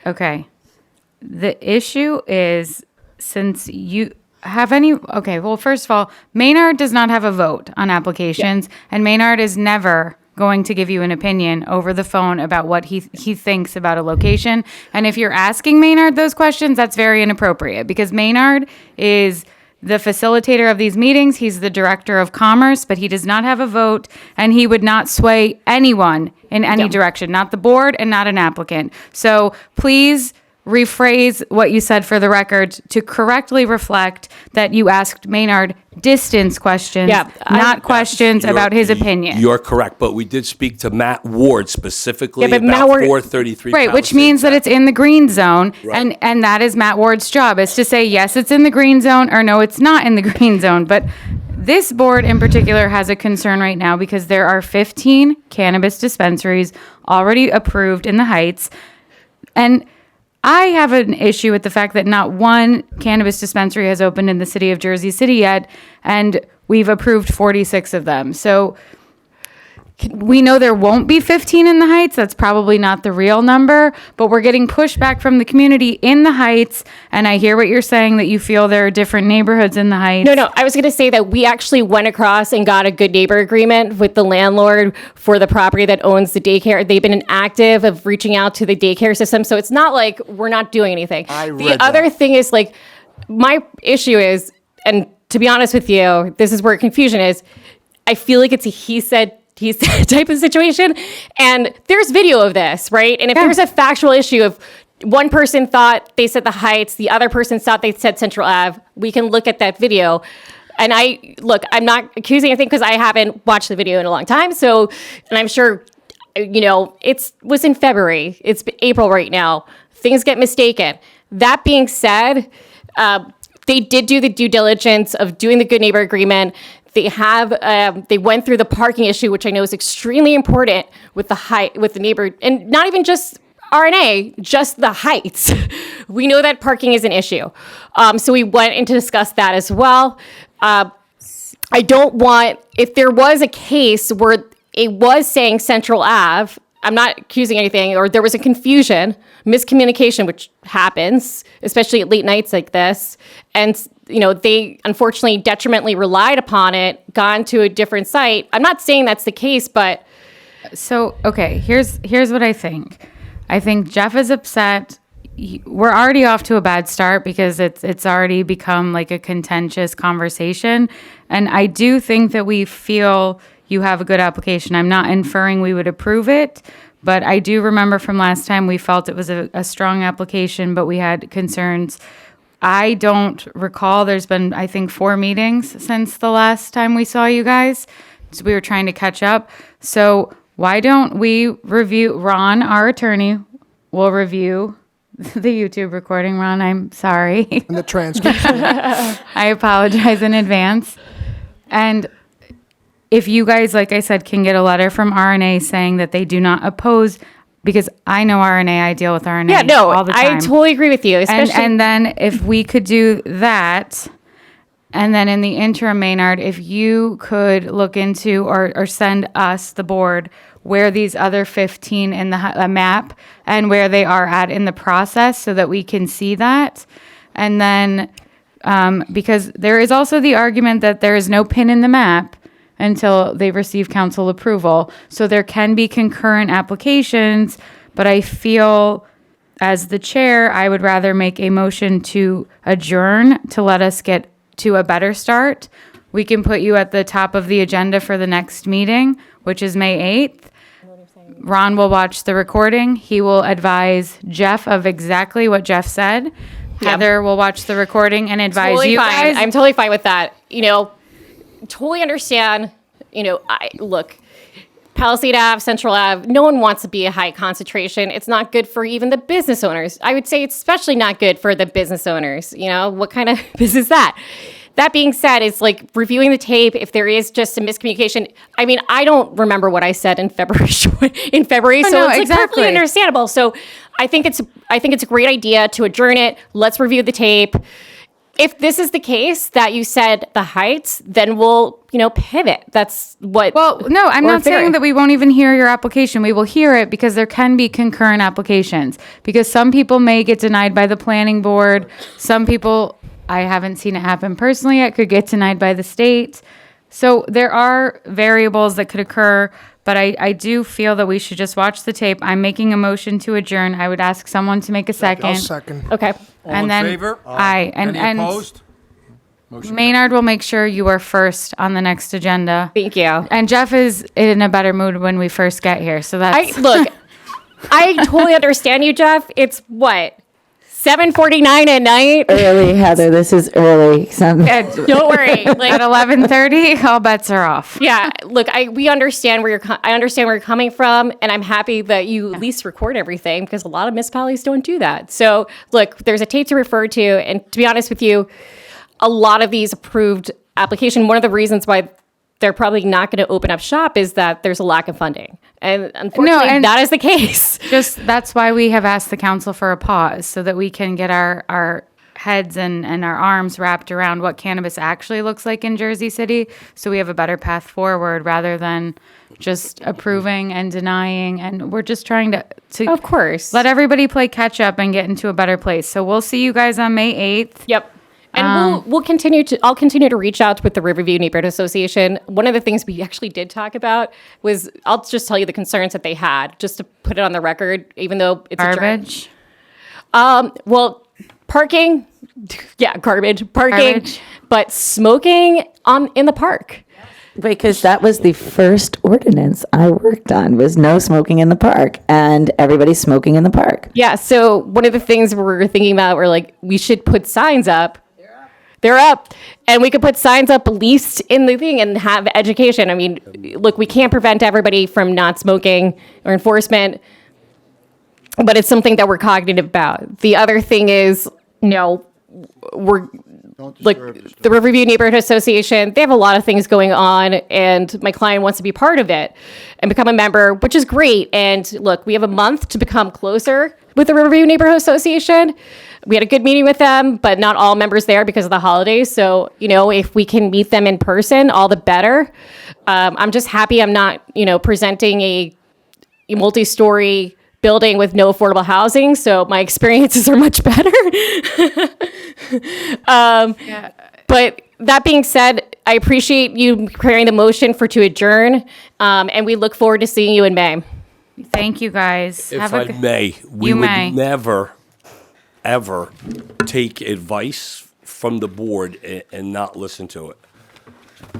Okay. The issue is, since you have any, okay, well, first of all, Maynard does not have a vote on applications, and Maynard is never going to give you an opinion over the phone about what he thinks about a location. And if you're asking Maynard those questions, that's very inappropriate, because Maynard is the facilitator of these meetings. He's the director of commerce, but he does not have a vote, and he would not sway anyone in any direction, not the board and not an applicant. So please rephrase what you said for the record to correctly reflect that you asked Maynard distance questions, not questions about his opinion. You're correct, but we did speak to Matt Ward specifically Yeah, but about Matt Ward- 433 Right, which Palisades means that it's in the green zone, Right. and that is Matt Ward's job, is to say, yes, it's in the green zone, or no, it's not in the green zone. But this board in particular has a concern right now because there are 15 cannabis dispensaries already approved in the Heights, and I have an issue with the fact that not one cannabis dispensary has opened in the city of Jersey City yet, and we've approved 46 of them. So we know there won't be 15 in the Heights. That's probably not the real number, but we're getting pushback from the community in the Heights. And I hear what you're saying, that you feel there are different neighborhoods in the Heights. No, I was going to say that we actually went across and got a good neighbor agreement with the landlord for the property that owns the daycare. They've been active of reaching out to the daycare system. So it's not like we're not doing anything. The other thing is, like, my issue is, and to be honest with you, this is where confusion is. I feel like it's a he said type of situation. And there's video of this, right? And if there's a factual issue of one person thought they said the Heights, the other person thought they said Central Ave, we can look at that video. And I'm not accusing anything because I haven't watched the video in a long time. So, and I'm sure, it was in February. It's April right now. Things get mistaken. That being said, they did do the due diligence of doing the good neighbor agreement. They went through the parking issue, which I know is extremely important with the neighbor, and not even just RNA, just the heights. We know that parking is an issue. So we went in to discuss that as well. I don't want, if there was a case where it was saying Central Ave, I'm not accusing anything, or there was a confusion, miscommunication, which happens, especially at late nights like this. And, they unfortunately detrimentally relied upon it, gone to a different site. I'm not saying that's the case, but. So, okay, here's what I think. I think Jeff is upset. We're already off to a bad start because it's already become like a contentious conversation. And I do think that we feel you have a good application. I'm not inferring we would approve it, but I do remember from last time we felt it was a strong application, but we had concerns. I don't recall. There's been, I think, 4 meetings since the last time we saw you guys. So we were trying to catch up. So why don't we review, Ron, our attorney, will review the YouTube recording. Ron, I'm sorry. And the transcript. I apologize in advance. And if you guys, like I said, can get a letter from RNA saying that they do not oppose, because I know RNA, I deal with RNA Yeah, no, all the time. I totally agree with you. Especially And then if we could do that, and then in the interim, Maynard, if you could look into or send us, the board, where these other 15 in the map and where they are at in the process so that we can see that. And then, because there is also the argument that there is no pin in the map until they receive council approval. So there can be concurrent applications, but I feel as the chair, I would rather make a motion to adjourn to let us get to a better start. We can put you at the top of the agenda for the next meeting, which is May 8th. Ron will watch the recording. He will advise Jeff of exactly what Jeff said. Yeah. Heather will watch the recording and advise totally you fine. guys. I'm totally fine with that. Totally understand. Look, Palisade Ave, Central Ave, no one wants to be a high concentration. It's not good for even the business owners. I would say it's especially not good for the business owners. What kind of business is that? That being said, it's like reviewing the tape. If there is just a miscommunication, I mean, I don't remember what I said in February. So no, it's like exactly. perfectly understandable. So I think it's a great idea to adjourn it. Let's review the tape. If this is the case that you said the heights, then we'll, pivot. That's what. Well, no, I'm we're not saying figuring. that we won't even hear your application. We will hear it because there can be concurrent applications. Because some people may get denied by the planning board. Some people, I haven't seen it happen personally yet, could get denied by the state. So there are variables that could occur, but I do feel that we should just watch the tape. I'm making a motion to adjourn. I would ask someone to make a second. I'll second. Okay. All in favor? Aye. Any opposed? Motion Maynard will make sure you are first on the next agenda. Thank you. And Jeff is in a better mood when we first get here. So that's I totally understand you, Jeff. It's what? 7:49 at night. Early, Heather. This is early. Don't worry. Like at 11:30, all bets are off. Yeah, look, we understand where I understand where you're coming from, and I'm happy that you at least record everything because a lot of municipalities don't do that. So, look, there's a tape to refer to, and to be honest with you, a lot of these approved application. One of the reasons why they're probably not going to open up shop is that there's a lack of funding, and unfortunately, that is the case. That's why we have asked the council for a pause so that we can get our heads and our arms wrapped around what cannabis actually looks like in Jersey City, so we have a better path forward rather than just approving and denying. And we're just trying to of course, let everybody play catch up and get into a better place. So we'll see you guys on May 8th. Yep. And we'll continue to. I'll continue to reach out with the Riverview Neighborhood Association. One of the things we actually did talk about was, I'll just tell you the concerns that they had, just to put it on the record, even though it's garbage. Well, parking, garbage, parking, but smoking in the park. Because that was the first ordinance I worked on, was no smoking in the park, and everybody's smoking in the park. Yeah. So one of the things we're thinking about, we're like, we should put signs up. they're up, and we could put signs up least in the thing and have education. I mean, look, we can't prevent everybody from not smoking or enforcement, but it's something that we're cognitive about. The other thing is, we're like the Riverview Neighborhood Association, they have a lot of things going on, and my client wants to be part of it and become a member, which is great. And look, we have a month to become closer with the Riverview Neighborhood Association. We had a good meeting with them, but not all members there because of the holidays. So, if we can meet them in person, all the better. I'm just happy I'm not, presenting a multi-story building with no affordable housing, so my experiences are much better. But that being said, I appreciate you preparing the motion to adjourn, and we look forward to seeing you in May. Thank you, guys. If I may, we You would may. never, ever take advice from the board and not listen to it.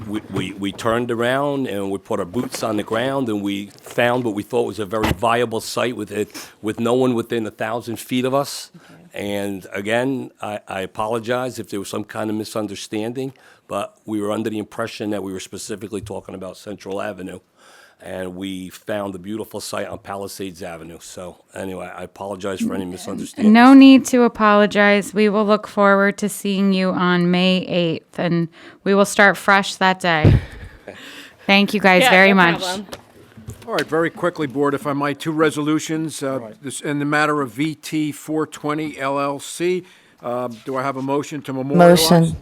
We turned around and we put our boots on the ground, and we found what we thought was a very viable site with no one within 1,000 feet of us. And again, I apologize if there was some kind of misunderstanding, but we were under the impression that we were specifically talking about Central Avenue. And we found a beautiful site on Palisades Avenue. So anyway, I apologize for any misunderstanding. No need to apologize. We will look forward to seeing you on May 8th, and we will start fresh that day. Thank you guys very much. All right, very quickly, Board, if I might, two resolutions. This in the matter of VT 420 LLC. Do I have a motion to memorialize? Motion.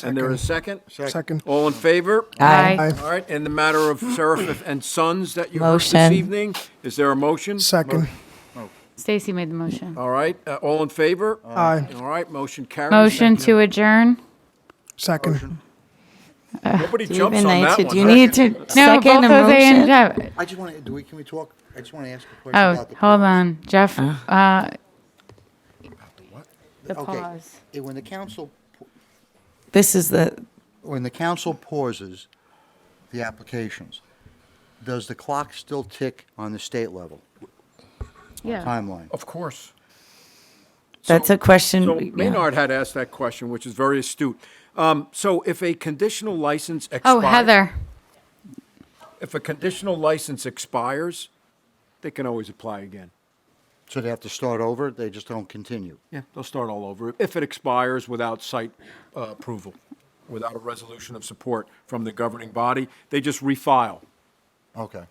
And there is a second? Second. All in favor? Aye. Aye. All right, in the matter of Seraph and Sons that you heard this Motion. evening, is there a motion? Second. Stacy made the motion. All right, all in favor? Aye. All right, motion carries. Motion Thank you. to adjourn. Second. Nobody Do you jumps even on need that to, one. do you huh? need to No, second both a Jose and motion? Jeff. I just want to, can we talk? I just want to ask a question Oh, about the. hold on, Jeff. The Okay. pause. When the council, This is when the council pauses the applications, does the clock still tick on the state level Yeah. timeline? Of course. that's a question. So yeah. Maynard had asked that question, which is very astute. So if a conditional license expires. Oh, Heather. If a conditional license expires, they can always apply again. So they have to start over? They just don't continue? Yeah, they'll start all over. If it expires without site approval, without a resolution of support from the governing body, they just refile. Okay.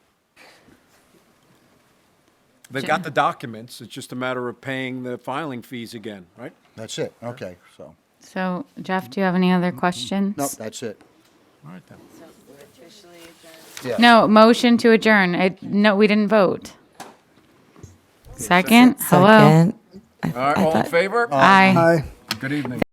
They've got the documents, it's just a matter of paying the filing fees again, right? That's it? Okay, so. So, Jeff, do you have any other questions? Nope, that's it. All right then. Yeah. No, motion to adjourn. No, we didn't vote. Second? Hello? Second. All right, all in favor? Aye. Aye. Good evening.